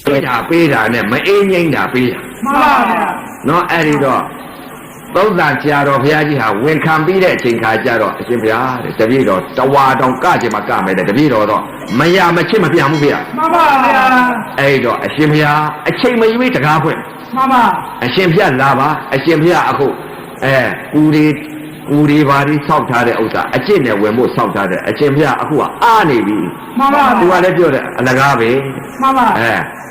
တာပေးတာနဲ့မအေးငိမ့်တာပေးတာမှန်ပါဗျာနော်အဲ့ဒီတော့သုံးသံဆရာတော်ဘုရားကြီးဟာဝန်ခံပြီးတဲ့အချိန်ခါကျတော့အရှင်ဘုရားတဲ့တပည့်တော်တဝါတောင်ကကြမှာကမယ်တဲ့တပည့်တော်တော့မရမချစ်မပြန်ဘူးဗျာမှန်ပါဗျာအဲ့တော့အရှင်ဘုရားအချိန်မရွေးတကားဖွင့်မှန်ပါအရှင်ဘုရားလာပါအရှင်ဘုရားအခုကူဒီပါဒီဆောက်ထားတဲ့ဥစ္စာအကျင့်နဲ့ဝင်ဖို့ဆောက်ထားတဲ့အရှင်ဘုရားအခုကအားနေပြီမှန်ပါသူကလည်းပြောတယ်အလကားပဲမှန်ပါ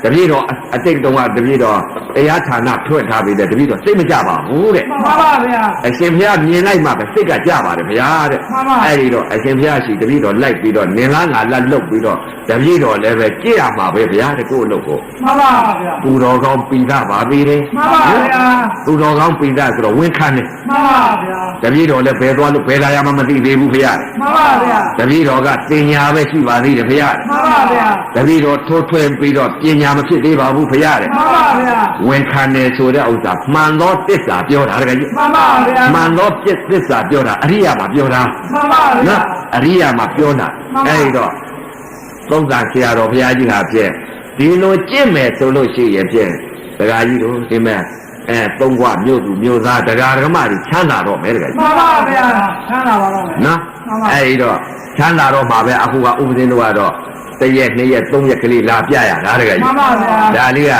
တပည့်တော်အတိတ်တုန်းကတပည့်တော်တရားဌာနထွတ်ထားပြီးတဲ့တပည့်တော်စိတ်မကြပါဘူးတဲ့မှန်ပါဗျာအရှင်ဘုရားမြင်လိုက်မှပဲစိတ်ကကြပါတယ်ဗျာတဲ့အဲ့ဒီတော့အရှင်ဘုရားရှိတပည့်တော်လိုက်ပြီးတော့နင်လားငါလားလှုပ်ပြီးတော့တပည့်တော်လည်းပဲကြည့်ရမှာပဲဗျာတဲ့ကိုယ့်အလုပ်ကိုမှန်ပါဗျာပူတော်ကောင်းပိသပါသေးတယ်မှန်ပါဗျာပူတော်ကောင်းပိသဆိုတော့ဝန်ခံတယ်မှန်ပါဗျာတပည့်တော်လည်းဘယ်သွားလို့ဘယ်လာရမှမသိသေးဘူးဗျာမှန်ပါဗျာတပည့်တော်ကတင်ညာပဲရှိပါသေးတယ်ဗျာမှန်ပါဗျာတပည့်တော်ထိုးထွင်းပြီးတော့ပညာမဖြစ်သေးပါဘူးဗျာတဲ့မှန်ပါဗျာဝန်ခံတယ်ဆိုတဲ့ဥစ္စာမှန်သောသစ္စာပြောတာတကယ်ကြီးမှန်ပါဗျာမှန်သောသစ္စာပြောတာအရိယာမှာပြောတာမှန်ပါဗျာအရိယာမှာပြောတာအဲ့တော့သုံးသံဆရာတော်ဘုရားကြီးဟာဖြင့်ဒီလိုကြင့်မယ်ဆိုလို့ရှိရင်ဖြင့်ဒကာကြီးတို့ဒီမဲ့သုံးခွမြို့သူမြို့သားဒကာဓမ္မတွေချမ်းသာတော့မယ်ဒကာကြီးမှန်ပါဗျာချမ်းသာပါတော့မယ်နော်အဲ့တော့ချမ်းသာတော့မှာပဲအခုကဥပဒေတို့ကတော့1ရက်2ရက်3ရက်ကလေးလာပြရတာဒကာကြီးမှန်ပါဗျာဒါလေးက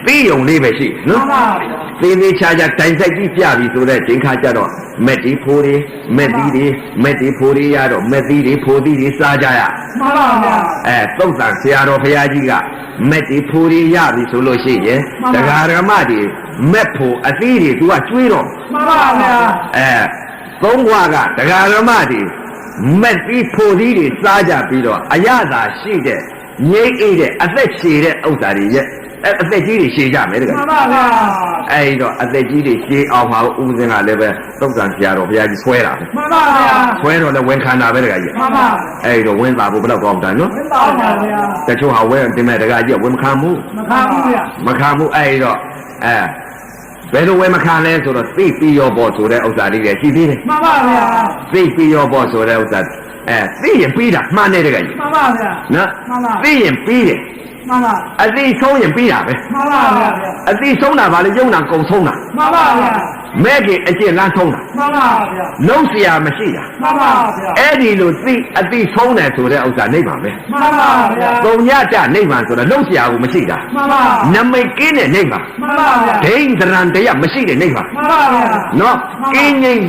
သိယုံလေးပဲရှိနော်မှန်ပါဗျာသေးသေးချာချာတိုင်ဆိုင်ကြည့်ပြပြီဆိုတဲ့ချိန်ခါကျတော့မက်တီဖိုးတွေမက်တီတွေမက်တီဖိုးတွေရတော့မက်တီတွေဖိုးတီတွေစားကြရမှန်ပါဗျာသုတ်တန်ဆရာတော်ဘုရားကြီးကမက်တီဖိုးတွေရပြီဆိုလို့ရှိရင်တရားဓမ္မတွေမက်ဖို့အသီးတွေသူကကျွေးတော့မှန်ပါဗျာသုံးခွားကတရားဓမ္မတွေမက်တီဖိုးတီတွေစားကြပြီးတော့အရသာရှိတဲ့ငြိမ့်အိတဲ့အသက်ရှည်တဲ့ဥစ္စာတွေရဲ့အသက်ကြီးတွေရှည်ကြမယ်တကယ်မှန်ပါဗျာအဲ့တော့အသက်ကြီးတွေရှည်အောင်မှာဥပဇင်းကလည်းပဲသုတ်တန်ဆရာတော်ဘုရားကြီးဆွဲတာပဲမှန်ပါဗျာဆွဲတော့လည်းဝန်ခံတာပဲတကယ်ကြီးမှန်ပါအဲ့တော့ဝန်သာဖို့ဘယ်တော့ကောင်းတယ်နော်ဝန်သာပါဗျာတချို့ဟာဝန်တင်မဲ့တကယ်ကြီးဝန်မခံဘူးမခံဘူးဗျာမခံဘူးအဲ့တော့ဘယ်လိုဝန်မခံလဲဆိုတော့သိပြီးရောပေါ်ဆိုတဲ့ဥစ္စာလေးတွေရှိသေးတယ်မှန်ပါဗျာသိပြီးရောပေါ်ဆိုတဲ့ဥစ္စာသိရင်ပြီးတာမှန်တယ်တကယ်ကြီးမှန်ပါဗျာနော်မှန်ပါသိရင်ပြီးတယ်မှန်ပါအသိဆုံးရင်ပြီးတာပဲမှန်ပါဗျာအသိဆုံးတာဗာလေယုံနာကုံဆုံးတာမှန်ပါဗျာမဲ့ခင်အကျင့်လန်းဆုံးတာမှန်ပါဗျာလုံးเสียမရှိတာမှန်ပါဗျာအဲ့ဒီလိုသိအသိဆုံးတယ်ဆိုတဲ့ဥစ္စာနိဗ္ဗာန်ပဲမှန်ပါဗျာသုံးညတနိဗ္ဗာန်ဆိုတာလုံးเสียကိုမရှိတာမှန်ပါနမိတ်ကင်းတဲ့နိဗ္ဗာန်မှန်ပါဗျာဒိဋ္ဌရံတရားမရှိတဲ့နိဗ္ဗာန်မှန်ပါဗျာနော်ကင်းငိမ့်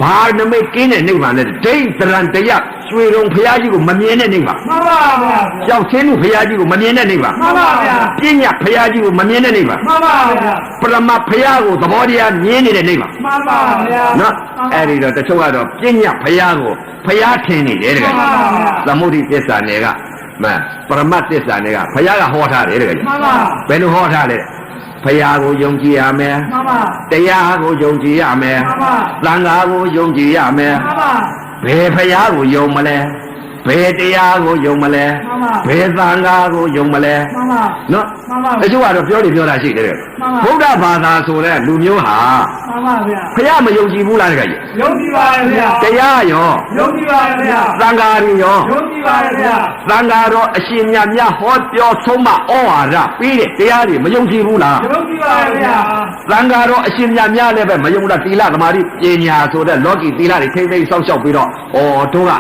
ဘာနမိတ်ကင်းတဲ့နိဗ္ဗာန်နဲ့ဒိဋ္ဌရံတရားရွှေတော်ဘုရားကြီးကိုမမြင်တဲ့နိဗ္ဗာန်မှန်ပါဗျာကြောက်ချင်းလူဘုရားကြီးကိုမမြင်တဲ့နိဗ္ဗာန်မှန်ပါဗျာပညာဘုရားကြီးကိုမမြင်တဲ့နိဗ္ဗာန်မှန်ပါဗျာပရမဘုရားကိုသဘောတရားမြင်နေတဲ့နိဗ္ဗာန်မှန်ပါဗျာနော်အဲ့ဒီတော့တချို့ကတော့ပညာဘုရားကိုဘုရားထင်နေတယ်တကယ်သမုဒိသစ္စာနယ်ကပရမတ်သစ္စာနယ်ကဘုရားကဟောထားတယ်တကယ်မှန်ပါဘယ်လိုဟောထားလဲဘုရားကိုယုံကြည်ရမယ်မှန်ပါတရားကိုယုံကြည်ရမယ်မှန်ပါသံဃာကိုယုံကြည်ရမယ်မှန်ပါဘယ်ဘုရားကိုယုံမလဲဘယ်တရားကိုယုံမလဲဘယ်သံဃာကိုယုံမလဲမှန်ပါနော်မှန်ပါတချို့ကတော့ပြောတာရှိတယ်ဗုဒ္ဓဘာသာဆိုတဲ့လူမျိုးဟာမှန်ပါဗျာဘုရားမယုံကြည်ဘူးလားတကယ်ကြီးယုံကြည်ပါရဲ့ဗျာတရားရောယုံကြည်ပါရဲ့ဗျာသံဃာတွေရောယုံကြည်ပါရဲ့ဗျာသံဃာတော်အရှင်မြတ်များဟောပြောဆုံးမဩဝါဒပြီးတဲ့တရားတွေမယုံကြည်ဘူးလားယုံကြည်ပါရဲ့ဗျာသံဃာတော်အရှင်မြတ်များလည်းပဲမယုံလားသီလသမာဓိပညာဆိုတဲ့လောကီသီလတွေထိမ့်သိမ်းစောင့်ရှောက်ပြီးတော့တို့က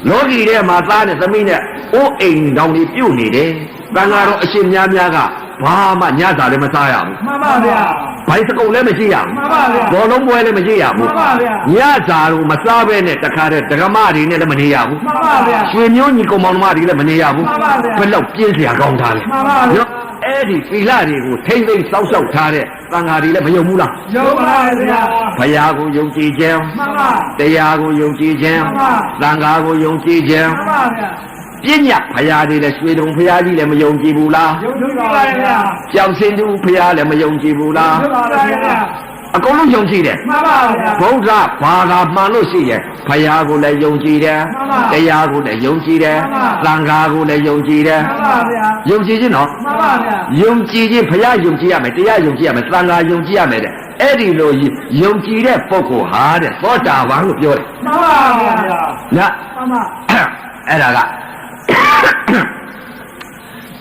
လောကီထဲမှာသားနဲ့သမီးနဲ့အိုးအိမ်တောင်တွေပြုတ်နေတယ်။သံဃာတော်အရှင်များများကဘာမှညစာလည်းမစားရဘူး။မှန်ပါဗျာ။ဘိုင်းစကုပ်လည်းမရှိရဘူး။မှန်ပါဗျာ။ဘောလုံးပွဲလည်းမရှိရဘူး။မှန်ပါဗျာ။ညစာတို့မစားဘဲနဲ့တခါတည်းဒကမတွေနဲ့လည်းမနေရဘူး။မှန်ပါဗျာ။ရွှေမျိုးညီကောင်မောင်နှမတွေလည်းမနေရဘူး။မှန်ပါဗျာ။ဘယ်လောက်ပြင်းစရာကောင်းတာလဲ။မှန်ပါဗျာ။အဲ့ဒီသီလတွေကိုထိမ့်သိမ်းစောင့်ရှောက်ထားတဲ့သံဃာတွေလည်းမယုံဘူးလားယုံပါဗျာဘုရားကိုယုံကြည်ခြင်းမှန်ပါတရားကိုယုံကြည်ခြင်းသံဃာကိုယုံကြည်ခြင်းမှန်ပါဗျာပညာဘုရားတွေလည်းရွှေတုံဘုရားကြီးလည်းမယုံကြည်ဘူးလားယုံကြည်ပါဗျာကြောက်စင်သူဘုရားလည်းမယုံကြည်ဘူးလားယုံပါဗျာအကုန်လုံးယုံကြည်တယ်မှန်ပါဗျာဗုဒ္ဓဘာသာမှန်လို့ရှိရင်ဘုရားကိုလည်းယုံကြည်တယ်တရားကိုလည်းယုံကြည်တယ်သံဃာကိုလည်းယုံကြည်တယ်မှန်ပါဗျာယုံကြည်ခြင်းနော်မှန်ပါဗျာယုံကြည်ခြင်းဘုရားယုံကြည်ရမယ်တရားယုံကြည်ရမယ်သံဃာယုံကြည်ရမယ်တဲ့အဲ့ဒီလိုယုံကြည်တဲ့ပုဂ္ဂိုလ်ဟာတဲ့သောတာပန်လို့ပြောတယ်မှန်ပါဗျာညမှန်ပါအဲ့ဒါက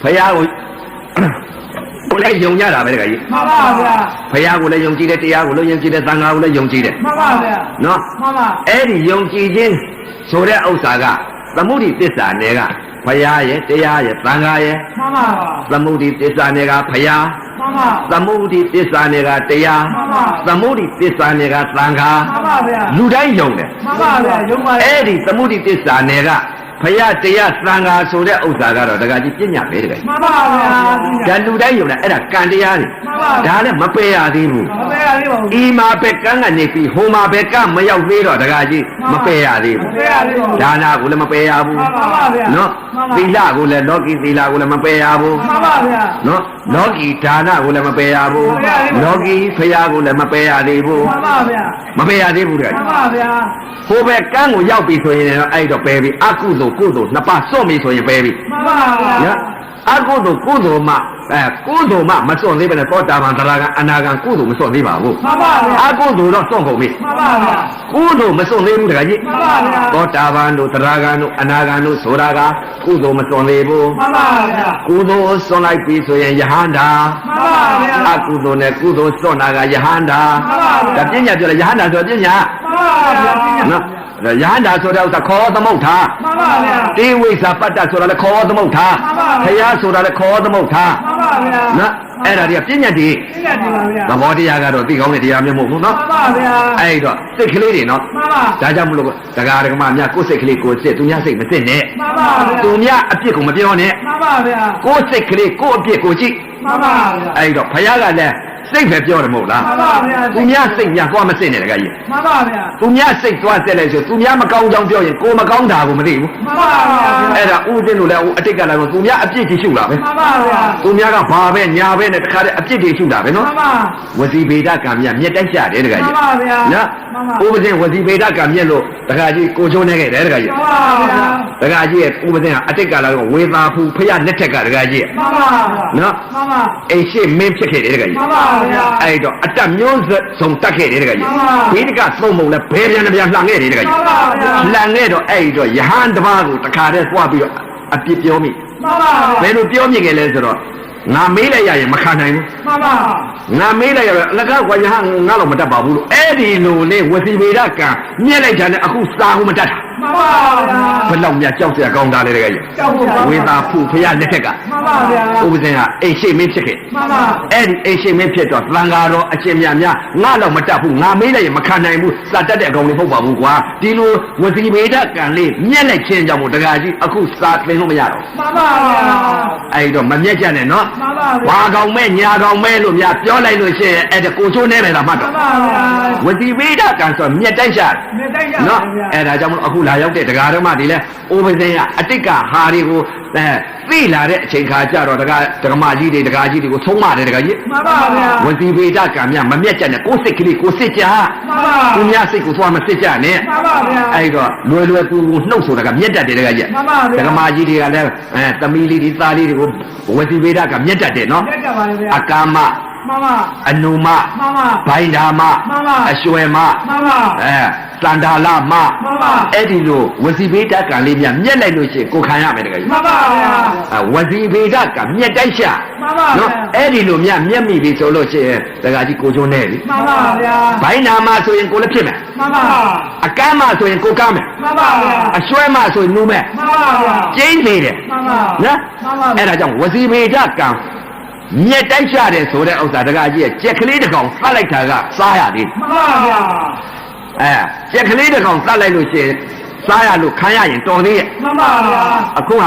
ဖယားကိုကိုလည်းယုံကြတာပဲတကကြီး မှန်ပါဗျာ ဖယားကိုလည်းယုံကြည်တယ်တရားကိုလည်းယုံကြည်တယ်သံဃာကိုလည်းယုံကြည်တယ် မှန်ပါဗျာ နော် မှန်ပါ အဲ့ဒီယုံကြည်ခြင်းဆိုတဲ့ဥစ္စာကသမုဒိသစ္စာနယ်ကဖယားရဲ့တရားရဲ့သံဃာရဲ့ မှန်ပါ သမုဒိသစ္စာနယ်ကဖယား မှန်ပါ သမုဒိသစ္စာနယ်ကတရား မှန်ပါ သမုဒိသစ္စာနယ်ကသံဃာ မှန်ပါဗျာ လူတိုင်းယုံတယ် မှန်ပါဗျာယုံပါလေ အဲ့ဒီသမုဒိသစ္စာနယ်ကဖယားတရားသံဃာဆိုတဲ့ဥစ္စာကတော့တကကြီးပြညာပဲတကကြီး မှန်ပါဗျာ ဒါလူတိုင်းယုံတယ်အဲ့ဒါကံတရားတွေ မှန်ပါ ဒါလည်းမပယ်ရသေးဘူး မပဲရသေးပါဘူး ဤမှာပဲကန်းကနေပြီးဟိုမှာပဲကမရောက်သေးတော့တကကြီးမပယ်ရသေး မ ဘူး ပဲရသေးပါဘူး ဒါနာကိုလည်းမပယ်ရဘူး မှန်ပါဗျာ နော် မှန်ပါ သီလကိုလည်းလောကီသီလကိုလည်းမပယ်ရဘူး မှန်ပါဗျာ နော်လောကီဒါနကိုလည်းမပယ်ရဘူး မပယ်ရဘူး လောကီဖရာကိုလည်းမပယ်ရသေးဘူး မှန်ပါဗျာ မပယ်ရသေးဘူးတက မှ ကြီး န်ပါဗျာ ဟိုပဲကန်းကိုရောက်ပြီဆိုရင်လည်းအဲ့တော့ပယ်ပြီအကုသိုလ်ကုသိုလ်နှစ်ပါးစွန့်ပြီဆိုရင်ပယ်ပြီ မှန်ပါဗျာ နော်အကုသိုလ်ကုသိုလ်မှကုသိုလ်မှမစွန့်သေးဘဲနဲ့သောတာပန်သရဂံအနာဂံကုသိုလ်မစွန့်သေးပါဘူး မှန်ပါဗျာ အကုသိုလ်တော့စွန့်ကုန်ပြီ မှန်ပါဗျာ ကုသိုလ်မစွန့်သေးဘူးတကကြီး မှန်ပါဗျာ သောတာပန်တို့သရဂံတို့အနာဂံတို့ဆိုတာကကုသိုလ်မစွန့်သေးဘူး မှန်ပါဗျာ ကုသိုလ်စွန့်လိုက်ပြီဆိုရင်ယဟန္တာ မှန်ပါဗျာ အကုသိုလ်နဲ့ကုသိုလ်စွန့်တာကယဟန္တာ မှန်ပါဗျာ ဒါပညာပြောတယ်ယဟန္တာဆိုပညာ မှန်ပါဗျာ နော်ယဟန္တာဆိုတဲ့ဥစ္စာခေါ်သမုဋ္ဌာ မှန်ပါဗျာ တေဝိဇာပတ္တဆိုတာလည်းခေါ်သမုဋ္ဌာ မှန်ပါဗျာ ခရားဆိုတာလည်းခေါ်သမုဋ္ဌာ မှန်ပါဗျာ နော်အဲ့ဒါတွေကပညာတည်း သိရတယ်ပါဗျာ သဘောတရားကတော့သိကောင်းတဲ့တရားမျိုးမဟုတ်ဘူးနော် မှန်ပါဗျာ အဲ့တော့စိတ်ကလေးတွေနော် မှန်ပါ ဒါကြောင့်မလို့တရားဓမ္မများကိုယ်စိတ်ကလေးကိုယ်စစ်သူများစိတ်မစစ်နဲ့ မှန်ပါဗျာ သူများအပြစ်ကိုမပြောနဲ့ မှန်ပါဗျာ ကိုယ်စိတ်ကလေးကိုယ်အပြစ်ကိုကြည့် မှန်ပါဗျာ အဲ့တော့ဘုရားကလည်းစိတ်ပဲပြောတယ်မဟုတ်လား မှန်ပါဗျာ သူများစိတ်များသွားမစစ်နဲ့တကကြီး မှန်ပါဗျာ သူများစိတ်သွားစစ်လိုက်ဆိုသူများမကောင်းကြောင်းပြောရင်ကိုယ်မကောင်းတာကိုမသိဘူး မှန်ပါဗျာ အဲ့ဒါဥဒင်းလို့လည်းအတိတ်ကလည်းသူများအပြစ်ကြီးရှုတာပဲ မှန်ပါဗျာ သူများကဘာပဲညာပဲနဲ့တခါတည်းအပြစ်တွေရှုတာပဲ မှ နော် န်ပါ ဝစီဗေဒကံမြတ်မြက်တိုက်ကြတယ်တက မှ ကြီး န်ပါဗျာ နော် မှန်ပါ ဥပဇင်ဝစီဗေဒကံမြက်လို့တခါကြီးကိုချိုးနေခဲ့တယ်တခါကြီး မှန်ပါဗျာ တခါကြီးရဲ့ဥပဇင်ကအတိတ်ကလည်းဝေသာဖူဖရလက်ထက်ကတခါကြီး မှန်ပါ နော် မှန်ပါ အိမ်ရှိမင်းဖြစ်ခဲ့တယ်တခါကြီး မှန်ပါဗျာ အဲ့တော့အတက်မျိုးစုံတက်ခဲ့တယ်တခါကြီး မှန်ပါ ဘိဒကသုံးပုံလဲဘယ်ပြန်ပြန်လှန်ခဲ့တယ်တခါ မှ ကြီး န်ပါဗျာ လှန်ခဲ့တော့အဲ့တော့ယဟန်တစ်ပါးကိုတခါတည်းသွားပြီးတော့အပြစ်ပြောမိ မှန်ပါ ဘယ်လိုပြောမိခဲ့လဲဆိုတော့ငါမေးလိုက်ရရင်မခံနိုင်ဘူး မှန်ပါ ငါမေးလိုက်ရတော့အလကားကွာယဟန်ငါတော့မတတ်ပါဘူးလို့အဲ့ဒီလိုလေဝစီဗေဒကံမြက်လိုက်ကြတယ်အခုစာကိုမတတ်တာ မှန်ပါဗျာ ဘယ်လောက်များကြောက်စရာကောင်းတာလဲတကယ်ကြီး ကြောက်ဖို့ပါ ဝေသာဖူဖရလက်ထက်က မှန်ပါဗျာ ဥပဇင်ကအိမ်ရှိမင်းဖြစ်ခဲ့ မှန်ပါ အဲ့ဒီအိမ်ရှိမင်းဖြစ်တော့သံဃာတော်အရှင်မြတ်များငါတော့မတတ်ဘူးငါမေးလိုက်ရင်မခံနိုင်ဘူးစာတတ်တဲ့အကောင်လေးမဟုတ်ပါဘူးကွာဒီလိုဝစီဗေဒကံလေးမြက်လိုက်ခြင်းကြောင့်မို့တကယ်ကြီးအခုစာသင်လို့မရတော့ မှန်ပါဗျာ အဲ့တော့မမြက်ကြနဲ့နော် မှန်ပါဗျာ ဘာကောင်မဲ့ညာကောင်မဲ့လို့များပြောလိုက်လို့ရှိရင်အဲ့ဒါကိုချိုးနေမယ်လားမှတ် မှ တော့ န်ပါဗျာ ဝတိဝိဒကံဆိုမြက်တိုက်ရှာ မြတ်တိုက်ရ နော် ဗျာ အဲ့ဒါကြောင့်မလို့အခုလာရောက်တဲ့တရားဓမ္မတွေလဲအိုပဇင်ကအတိတ်ကဟာတွေကိုသိလာတဲ့အချိန်ခါကျတော့တရားဓမ္မကြီးတွေတရားကြီးတွေကိုသုံးပါတယ်တရားကြီး မှန်ပါဗျာ ဝတိဝိဒကံမြမမြက်ကြနဲ့ကိုယ်စိတ်ကလေးကိုစစ်ကြ မှန်ပါ သူများစိတ်ကိုသွားမစစ်ကြနဲ့ မှန်ပါဗျာ အဲ့တော့လွယ်ကူနှုတ်ဆိုတာကမြက်တတ်တယ်တရားကြီး မှန်ပါဗျာ ဓမ္မကြီးတွေကလည်းသမီးလေးတွေသားလေးတွေကိုဝတိဝိဒကမြက်တတ်တယ်နော် မြတ်ကြပါလေဗျာ အကာမ မှန်ပါ အနုမ မှန်ပါ ဘိုင်ဓာမ မှန်ပါ အရွှဲမ မှန်ပါ စန္ဒာလမ မှန်ပါ အဲ့ဒီလိုဝစီဗေဒကံလေးမြတ်မြက်လိုက်လို့ရှိရင်ကိုခံရမယ်တကယ်ကြီး မှန်ပါဗျာ ဝစီဗေဒကံမြက်တိုက်ရှာ မှန်ပါ နော် ဗျာ အဲ့ဒီလိုမြတ်မိပြီဆိုလို့ရှိရင်တကယ်ကြီးကိုကျိုးနေပြီ မှန်ပါဗျာ ဘိုင်နာမဆိုရင်ကိုလည်းဖြစ်မယ် မှန်ပါ အကမ်းမဆိုရင်ကိုကမ်းမယ် မှန်ပါဗျာ အရွှဲမဆိုရင်နူးမယ် မှန်ပါဗျာ ကျင်းနေတယ် မှန်ပါ နော် မှန်ပါ အဲ့ဒါကြောင့်ဝစီဗေဒကံမြက်တိုက်ရှာတယ်ဆိုတဲ့ဥစ္စာတကယ်ကြီးရဲ့ကြက်ကလေးတစ်ကောင်သတ်လိုက်တာကစားရသေးတယ် မှန်ပါဗျာ ကြက်ကလေးတစ်ကောင်သတ်လိုက်လို့ရှိရင်စားရလို့ခံရရင်တော်သေးရဲ့ မှန်ပါဗျာ အခုဟ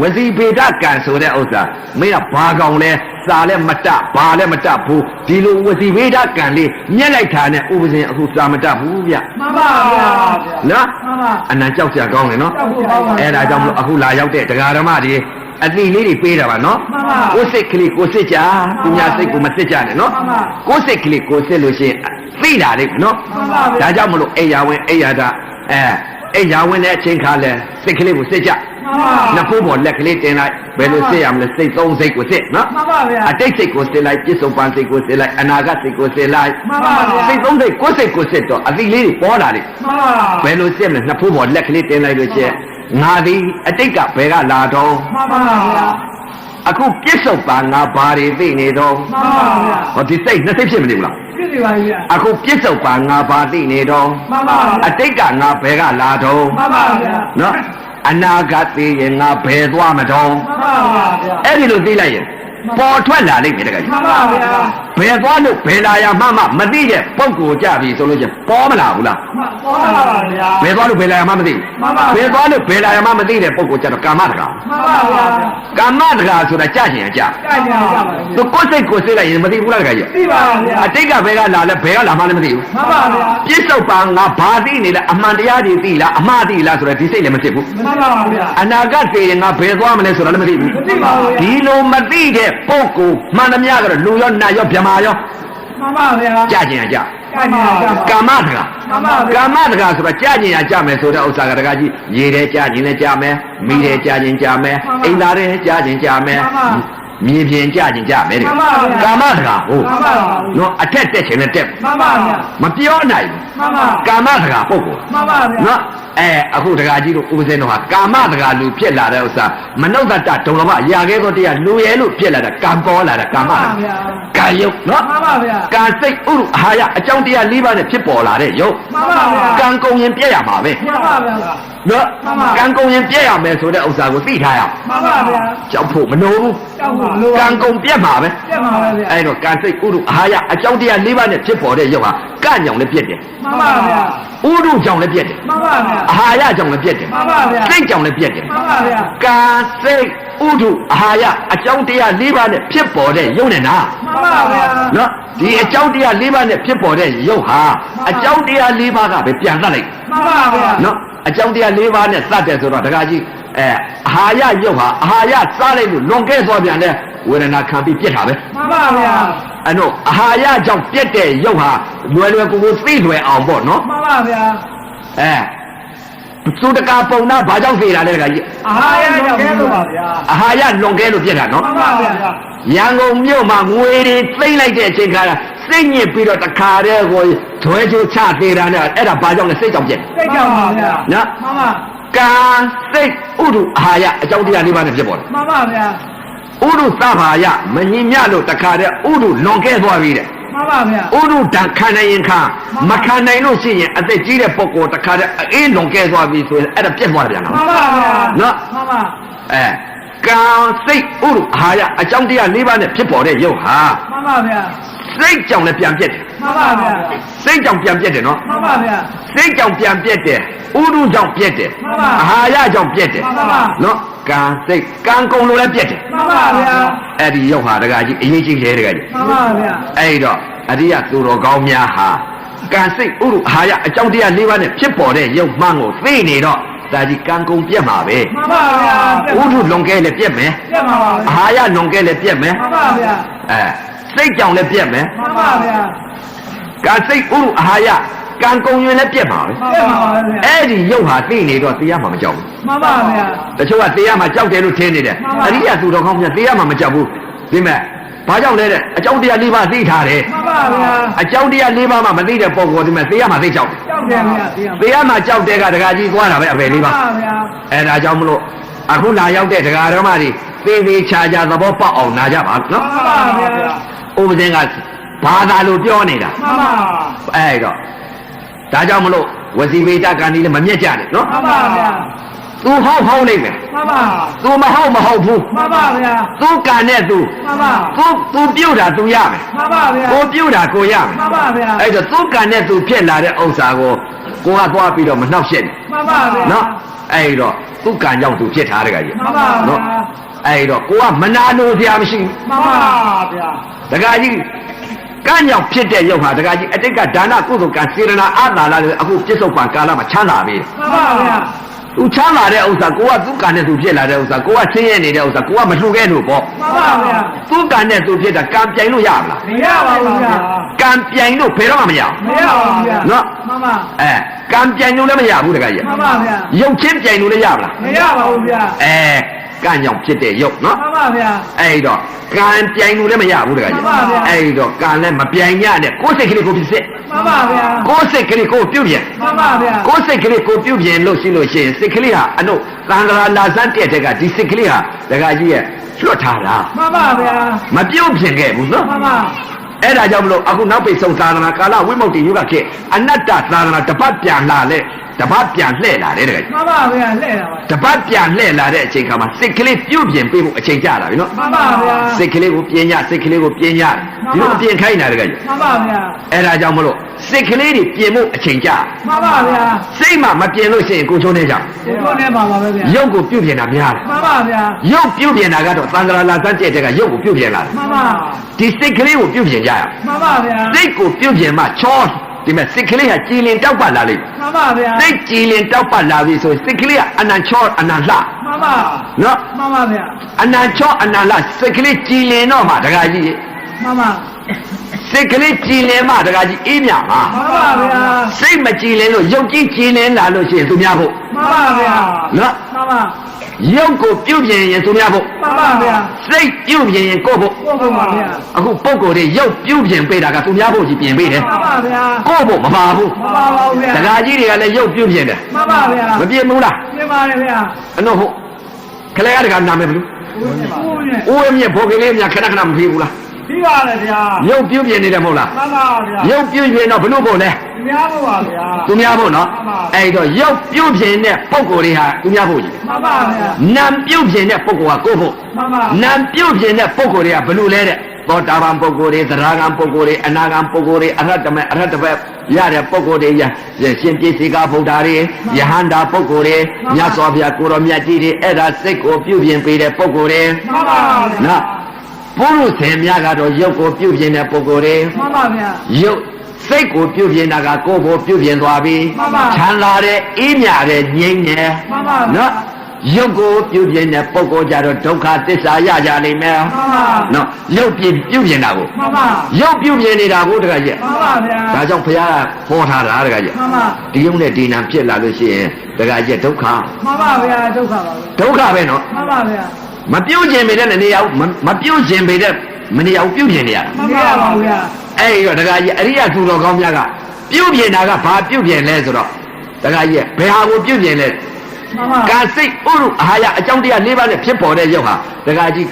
ာဝစီဗေဒကံဆိုတဲ့ဥစ္စာမင်းကဘာကောင်လဲစားလဲမတတ်ဘာလဲမတတ်ဘူးဒီလိုဝစီဗေဒကံလေးညက်လိုက်တာနဲ့ဥပဇင်အခုစားမတတ်ဘူးဗျ မှန်ပါဗျာ နော် မှန်ပါ အနံကြောက်ကြကောင်းတယ်နော် ကြောက်ဖို့ကောင်းပါ အဲ့ဒါကြောင့်မလို့အခုလာရောက်တဲ့တရားဓမ္မတွေအတိလေးတွေပေးတာပါနော် မှန်ပါ ကိုယ်စိတ်ကလေးကိုယ်စစ်ကြသူများစိတ်ကိုမစစ်ကြနဲ့နော် မှန်ပါ ကိုယ်စိတ်ကလေးကိုယ်စစ်လို့ရှိရင်သိတာလေနော် မှန်ပါဗျာ ဒါကြောင့်မလို့အိယာဝင်အိယာတာအိယာဝင်တဲ့အချိန်ခါလဲစိတ်ကလေးကိုစစ်ကြ မှန်ပါ နှစ်ဖူးပေါ်လက်ကလေးတင်လိုက်ဘယ်လိုစစ်ရမလဲစိတ်သုံးစိတ်ကိုစစ်နော် မှန်ပါဗျာ အတိတ်စိတ်ကိုစစ်လိုက်ပြစ္ဆုတ်ပန်စိတ်ကိုစစ်လိုက်အနာဂတ်စိတ်ကိုစစ်လိုက် မှန်ပါဗျာ စိတ်သုံးစိတ်ကိုယ်စိတ်ကိုစစ်တော့အတိလေးတွေပေါ်လာတယ် မှန်ပါ ဘယ်လိုစစ်မလဲနှစ်ဖူးပေါ်လက်ကလေးတင်လိုက်လို့ရှိရင်ငါသည်အတိတ်ကဘယ်ကလာတော့ မှန်ပါဗျာ အခုပြစ္ဆုတ်ပါငါဘာတွေသိနေတော့ မှန်ပါဗျာ ဟောဒီစိတ်နှစ်စိတ်ဖြစ်မနေဘူးလား ဖြစ်နေပါဗျာ အခုပြစ္ဆုတ်ပါငါဘာသိနေတော့ မှန်ပါဗျာ အတိတ်ကငါဘယ်ကလာတော့ မှန်ပါဗျာ နော်အနာဂတ်သိရင်ငါဘယ်သွားမတော့ မှန်ပါဗျာ အဲ့ဒီလိုသိလိုက်ရင်ပေါ်ထွက်လာလိမ့်မယ်တကယ်ကြီး မှန်ပါဗျာ ဘယ်သွားလို့ဘယ်လာရမှမသိတဲ့ပုံကိုကြပြီဆိုလို့ချင်းပေါ်မလာဘူးလား ပေါ်လာပါဗျာ ဘယ်သွားလို့ဘယ်လာရမှမသိ မှန်ပါ ဘူးဘယ်သွားလို့ဘယ်လာရမှမသိတဲ့ပုံကိုကြတော့ကာမတကာ မှန်ပါဗျာ ကာမတကာဆိုတာကြကျင်အကြ ကြိုက်ကြပါဗျာ သူကိုယ်စိတ်ကိုယ်စိတ်လိုက်ရင်မသိဘူးလားတကယ်ကြီး သိပါဗျာ အတိတ်ကဘယ်ကလာလဲဘယ်ကလာမှလည်းမသိဘူး မှန်ပါဗျာ ပြစ္ဆုတ်ပါငါဘာသိနေလဲအမှန်တရားတွေသိလားအမှားသိလားဆိုတော့ဒီစိတ်လည်းမဖြစ်ဘူး မှန်ပါဗျာ အနာဂတ်သိရင်ငါဘယ်သွားမလဲဆိုတာလည်းမသိဘူး မသိပါဘူးဗျာ ဒီလိုမသိတဲ့ပုံကိုမှန်သမျှကတော့လူရောနတ်ရောဗြဟ္မာရော မှန်ပါဗျာ ကြကျင်အကြ ကြိုက်ကြပါဗျာ ကာမတကာ မှန်ပါဗျာ ကာမတကာဆိုတာကြကျင်ရကြမယ်ဆိုတဲ့ဥစ္စာကတကာကြီးရေတယ်ကြကျင်လည်းကြမယ်မိတယ်ကြကျင်ကြမယ်အိမ်သားတယ်ကြကျင်ကြမယ်မြေပြင်ကြကျင်ကြမယ်တဲ့ကာမတကာဟုတ် မှန်ပါဗျာ နော်အထက်တက်ချင်လည်းတက် မှန်ပါဗျာ မပြောနိုင် မှန်ပါ ဘူးကာမတကာပုဂ္ဂိုလ် မှန်ပါဗျာ နော်အခုတကာကြီးတို့ဥပဇင်းတော်ဟာကာမတကာလူဖြစ်လာတဲ့ဥစ္စာမနုဿတဒုံလမရာခဲသောတရားလူရဲလို့ဖြစ်လာတာကံပေါ်လာတာကာမတကာကံယုတ်နော် မှန်ပါဗျာ ကံစိတ်ဥရုအာဟာရအကြောင်းတရား၄ပါးနဲ့ဖြစ်ပေါ်လာတဲ့ယုတ် မှန်ပါဗျာ ကံကုန်ရင်ပြည့်ရမှာပဲ မှန်ပါဗျာ နော် မှန်ပါ ကံကုန်ရင်ပြည့်ရမယ်ဆိုတဲ့ဥစ္စာကိုသိထားရအောင် မှန်ပါဗျာ ကြောက်ဖို့မလိုဘူး ကြောက်ဖို့လို ကံကုန်ပြည့်မှာပဲ ပြတ်ပါပဲဗျာ အဲ့တော့ကံစိတ်ဥရုအာဟာရအကြောင်းတရား၄ပါးနဲ့ဖြစ်ပေါ်တဲ့ယုတ်ဟာကံကြောင့်လည်းပြည့်တယ် မှန်ပါဗျာ ဥရုကြောင့်လည်းပြည့်တယ် မှန်ပါဗျာ အာဟာရကြောင့်လည်းပြည့်တယ် မှန်ပါဗျာ စိတ်ကြောင့်လည်းပြည့်တယ် မှန်ပါဗျာ ကံစိတ်ဥရုအာဟာရအကြောင်းတရား၄ပါးနဲ့ဖြစ်ပေါ်တဲ့ယုတ်နဲ့နာ မှန်ပါဗျာ နော်ဒီအကြောင်းတရား၄ပါးနဲ့ဖြစ်ပေါ်တဲ့ယုတ်ဟာအကြောင်းတရား၄ပါးကပဲပြန်သတ်လိုက် မှန်ပါဗျာ နော်အကြောင်းတရား၄ပါးနဲ့သတ်တယ်ဆိုတော့ဒကာကြီးအာဟာရယုတ်ဟာအာဟာရစားလိုက်လို့လွန်ကဲသွားပြန်တဲ့ဝေဒနာခံပြီးပြစ်တာပဲ မှန်ပါဗျာ အဲ့တော့အာဟာရကြောင့်ပြစ်တဲ့ယုတ်ဟာလွယ်လွယ်ကူကူသိလွယ်အောင်ပေါ့နော် မှန်ပါဗျာ သုတကာပုံနာဘာကြောင့်သိတာလဲဒကာကြီး အာဟာရကြောင့်ကဲလို့ပါဗျာ အာဟာရလွန်ကဲလို့ပြစ်တာနော် မှန်ပါဗျာ ရန်ကုန်မြို့မှာငွေတွေသိမ့်လိုက်တဲ့အချိန်ခါစိတ်ညစ်ပြီးတော့တခါတည်းကိုဇွဲချိုးချသေးတာနဲ့အဲ့ဒါဘာကြောင့်လဲစိတ်ကြောင့်ပြစ် စိတ်ကြောင့်ပါဗျာ နော် မှန်ပါ ကံစိတ်ဥဒုအာဟာရအကြောင်းတရား၄ပါးနဲ့ဖြစ်ပေါ်တယ် မှန်ပါဗျာ ဥဒုသဘာယမငြိမြလို့တခါတည်းဥဒုလွန်ကဲသွားပြီတဲ့ မှန်ပါဗျာ ဥဒုတန်ခံနိုင်ရင်ခံမခံနိုင်လို့ရှိရင်အသက်ကြီးတဲ့ပုဂ္ဂိုလ်တခါတည်းအေးလွန်ကဲသွားပြီဆိုရင်အဲ့ဒါပြတ်သွားတယ်ဗျာနော် မှန်ပါဗျာ နော် မှန်ပါ ကံစိတ်ဥဒုအာဟာရအကြောင်းတရား၄ပါးနဲ့ဖြစ်ပေါ်တဲ့ယုတ်ဟာ မှန်ပါဗျာ စိတ်ကြောင့်လည်းပြန်ပြတ်တယ် မှန်ပါဗျာ စိတ်ကြောင့်ပြန်ပြတ်တယ်နော် မှန်ပါဗျာ စိတ်ကြောင့်ပြန်ပြတ်တယ်ဥဒုကြောင့်ပြတ်တယ် မှန်ပါ အာဟာရကြောင့်ပြတ်တယ် မှန်ပါ နော်ကံစိတ်ကံကုန်လို့လည်းပြတ်တယ် မှန်ပါဗျာ အဲ့ဒီရောက်ဟာတကကြီးအရေးကြီးလေတကကြီး မှန်ပါဗျာ အဲ့တော့အရိယသူတော်ကောင်းများဟာကံစိတ်ဥရုအာဟာရအကြောင်းတရား၄ပါးနဲ့ဖြစ်ပေါ်တဲ့ရုပ်မှန်ကိုသိနေတော့ဒါကြီးကံကုန်ပြတ်မှာပဲ မှန်ပါဗျာ ဥရုလွန်ကဲလည်းပြတ်မယ် ပြတ်ပါပါ အာဟာရလွန်ကဲလည်းပြတ်မယ် မှန်ပါဗျာ စိတ်ကြောင့်လည်းပြတ်မယ် မှန်ပါဗျာ ကံစိတ်ဥရုအာဟာရကံကုန်ရင်လည်းပြတ်မှာပဲ ပြတ်ပါပါဗျာ အဲ့ဒီရုပ်ဟာသိနေတော့တရားမှမကြောက်ဘူး မှန်ပါဗျာ တချို့ကတရားမှကြောက်တယ်လို့ထင်နေတယ် မှန်ပါ အရိယသူတော်ကောင်းများတရားမှမကြောက်ဘူးဒီမဲ့ဘာကြောင့်လဲတဲ့အကြောင်းတရား၄ပါးသိထားတယ် မှန်ပါဗျာ အကြောင်းတရား၄ပါးမှမသိတဲ့ပုံကိုဒီမဲ့သိရမှသိကြောက်တယ် ကြောက်တယ်ဗျာတရား သိရမှကြောက်တဲ့ကဒကာကြီးသွားတာပဲအပယ်လေးပါ မှန်ပါဗျာ အဲဒါကြောင့်မလို့အခုလာရောက်တဲ့ဒကာတော်မတွေသေသေးချာချာသဘောပေါက်အောင်နာကြပါနော် မှန်ပါဗျာ ဥပဒေကဘာသာလို့ပြောနေတာ မှန်ပါ အဲ့တော့ဒါကြောင့်မလို့ဝစီဝေဒကံဒီလည်းမမြက်ကြနဲ့နော် မှန်ပါဗျာ သူဟောက်ဟောက်နေမယ် မှန်ပါ သူမဟုတ်ဘူး မှန်ပါဗျာ သူကံနဲ့သူ မှန်ပါ သူပြုတ်တာသူရမယ် မှန်ပါဗျာ ကိုပြုတ်တာကိုရမယ် မှန်ပါဗျာ အဲ့တော့သူကံနဲ့သူဖြစ်လာတဲ့ဥစ္စာကိုကိုကသွားပြီးတော့မနှောက်ရှက်နဲ့ မှန်ပါဗျာ နော်အဲ့တော့သူကံကြောင့်သူဖြစ်ထားတဲ့ကကြီး မှန်ပါဗျာ အဲ့တော့ကိုကမနာလို့စရာမရှိ မှန်ပါဗျာ ဘူးဒကာကြီးကံကြောင့်ဖြစ်တဲ့ရုပ်ဟာဒကာကြီးအတိတ်ကဒါနကုသိုလ်ကံစေရနာအာသာလာလို့အခုပြစ္ဆုတ်ပံကာလမှာချမ်းသာပြီ မှန်ပါဗျာ သူချမ်းသာတဲ့ဥစ္စာကိုကသူကံနဲ့သူဖြစ်လာတဲ့ဥစ္စာကိုကဆင်းရဲနေတဲ့ဥစ္စာကိုကမလှူခဲ့လို့ပေါ့ မှန်ပါဗျာ သူကံနဲ့သူဖြစ်တာကံပြိုင်လို့ရမလား မရပါဘူးဗျာ ကံပြိုင်လို့ဘယ်တော့မှမရဘူး မရပါဘူးဗျာ နော် မှန်ပါ ကံပြိုင်လို့လည်းမရဘူးတကကြီး မှန်ပါဗျာ ရုပ်ချင်းပြိုင်လို့လည်းရမလား မရပါဘူးဗျာ ကံကြောင့်ဖြစ်တဲ့ရုပ်နော် မှန်ပါဗျာ အဲ့တော့ကံပြိုင်လို့လည်းမရဘူးတကကြီး မှန်ပါဗျာ အဲ့တော့ကံလည်းမပြိုင်ရနဲ့ကိုယ်စိတ်ကလေးကိုပြစ်စစ် မှန်ပါဗျာ ကိုယ်စိတ်ကလေးကိုပြုတ်ပြန် မှန်ပါဗျာ ကိုယ်စိတ်ကလေးကိုပြုတ်ပြန်လို့ရှိရင်စိတ်ကလေးဟာအနုသံဃာလာစမ်းတဲ့တက်ကဒီစိတ်ကလေးဟာတကကြီးရဲ့ လွတ်ထားတာ မှန်ပါဗျာ မပြုတ်ပြင်ခဲ့ဘူးနော် မှန်ပါ အဲ့ဒါကြောင့်မလို့အခုနောက်ပိတ်ဆုံးသာသနာကာလဝိမု ക്തി ယုဂခေတ်အနတ္တသာသနာတပတ်ပြန်လာလဲတပတ်ပြန်လှည့်လာတယ်တကယ် မှန်ပါဗျာလှည့်တာပါ တပတ်ပြန်လှည့်လာတဲ့အချိန်ခါမှာစိတ်ကလေးပြုတ်ပြင်ပေးဖို့အချိန်ကြတာပြီနော် မှန်ပါဗျာ စိတ်ကလေးကိုပြင်းညစိတ်ကလေးကိုပြင်းညဒီလိုအပြင်ခိုင်းတာတကယ် မှန်ပါဗျာ အဲ့ဒါကြောင့်မလို့စိတ်ကလေးတွေပြင်ဖို့အချိန်ကြ မှန်ပါဗျာ စိတ်မှမပြင်လို့ရှိရင်ကိုချုံနေကြ ဒီလိုနဲ့ပါပါပဲဗျာ ရုပ်ကိုပြုတ်ပြင်တာများတယ် မှန်ပါဗျာ ရုပ်ပြုတ်ပြင်တာကတော့သံဃာလာစမ်းကြတဲ့ကရုပ်ကိုပြုတ်ပြင်လာတယ် မှန်ပါ ဒီစိတ်ကလေးကိုပြုတ်ပြင်ကြရ မှန်ပါဗျာ စိတ်ကိုပြုတ်ပြင်မှချောဒီမဲ့စိတ်ကလေးကကြည်လင်တောက်ပလာလိမ့် မှန်ပါဗျာ စိတ်ကြည်လင်တောက်ပလာပြီဆိုစိတ်ကလေးကအနံချောအနံလှ မှန်ပါ နော် မှန်ပါဗျာ အနံချောအနံလှစိတ်ကလေးကြည်လင်တော့မှတခါကြီး မှန်ပါ စိတ်ကလေးကြည်လင်မှတခါကြီးအေးမြမှာ မှန်ပါဗျာ စိတ်မကြည်လင်လို့ရုပ်ကြီးကြည်လင်လာလို့ရှိရင်သူများဖို့ မှန်ပါဗျာ နော် မှန်ပါ ရုပ်ကိုပြုတ်ပြင်ရင်သူများဖို့ မှန်ပါဗျာ စိတ်ပြုတ်ပြင်ရင်ကိုယ့်ဖို့ ဟုတ်ပါဗျာ အခုပုံကိုယ်တွေရုပ်ပြုတ်ပြင်ပေးတာကသူများဖို့ကြီးပြင်ပေးတယ် မှန်ပါဗျာ ကိုယ့်ဖို့မပါဘူး မှန်ပါပါဗျာ တခါကြီးတွေကလည်းရုပ်ပြုတ်ပြင်တယ် မှန်ပါဗျာ မပြင်ဘူးလား ပြင်ပါတယ်ဗျာ အနှုတ်ဟုတ်ခလဲရတကနာမည်ဘယ်လို ဦးနဲ့ ဦးဝင်းမြတ်ဘောကလေးများခဏခဏမဖြစ်ဘူးလား ပြီးပါလေဗျာ ရုပ်ပြုတ်ပြင်နေတယ်မဟုတ်လား မှန်ပါဗျာ ရုပ်ပြုတ်ပြင်တော့ဘလို့ဖို့လဲ များဖို့ပါဗျာ သူများဖို့နော်အဲ့တော့ရုပ်ပြုတ်ပြင်တဲ့ပုံကိုယ်တွေဟာသူများဖို့ကြီး မှန်ပါဗျာ နာမ်ပြုတ်ပြင်တဲ့ပုံကိုယ်ကကိုယ့်ဖို့ မှန်ပါ နာမ်ပြုတ်ပြင်တဲ့ပုံကိုယ်တွေကဘလို့လဲတဲ့သောတာပန်ပုဂ္ဂိုလ်တွေသရဂံပုဂ္ဂိုလ်တွေအနာဂံပုဂ္ဂိုလ်တွေအရဟတမေအရဟတဘက်ရတဲ့ပုဂ္ဂိုလ်တွေရှင်ပြည့်စေကဗုဒ္ဓတွေယဟန္တာပုဂ္ဂိုလ်တွေမြတ်စွာဘုရားကိုရောမြတ်ကြီးတွေအဲ့ဒါစိတ်ကိုပြုပြင်ပေးတဲ့ပုဂ္ဂိုလ်တွေ မှန်ပါဗျာ နော်ဘုရုษင်များကတော့ရုပ်ကိုပြုပြင်တဲ့ပုဂ္ဂိုလ်တွေ မှန်ပါဗျာ ရုပ်စိတ်ကိုပြုပြင်တာကကိုယ်ကိုပြုပြင်သွားပြီ မှန်ပါ ချမ်းသာတဲ့အေးမြတဲ့ငြိမ်းတယ် မှန်ပါ နော်ရုပ်ကိုပြုပြင်တဲ့ပုဂ္ဂိုလ်ကြတော့ဒုက္ခသစ္စာရကြလိမ့်မယ် မှန်ပါ နော်ရုပ်ပြုပြင်တာကို မှန်ပါ ရုပ်ပြုပြင်နေတာကိုတခါကြီး မှန်ပါဗျာ ဒါကြောင့်ဘုရားကဟောထားတာတခါကြီး မှန်ပါ ဒီရုပ်နဲ့ဒီနာဖြစ်လာလို့ရှိရင်တခါကြီးဒုက္ခ မှန်ပါဗျာဒုက္ခပါပဲ ဒုက္ခပဲနော် မှန်ပါဗျာ မပြုတ်ခြင်းပေတဲ့နေရာမပြုတ်ခြင်းပေတဲ့မနေရာပြုတ်ခြင်းနေရတာ မှန်ပါပါဗျာ အဲ့ဒီတော့တခါကြီးအရိယသူတော်ကောင်းများကပြုတ်ပြင်တာကဘာပြုတ်ပြင်လဲဆိုတော့တခါကြီးဘယ်ဟာကိုပြုတ်ပြင်လဲ မှန်ပါ ကာစိတ်ဥရုအာဟာရအကြောင်းတရား၄ပါးနဲ့ဖြစ်ပေါ်တဲ့ရုပ်ဟာတခါကြီ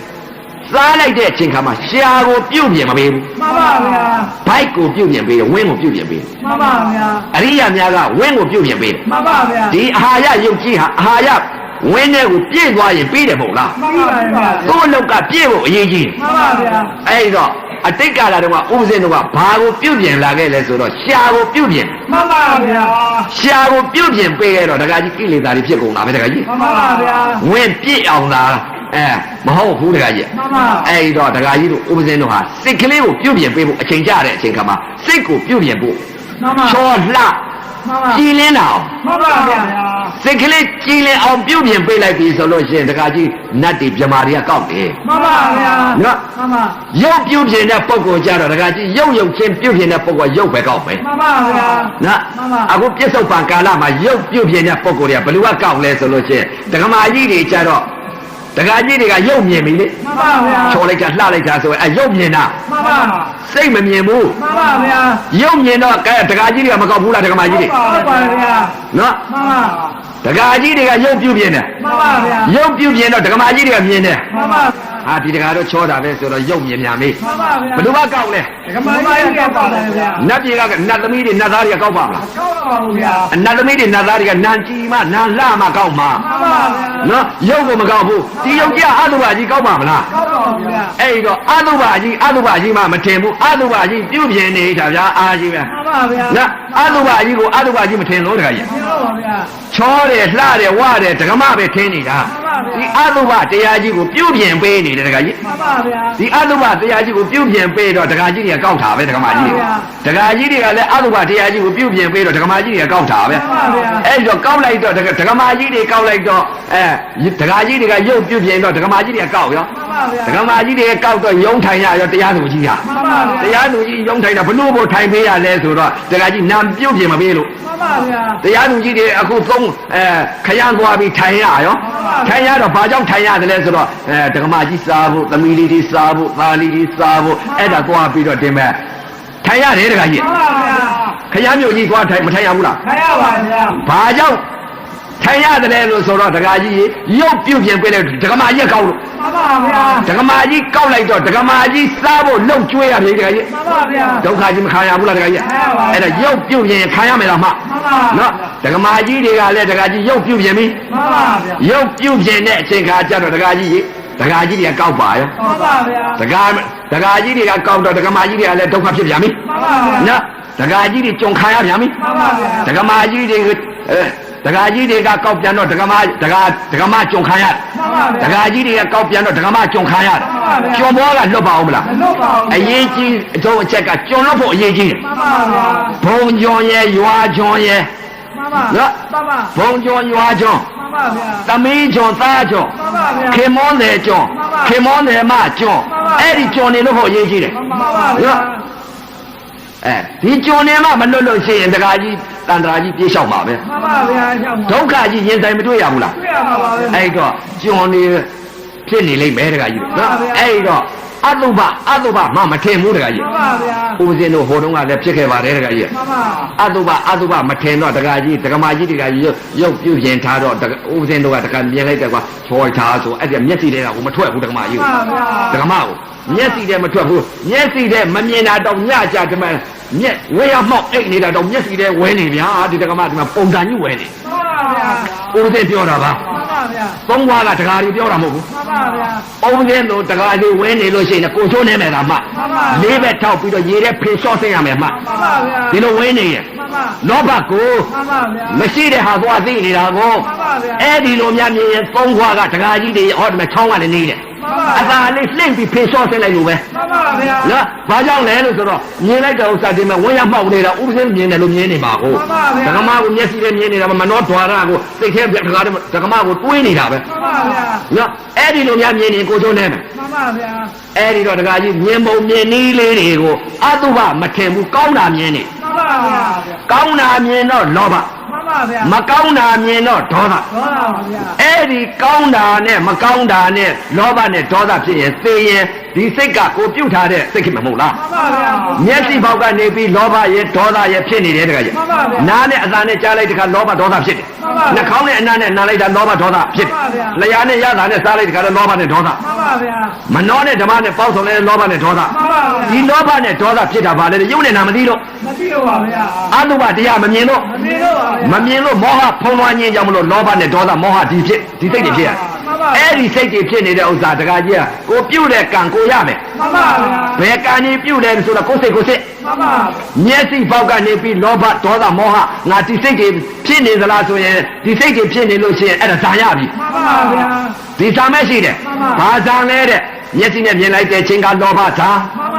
းစားလိုက်တဲ့အချိန်ခါမှာရှားကိုပြုတ်ပြင်မပေးဘူး မှန်ပါဗျာ ဘိုက်ကိုပြုတ်ပြင်ပေးတယ်ဝင်းကိုပြုတ်ပြင်ပေးတယ် မှန်ပါဗျာ အရိယများကဝင်းကိုပြုတ်ပြင်ပေးတယ် မှန်ပါဗျာ ဒီအာဟာရရုပ်ကြီးဟာအာဟာရဝင်းတဲ့ကိုပြည့်သွားရင်ပြီးတယ်မဟုတ်လား မှန်ပါဗျာ သူ့အလောက်ကပြည့်ဖို့အရေးကြီးတယ် မှန်ပါဗျာ အဲ့ဒီတော့အတိတ်ကာလတုန်းကဥပဇင်းတို့ကဘာကိုပြုတ်ပြင်လာခဲ့လဲဆိုတော့ရှားကိုပြုတ်ပြင် မှန်ပါဗျာ ရှားကိုပြုတ်ပြင်ပေးရတော့တခါကြီးကိလေသာတွေဖြစ်ကုန်တာပဲတခါကြီး မှန်ပါဗျာ ဝင်းပြည့်အောင်လားမဟုတ်ဘူးတခါကြီး မှန်ပါ အဲ့ဒီတော့တခါကြီးတို့ဥပဇင်းတို့ဟာစိတ်ကလေးကိုပြုတ်ပြင်ပေးဖို့အချိန်ကြတဲ့အချိန်ခါမှာစိတ်ကိုပြုတ်ပြင်ဖို့ မှန်ပါ ချောလှ မှန်ပါ ကြည်လင်းတာအောင် မှန်ပါဗျာ စိတ်ကလေးကြည်လင်အောင်ပြုတ်ပြင်ပေးလိုက်ပြီဆိုလို့ရှိရင်တခါကြီးနတ်တွေမြမာတွေကကောက်တယ် မှန်ပါဗျာ နော် မှန်ပါ ရုပ်ပြုတ်ပြင်တဲ့ပုံကိုကြတော့တခါကြီးရုပ်ချင်းပြုတ်ပြင်တဲ့ပုံကရုပ်ပဲကောက်ပဲ မှန်ပါဗျာ နော် မှန်ပါ အခုပြစ္ဆုတ်ပံကာလမှာရုပ်ပြုတ်ပြင်တဲ့ပုံကိုတွေကဘယ်လိုကကောက်လဲဆိုလို့ရှိရင်ဒကမာကြီးတွေကြတော့ဒကာကြီးတွေကရုပ်မြင်ပြီလေ မှန်ပါဗျာ ချော်လိုက်တာလှလိုက်တာဆိုရင်ရုပ်မြင်တာ မှန်ပါ စိတ်မမြင်ဘူး မှန်ပါဗျာ ရုပ်မြင်တော့ကဲဒကာကြီးတွေကမကောက်ဘူးလားဒကမာကြီးတွေ ဟုတ်ပါဗျာ နော် မှန်ပါ ဒကာကြီးတွေကရုပ်ပြုတ်ပြင်တယ် မှန်ပါဗျာ ရုပ်ပြုတ်ပြင်တော့ဒကမာကြီးတွေကမြင်တယ် မှန်ပါ ဟာဒီဒကာတို့ချောတာပဲဆိုတော့ရုပ်မြင်များမေး မှန်ပါဗျာ ဘယ်လိုမှကောက်လဲ ဒကမကြီးကပါတယ်ဗျာ နတ်ပြည်ကနတ်သမီးတွေနတ်သားတွေကကောက်ပါမလား ကောက်ပါဘူးဗျာ နတ်သမီးတွေနတ်သားတွေကနန်ကြည်မှနန်လှမှကောက်မှာ မှန်ပါဗျာ နော်ရုပ်ကိုမကောက်ဘူးဒီရုပ်ကြီးကအတုပါကြီးကောက်ပါမလား ကောက်ပါဘူးဗျာ အဲ့ဒီတော့အတုပါကြီးမှမထင်ဘူးအတုပါကြီးပြုတ်ပြင်းနေတာဗျာအားကြီးပဲ မှန်ပါဗျာ နော်အတုပါကြီးကိုအတုပါကြီးမထင်လို့တခါကြီး ရှင်းတော့ပါဗျာ ချောတယ်လှတယ်ဝတယ်ဒကမပဲထင်းနေတာ မှန်ပါဗျာ ဒီအတုပတရားကြီးကိုပြုတ်ပြင်းပေးနေတယ်တခါကြီး မှန်ပါဗျာ ဒီအတုပတရားကြီးကိုပြုတ်ပြင်းပေးတော့ဒကာကြီးတွေကကောက်တာပဲဒကမကြီးတွေဒကာကြီးတွေကလည်းအတုပတရားကြီးကိုပြုတ်ပြင်းပေးတော့ဒကမကြီးတွေကကောက်တာပဲ မှန်ပါဗျာ အဲ့တော့ကောက်လိုက်တော့ဒကမကြီးတွေကောက်လိုက်တော့ဒကာကြီးတွေကရုပ်ပြုတ်ပြင်းတော့ဒကမကြီးတွေကကောက်ရော မှန်ပါဗျာ ဒကမကြီးတွေကကောက်တော့ယုံထိုင်ရရောတရားသူကြီးဟာ မှန်ပါဗျာ တရားသူကြီးယုံထိုင်တာဘလို့ဘို့ထိုင်ပေးရလဲဆိုတော့ဒကာကြီးနာပြုတ်ပြင်းမပေးလို့ မှန်ပါဗျာ တရားသူကြီးတွေအခုသုံးခရမ်းသွားပြီးထိုင်ရရောထိုင်ရတော့ဘာကြောင့်ထိုင်ရတယ်လဲဆိုတော့ဒကမကြီးစားဖို့သမီးလေးတွေစားဖို့သားလေးတွေစားဖို့အဲ့ဒါသွားပြီးတော့တင်မဲ့ထိုင်ရတယ်ဒကာကြီး မှန်ပါဗျာ ခရမ်းမြို့ကြီးသွားထိုင်မထိုင်ရဘူးလား ခရပါဗျာ ဘာကြောင့် ထိုင်ရတယ်လို့ဆိုတော့ဒကာကြီးရုပ်ပြုတ်ပြင်ပေးလိုက်ဒကမာကြီးကောက်လို့ မှန်ပါဗျာ ဒကမာကြီးကောက်လိုက်တော့ဒကမာကြီးစားဖို့လုံကျွေးရပြီဒကာကြီး မှန်ပါဗျာ ဒုက္ခကြီးမခံရဘူးလားဒကာကြီးအဲ့ဒါရုပ်ပြုတ်ပြင်ခံရမယ်လားမှ မှန်ပါ နော်ဒကမာကြီးတွေကလည်းဒကာကြီးရုပ်ပြုတ်ပြင်ပြီ မှန်ပါဗျာ ရုပ်ပြုတ်ပြင်တဲ့အချိန်ခါကျတော့ဒကာကြီးတွေကကောက်ပါရော မှန်ပါဗျာ ဒကာကြီးတွေကကောက်တော့ဒကမာကြီးတွေကလည်းဒုက္ခဖြစ်ပြန်ပြီ မှန်ပါဗျာ နော်ဒကာကြီးတွေကြုံခံရပြန်ပြီ မှန်ပါဗျာ ဒကမာကြီးတွေဒကာကြီးတွေကကောက်ပြန်တော့ဒကမကြုံခံရ မှန်ပါဗျာ ဒကာကြီးတွေကကောက်ပြန်တော့ဒကမကြုံခံရ မှန်ပါဗျာ ကျွံဘောကလွတ်ပါအောင်မလား မလွတ်ပါဘူး အရေးကြီးအထုံးအချက်ကကျွံလွတ်ဖို့အရေးကြီးတယ် မှန်ပါဗျာ ဘုံကျွံရဲ့ရွာကျွံရဲ့ မှန်ပါ နော် မှန်ပါ ဘုံကျွံရွာကျွံ မှန်ပါဗျာ သမီးကျွံသားကျွံ မှန်ပါဗျာ ခင်မောတယ်ကျွံ မှန်ပါ ခင်မောတယ်မကျွံ မှန်ပါ အဲ့ဒီကျွံနေလို့ဖို့အရေးကြီးတယ် မှန်ပါဗျာ ဒီကျွံနေမှမလွတ်လို့ရှိရင်ဒကာကြီးတန်တရာကြီးပြေးလျှောက်ပါပဲ မှန်ပါဗျာရှောင်းပါ ဒုက္ခကြီးရင်ဆိုင်မတွေ့ရဘူးလား တွေ့ရမှာပါဗျာ အဲ့တော့ကျွံနေဖြစ်နေလိမ့်မယ်တခါကြီးနော်အဲ့တော့အတုပမထင်ဘူးတခါကြီး မှန်ပါဗျာ ဦးဇင်းတို့ဟိုတုန်းကလည်းဖြစ်ခဲ့ပါတယ်တခါကြီး မှန်ပါ အတုပမထင်တော့တခါကြီးဒကမာကြီးတခါကြီးရုပ်ပြုတ်ရင်ထားတော့ဦးဇင်းတို့ကတခါမြင်လိုက်တယ်ကွာချောထားဆိုအဲ့ဒီမျက်စိတွေကမထွက်ဘူးဒကမာကြီး မှန်ပါဗျာ ဒကမာကိုမျက်စိတွေမထွက်ဘူးမျက်စိတွေမမြင်တာတော့ညကြဒီမှာမျက်ဝဲရမောက်အိတ်နေတာတော့မျက်စိတွေဝဲနေဗျာဒီဒကမာဒီမှာပုံစံကြီးဝဲနေ မှန်ပါဗျာ ဦးဇင်းပြောတာပါ မှန်ပါဗျာ သုံးဘွားကဒကာကြီးပြောတာမဟုတ်ဘူး မှန်ပါဗျာ ။အုံးစင်းတို့တကားလေးဝင်းနေလို့ရှိရင်ကိုချိုးနေမယ်လားမှ မှန်ပါ ။လေးဘက်ထောက်ပြီးတော့ရေထဲဖေဆော့ဆင်းရမယ်မှ မှန်ပါဗျာ ။ဒီလိုဝင်းနေရင် မှန်ပါ လောဘကို မှန်ပါဗျာ မရှိတဲ့ဟာသွားသိနေတာကို မှန်ပါဗျာ အဲ့ဒီလိုများမြင်ရင်သုံးဘွားကဒကာကြီးတွေဟောဒီမှာချောင်းကလည်းနေတယ် မှန်ပါ ။အသာလေးလှင့်ပြီးဖေဆော့ဆင်းလိုက်လို့ပဲ မှန်ပါဗျာ ။နော်။ဘာကြောင့်လဲလို့ဆိုတော့မြင်လိုက်တဲ့ဥစ္စာဒီမှာဝင်းရမှောက်နေတာဥပစင်းမြင်တယ်လို့မြင်နေပါကို မှန်ပါဗျာ ဒကမကိုမျက်စိနဲ့မြင်နေတာမနောဒွါရကိုစိတ်ထဲဒကာဒကမကိုတွေးနေတာပဲ မှန်ပါဗျာ ။နော်။အဲ့ဒီလိုများမြင်ရင်ကိုချိုးနေမယ် မှန်ပါဗျာ အဲ့ဒီတော့တခါကြီးမြင်ပုံမြင်နည်းလေးတွေကိုအတုပမထင်ဘူးကောင်းတာမြင်နေ မှန်ပါဗျာ ကောင်းတာမြင်တော့လောဘ မှန်ပါဗျာ မကောင်းတာမြင်တော့ဒေါသ ဒေါသပါဗျာ အဲ့ဒီကောင်းတာနဲ့မကောင်းတာနဲ့လောဘနဲ့ဒေါသဖြစ်ရင်သိရင်ဒီစိတ်ကကိုပြုတ်ထားတဲ့စိတ်ခင်မဟုတ်လား မှန်ပါဗျာ မျက်စိပေါက်ကနေပြီးလောဘရဲ့ဒေါသရဲ့ဖြစ်နေတယ်တခါကြီး မှန်ပါဗျာ နားနဲ့အသာနဲ့ကြားလိုက်တခါလောဘဒေါသဖြစ်တယ် မှန်ပါဗျာ နှာခေါင်းနဲ့အနားနဲ့နားလိုက်တာလောဘဒေါသဖြစ်တယ် မှန်ပါဗျာ လျှာနဲ့ရတာနဲ့စားလိုက်တခါတော့လောဘနဲ့ဒေါသ မှန်ပါဗျာ မနှောနဲ့ဓမ္မနဲ့ပေါင်းစုံလဲလောဘနဲ့ဒေါသ မှန်ပါဗျာ ဒီလောဘနဲ့ဒေါသဖြစ်တာပါလေရုပ်နဲ့နာမသိလို့ မသိတော့ပါဗျာ အတုပတရားမမြင်လို့ မသိတော့ပါဗျာ မမြင်လို့မောဟဖုံးလွှမ်းခြင်းကြောင့်မလို့လောဘနဲ့ဒေါသမောဟဒီစိတ်တွေဖြစ်ရတယ် မှန်ပါ အဲ့ဒီစိတ်တွေဖြစ်နေတဲ့ဥစ္စာတခါကြီးကကိုပြုတ်တဲ့ကံကိုရမယ် မှန်ပါဗျာ ဘယ်ကံကြီးပြုတ်တယ်ဆိုတော့ကိုယ်စိတ် မှန်ပါ မျက်စိပေါက်ကနေပြီးလောဘဒေါသမောဟငါဒီစိတ်တွေဖြစ်နေသလားဆိုရင်ဒီစိတ်တွေဖြစ်နေလို့ရှိရင်အဲ့ဒါဇာရပြီ မှန်ပါဗျာ ဒီဇာမဲ့ရှိတယ် မှန်ပါ ဘာဇာလဲတဲ့မျက်စိနဲ့မြင်လိုက်တဲ့ချင်းကလောဘဇာ မှန်ပါ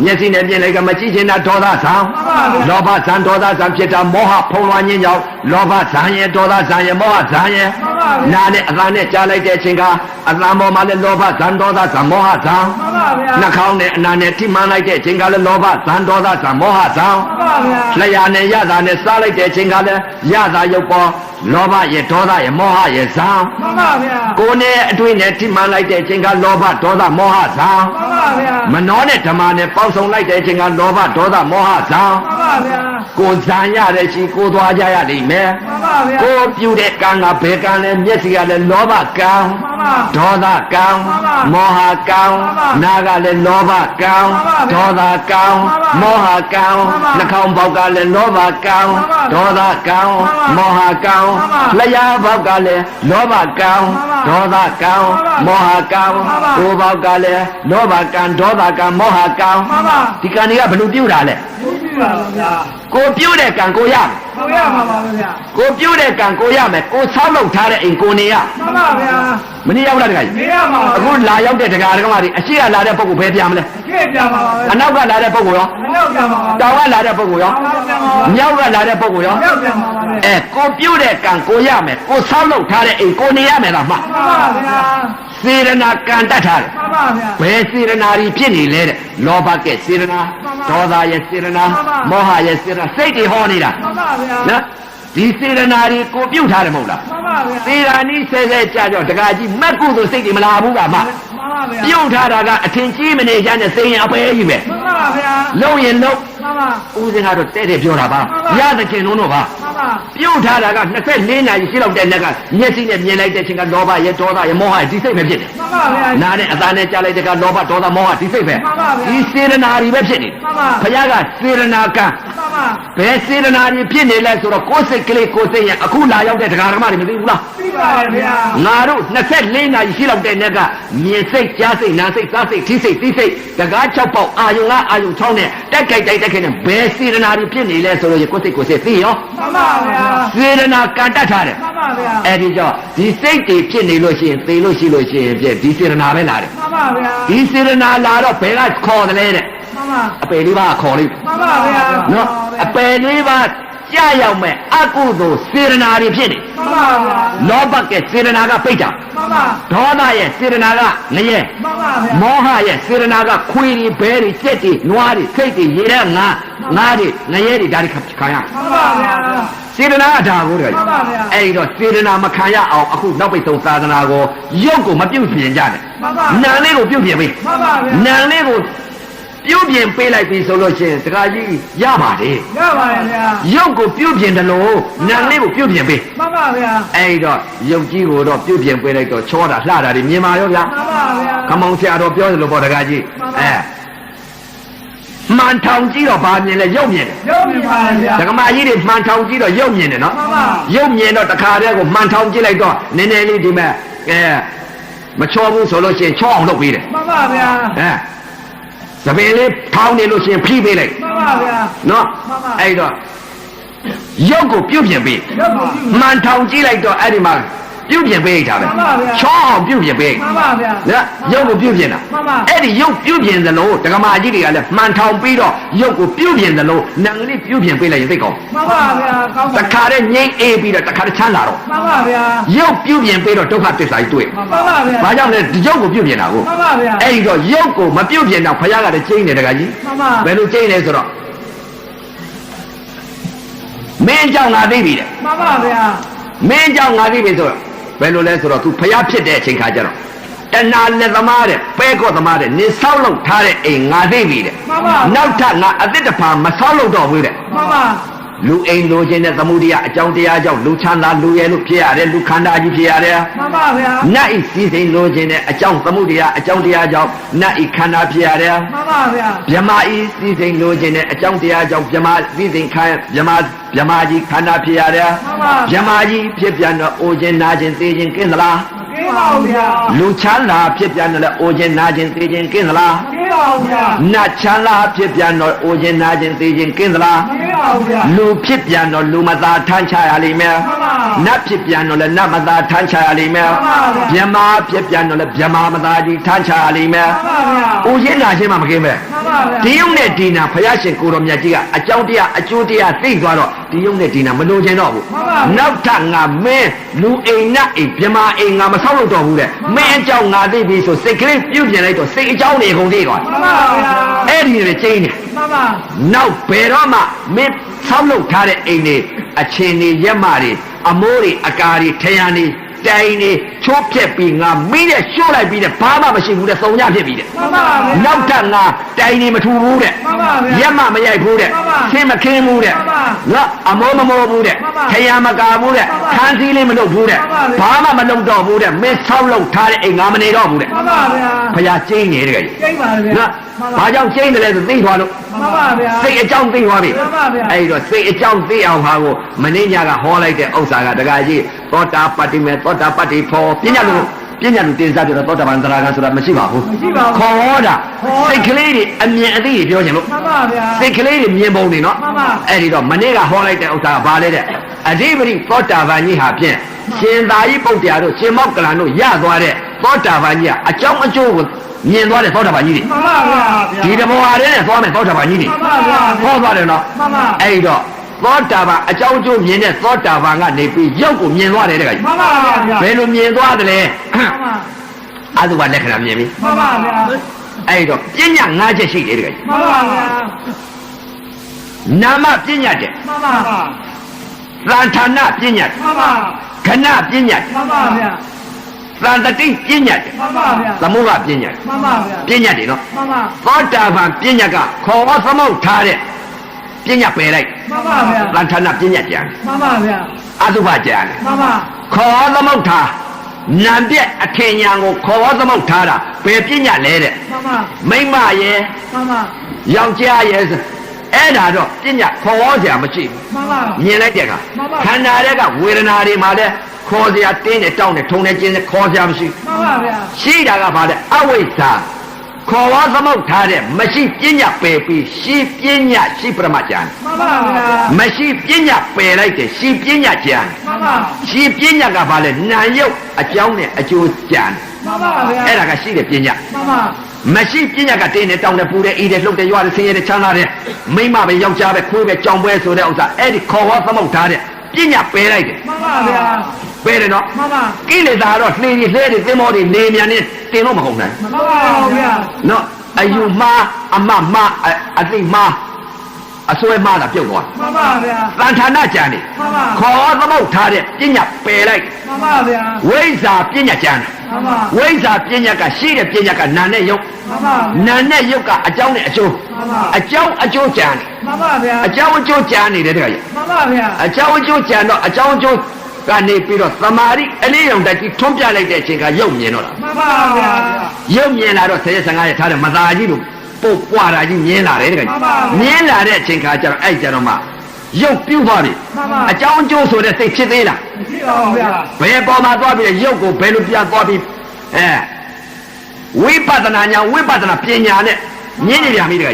မျက်စိနဲ့မြင်လိုက်ကမကြည့်ချင်တာဒေါသဇံ မှန်ပါဗျာ လောဘဇံဒေါသဇံဖြစ်တာမောဟဖုံးလွှမ်းခြင်းကြောင့်လောဘဇံရဲ့ဒေါသဇံရဲ့မောဟဇံရဲ့ မှန်ပါဗျာ နာနဲ့အသာနဲ့ကြားလိုက်တဲ့အချိန်ကအသာပေါ်မှာလည်းလောဘဇံဒေါသဇံမောဟဇံ မှန်ပါဗျာ နှာခေါင်းနဲ့အနာနဲ့ထိမှန်လိုက်တဲ့အချိန်ကလည်းလောဘဇံဒေါသဇံမောဟဇံ မှန်ပါဗျာ လျှာနဲ့ရတာနဲ့စားလိုက်တဲ့အချိန်ကလည်းရတာရုပ်ပေါ်လောဘရဲ့ဒေါသရဲ့မောဟရဲ့ဇံ မှန်ပါဗျာ ကိုယ်နဲ့အတွေ့နဲ့ထိမှန်လိုက်တဲ့အချိန်ကလောဘဒေါသမောဟဇံ မှန်ပါဗျာ မနှောနဲ့ဓမ္မနဲ့ပေါင်းစုံလိုက်တဲ့အချိန်ကလောဘဒေါသမောဟဇံ မှန်ပါဗျာ ကိုဇံရတဲ့ရှိကိုသွားကြရလိမ့်မယ် မှန်ပါဗျာ ကိုပြုတဲ့ကံကဘယ်ကံလဲမျက်စိကလည်းလောဘကံ မှန်ပါ ဒေါသကံ မှန်ပါ မောဟကံ မှန်ပါ နာကလည်းလောဘကံ မှန်ပါဗျာ ဒေါသကံ မှန်ပါ မောဟကံ မှန်ပါ နှာခေါင်းပေါက်ကလည်းလောဘကံ မှန်ပါ ဒေါသကံ မှန်ပါ မောဟကံ မှန်ပါ လျှာပေါက်ကလည်းလောဘကံ မှန်ပါ ဒေါသကံ မှန်ပါ မောဟကံ မှန်ပါ ကိုယ်ပေါက်ကလည်းလောဘကံဒေါသကံမောဟကံ မှန်ပါ ဒီကံတွေကဘယ်လိုပြုတာလဲ ဘုရားပါဗျာ ကိုပြုတ်တဲ့ကံကိုရမယ် ကိုရမှာပါဗျာ ကိုပြုတ်တဲ့ကံကိုရမယ်ကိုဆောက်လုပ်ထားတဲ့အိမ်ကိုနေရ မှန်ပါဗျာ မနေရောက်လားတခါကြီး နေရမှာ အခုလာရောက်တဲ့ဒကာဒကမတွေအရှိကလာတဲ့ပုဂ္ဂိုလ်ပဲပြမလဲ ကြည့်ပြပါပါဗျာ အနောက်ကလာတဲ့ပုဂ္ဂိုလ်ရော မရောက်ပြပါပါ တောင်ကလာတဲ့ပုဂ္ဂိုလ်ရော မြောက်ကလာတဲ့ပုဂ္ဂိုလ်ရော ရောက်ပြပါပါဗျာ ကိုပြုတ်တဲ့ကံကိုရမယ်ကိုဆောက်လုပ်ထားတဲ့အိမ်ကိုနေရမယ်လားမှ မှန်ပါဗျာ စေရနာကံတတ်ထားတယ် မှန်ပါဗျာ ဘယ်စေရနာကြီးဖြစ်နေလဲတဲ့လောဘကဲ့စေရနာဒေါသရဲ့စေရနာမောဟရဲ့စေရနာစိတ်တွေဟောနေတာ မှန်ပါဗျာ နော်ဒီစေရနာတွေကိုပြုတ်ထားတယ်မဟုတ်လား မှန်ပါဗျာ သေရာနီးဆဲဆဲကြတော့တခါကြီးမက်ကုသိုလ်စိတ်တွေမလာဘူးကမှ မှန်ပါဗျာ ပြုတ်ထားတာကအထင်ကြီးမနေကြနဲ့သိရင်အပဲကြီးပဲ မှန်ပါဗျာ လုံရင်လုံ မှန်ပါ ဦးစင်းကတော့တဲ့တဲ့ပြောတာပါ မှန်ပါ ရသခင်လုံးတော့ပါ မှန်ပါ ပြုတ်ထားတာက24နာရီရှိလောက်တဲ့နက်ကမျက်စိနဲ့မြင်လိုက်တဲ့အချိန်ကလောဘရဲ့ဒေါသရဲ့မောဟရဲ့ဒီစိတ်ပဲဖြစ်တယ် မှန်ပါဗျာ နားနဲ့အသားနဲ့ကြားလိုက်တဲ့ကလောဘဒေါသမောဟဒီစိတ်ပဲ မှန်ပါဗျာ ဒီစေတနာတွေပဲဖြစ်နေတယ် မှန်ပါ ဘုရားကစေတနာကံ မှန်ပါ ဘယ်စေတနာတွေဖြစ်နေလဲဆိုတော့ကိုယ်စိတ်ကလေးကိုယ်စိတ်ရဲ့အခုလာရောက်တဲ့တရားဓမ္မတွေမသိဘူးလား သိပါတယ်ဗျာ ငါတို့24နာရီရှိလောက်တဲ့နက်ကမြင်စိတ်ကြားစိတ်နားစိတ်စားစိတ်ထိစိတ်သိစိတ်တကား6ပေါက်အာယုံကအာယုံ6နဲ့တက်ကြိုက်တိုက်တက်ခဲနဲ့ဘယ်စေတနာတွေဖြစ်နေလဲဆိုတော့ကိုယ်စိတ်ကိုယ်စိတ်သိရော မှန်ပါဗျာ စေတနာကံတတ်ထားတယ် မှန်ပါဗျာ အဲ့ဒီကြောင့်ဒီစိတ်တွေဖြစ်နေလို့ရှိရင်သိလို့ရှိလို့ရှိရင်ပြည့်ဒီစေတနာပဲလာတယ် မှန်ပါဗျာ ဒီစေတနာလာတော့ဘယ်ကခေါ်တယ်လဲတဲ့ မှန်ပါ အပယ်လေးပါးခေါ်လိုက် မှန်ပါဗျာ နော်အပယ်လေးပါးကြာရောက်မဲ့အကုသိုလ်စေတနာတွေဖြစ်နေ မှန်ပါဗျာ လောဘကစေတနာကပိတ်တာ မှန်ပါ ဒေါသရဲ့စေတနာကငရဲ မှန်ပါဗျာ မောဟရဲ့စေတနာကခွေတွေဘဲတွေကြက်တွေနွားတွေစိတ်တွေရေတဲ့ငါတွေငရဲတွေဒါတွေခံရ မှန်ပါဗျာ စေတနာကဒါကိုတည်း မှန်ပါဗျာ အဲ့တော့စေတနာမခံရအောင်အခုနောက်ပိတ်ဆုံးသာသနာကိုရုပ်ကိုမပြုတ်ပြင်ကြနဲ့ မှန်ပါ နာလေးကိုပြုတ်ပြင်ပေး မှန်ပါဗျာ နာလေးကိုပြုတ်ပြင်ပေးလိုက်ပြီဆိုလို့ရှိရင်တခါကြီးရပါတယ် ရပါတယ်ဗျာ ရုပ်ကိုပြုတ်ပြင်တယ်လို့နာလေးကိုပြုတ်ပြင်ပေး မှန်ပါဗျာ အဲ့တော့ရုပ်ကြီးကိုတော့ပြုတ်ပြင်ပေးလိုက်တော့ချောတာလှတာတွေမြင်ပါရောဗျာ မှန်ပါဗျာ ခမောင်ဆရာတော်ပြောတယ်လို့ပေါ့တခါကြီးမှန်ထောင်ကြည့်တော့ဘာမြင်လဲရုပ်မြင်တယ် ရုပ်မြင်ပါတယ်ဗျာ ဒကမာကြီးတွေမှန်ထောင်ကြည့်တော့ရုပ်မြင်တယ်နော် မှန်ပါ ရုပ်မြင်တော့တခါတည်းကိုမှန်ထောင်ကြည့်လိုက်တော့နည်းနည်းလေးဒီမဲ့မချောဘူးဆိုလို့ရှိရင်ချောအောင်လုပ်ပေးတယ် မှန်ပါဗျာ သပင်လေးထောင်းနေလို့ရှိရင်ဖိပေးလိုက် မှန်ပါဗျာ နော် မှန်ပါ အဲ့တော့ရုပ်ကိုပြုတ်ပြင်ပေး ရုပ်ကိုပြု မှန်ထောင်ကြည့်လိုက်တော့အဲ့ဒီမှာပြုတ်ပြင်ပေးလိုက်တာပဲ မှန်ပါဗျာ ချောအောင်ပြုတ်ပြင်ပေး မှန်ပါဗျာ နော်ရုပ်ကိုပြုတ်ပြင်တာ မှန်ပါ အဲ့ဒီရုပ်ပြုတ်ပြင်သလိုဒကမာကြီးတွေကလည်းမှန်ထောင်ပြီးတော့ရုပ်ကိုပြုတ်ပြင်သလိုနံကလေးပြုတ်ပြင်ပေးလိုက်ရင်သိကောင်း မှန်ပါဗျာကောင်း တ ပါ ခါတည်းငြိမ့်အေးပြီးတော့တခါတည်းချမ်းသာတော့ မှန်ပါဗျာ ရုပ်ပြုတ်ပြင်ပြီးတော့ဒုက္ခသစ္စာကြီးတွေ့ မှန်ပါဗျာ ဘာကြောင့်လဲဒီရုပ်ကိုပြုတ်ပြင်တာကို မှန်ပါဗျာ အဲ့ဒီတော့ရုပ်ကိုမပြုတ်ပြင်တော့ဘုရားကလည်းကျိန်းတယ်တခါကြီး မှန်ပါ ဘယ်လိုကျိန်းလဲဆိုတော့မင်းကြောင့်ငါသိပြီတဲ့ မှန်ပါဗျာ မင်းကြောင့်ငါသိပြီဆိုတော့ဘယ်လိုလဲဆိုတော့ तू ဘုရားဖြစ်တဲ့အချိန်ခါကျတော့တဏှာလက်သမားတဲ့ပဲကော့သမားတဲ့နေဆောက်လုပ်ထားတဲ့အိမ်ငါသိပြီတဲ့ မှန်ပါ နောက်ထပ်ငါအသစ်တစ်ဖာမဆောက်လုပ်တော့ဘူးတဲ့ မှန်ပါ လူအိမ်လိုချင်တဲ့သမှုတရားအကြောင်းတရားကြောင့်လူချမ်းသာလူရဲလို့ဖြစ်ရတယ်လူခန္ဓာကြီးဖြစ်ရတယ် မှန်ပါဗျာ နတ်ဤစည်းစိမ်လိုချင်တဲ့အကြောင်းသမှုတရားအကြောင်းတရားကြောင့်နတ်ဤခန္ဓာဖြစ်ရတယ် မှန်ပါဗျာ မြမဤစည်းစိမ်လိုချင်တဲ့အကြောင်းတရားကြောင့်မြမစည်းစိမ်ခံမြမကြီးခန္ဓာဖြစ်ရတယ် မှန်ပါ မြမကြီးဖြစ်ပြန်တော့အိုခြင်းနာခြင်းသိခြင်းကင်းသလား ကင်းပါဦးဗျာ လူချမ်းသာဖြစ်ပြန်တော့အိုခြင်းနာခြင်းသိခြင်းကင်းသလား ကင်းပါဦးဗျာ နတ်ချမ်းသာဖြစ်ပြန်တော့အိုခြင်းနာခြင်းသိခြင်းကင်းသလား ကင်းပါဦးဗျာ လူဖြစ်ပြန်တော့လူမသာထမ်းချရလိမ့်မယ် မှန်ပါ နတ်ဖြစ်ပြန်တော့လည်းနတ်မသာထမ်းချရလိမ့်မယ် မှန်ပါဗျာ မြမဖြစ်ပြန်တော့လည်းမြမမသာကြီးထမ်းချရလိမ့်မယ် မှန်ပါဗျာ အိုခြင်းနာခြင်းမှမကင်းပဲ မှန်ပါဗျာ ဒီယုံနဲ့ဒီနာဘုရားရှင်ကိုတော်မြတ်ကြီးကအကြောင်းတရားအကျိုးတရားသိသွားတော့ဒီယုံနဲ့ဒီနာမလိုချင်တော့ဘူး မှန်ပါဗျာ နောက်ထပ်ငါမင်းလူအိမ်နတ်အိမ်မြမအိမ်ငါမဆောက်လို့တော့ဘူးတဲ့မင်းအကြောင်းငါသိပြီဆိုစိတ်ကလေးပြုတ်ပြင်လိုက်တော့စိတ်အကြောင်းတွေအကုန်သိသွား မှန်ပါဗျာ အဲ့ဒီတွေကျင်းနေ မှန်ပါ နောက်ဘယ်တော့မှမင်းဆောက်လုပ်ထားတဲ့အိမ်တွေအချင်းတွေရက်မတွေအမိုးတွေအကာတွေထရံတွေတိုင်တွေချိုးဖြက်ပြီးငါမင်းနဲ့ရှို့လိုက်ပြီးတဲ့ဘာမှမရှိဘူးတဲ့သုံးညဖြစ်ပြီးတဲ့ မှန်ပါဗျာ နောက်ထပ်ငါတိုင်တွေမထူဘူးတဲ့ မှန်ပါဗျာ ရက်မမရိုက်ဘူးတဲ့ မှန်ပါ ဆင်းမခင်းဘူးတဲ့ မှန်ပါ ငါအမောမမောဘူးတဲ့ မှန်ပါ ထရံမကာဘူးတဲ့ မှန်ပါ ခန်းစည်းလေးမလုပ်ဘူးတဲ့ မှန်ပါ ဘာမှမလုပ်တော့ဘူးတဲ့မင်းဆောက်လုပ်ထားတဲ့အိမ်ငါမနေတော့ဘူးတဲ့ မှန်ပါဗျာ ဖယားကျင်းနေတယ်ကြ ကျိန်းပါလေဗျာ နော်ဘာကြောင့်ကျင်းတယ်လဲဆိုသိသွားလို့ မှန်ပါဗျာ စိတ်အကြောင်းသိသွားပြီ မှန်ပါဗျာ အဲ့တော့စိတ်အကြောင်းသိအောင်ဟာကိုမင်းညကဟောလိုက်တဲ့ဥစ္စာကတကကြီးသောတာပတ္တိမေသောတာပတ္တိဖောပညာလူတင်စားပြတော့သောတာပန်သရဂံဆိုတာမရှိပါဘူး မရှိပါဘူး ခေါ်ဟောတာ ခေါ်ဟောတာ စိတ်ကလေးတွေအမြင်အသိတွေပြောချင်လို့ မှန်ပါဗျာ စိတ်ကလေးတွေမြင်ပုံတွေနော် မှန်ပါ အဲ့ဒီတော့မနေ့ကဟောလိုက်တဲ့ဥစ္စာကဘာလဲတဲ့အဓိပတိသောတာပန်ကြီးဟာဖြင့်ရှင်သာရိပုတ္တရာတို့ရှင်မောက္ကလန်တို့ရသွားတဲ့သောတာပန်ကြီးကအကြောင်းအကျိုးကိုမြင်သွားတဲ့သောတာပန်ကြီးတွေ မှန်ပါဗျာ ဒီတဘောဟာတဲ့သွားမယ်သောတာပန်ကြီးတွေ မှန်ပါဗျာ ဟောသွားတယ်နော် မှန်ပါ အဲ့တော့သောတာပန်အကြောင်းအကျိုးမြင်တဲ့သောတာပန်ကနေပြီးရုပ်ကိုမြင်သွားတယ်တဲ့ကကြီး မှန်ပါဗျာ ဘယ်လိုမြင်သွားတယ်လဲ မှန်ပါ အတုပလက္ခဏာမြင်ပြီ မှန်ပါဗျာ အဲ့တော့ပညာ၅ချက်ရှိတယ်တဲ့ကကြီး မှန်ပါဗျာ နာမပညာတဲ့ မှန်ပါ သံဌာနပညာတဲ့ မှန်ပါ ခဏပညာတဲ့ မှန်ပါဗျာ သံတတိပညာတဲ့ မှန်ပါဗျာ သမုဟပညာတဲ့ မှန်ပါဗျာ ပညာတယ်နော် မှန်ပါ သောတာပန်ပညာကခေါ်သမုတ်ထားတဲ့ ပညာပယ်လိုက် မှန်ပါဗျာ သံဌာနပညာကြံ မှန်ပါဗျာ အသုဘကြံ မှန်ပါ ခေါ်သမုတ်ထားနံပြက်အထင်ညာကိုခေါ်သမုတ်ထားတာဘယ်ပညာလဲတဲ့ မှန်ပါ မိမရဲ့ မှန်ပါ ယောက်ျားရဲ့အဲ့ဒါတော့ပညာခေါ်စရာမရှိဘူး မှန်ပါ မြင်လိုက်တဲ့အခါ မှန်ပါ ခန္ဓာတွေကဝေဒနာတွေမှာလည်းခေါ်စရာတင်းနဲ့တောင်းနဲ့ထုံနဲ့ကျင်းနဲ့ခေါ်စရာမရှိ မှန်ပါဗျာ ရှိတာကဘာလဲအဝိဇ္ဇာခေါ်ဝါသမုတ်ထားတဲ့မရှိပညာပယ်ပြီးရှိပညာရှိပရမကြံ မှန်ပါဗျာ မရှိပညာပယ်လိုက်တဲ့ရှိပညာကြံ မှန်ပါ ရှိပညာကဘာလဲနာယုတ်အကြောင်းနဲ့အကျိုးကြံ မှန်ပါဗျာ အဲ့ဒါကရှိတဲ့ပညာ မှန်ပါ မရှိပညာကတင်းနဲ့တောင်းနဲ့ပူတဲ့အေးတဲ့လှုပ်တဲ့ရွာတဲ့ဆင်းရဲတဲ့ချမ်းသာတဲ့မိမပဲယောက်ျားပဲခွေးပဲကြောင်ပွဲဆိုတဲ့ဥစ္စာအဲ့ဒီခေါ်ဝါသမုတ်ထားတဲ့ပညာပယ်လိုက်တယ် မှန်ပါဗျာ ပယ်တယ်နော် မှန်ပါ ကိလေသာတော့လှေကြီးလှဲတွေသင်္ဘောတွေနေမြန်နေတင်တော့မကုန်နိုင် မှန်ပါဗျာ နော်အယူမှားအမမှားအသိမှားအစွဲမှားတာပြုတ်သွား မှန်ပါဗျာ သံဌာနကြံနေ မှန်ပါ ခေါ်သမုတ်ထားတဲ့ပညာပယ်လိုက် မှန်ပါဗျာ ဝိဇ္ဇာပညာကြံ မှန်ပါ ဝိဇ္ဇာပညာကရှိတဲ့ပညာကနာနဲ့ယုတ် မှန်ပါ နာနဲ့ယုတ်ကအကြောင်းနဲ့အကျိုး မှန်ပါ အကြောင်းအကျိုးကြံနေ မှန်ပါဗျာ အကြောင်းအကျိုးကြံနေတယ်တခါကြီး မှန်ပါဗျာ အကြောင်းအကျိုးကြံတော့အကြောင်းအကျိုးကနေပြီးတော့သမာဓိအလေးရုံတက်ကြီးထွန်းပြလိုက်တဲ့အချိန်ကယုတ်မြင်တော့တာ မှန်ပါဗျာ ရုပ်မြင်လာတော့10ရက်15ရက်ထားတယ်မသာကြီးလို့ပုတ်ပွားတာကြီးမြင်လာတယ်တကယ်မြင်လာတဲ့အချိန်ခါကျတော့အဲ့ကျတော့မှရုပ်ပြုတ်သွားပြီအကြောင်းအကျိုးဆိုတဲ့စိတ်ဖြစ်သေးလား မရှိပါဘူးဗျာ ဘယ်ပေါ်မှာသွားပြီးရုပ်ကိုဘယ်လိုပြသွားပြီးဝိပဿနာညာဝိပဿနာပညာနဲ့မြင်နေပြန်ပြီတကယ်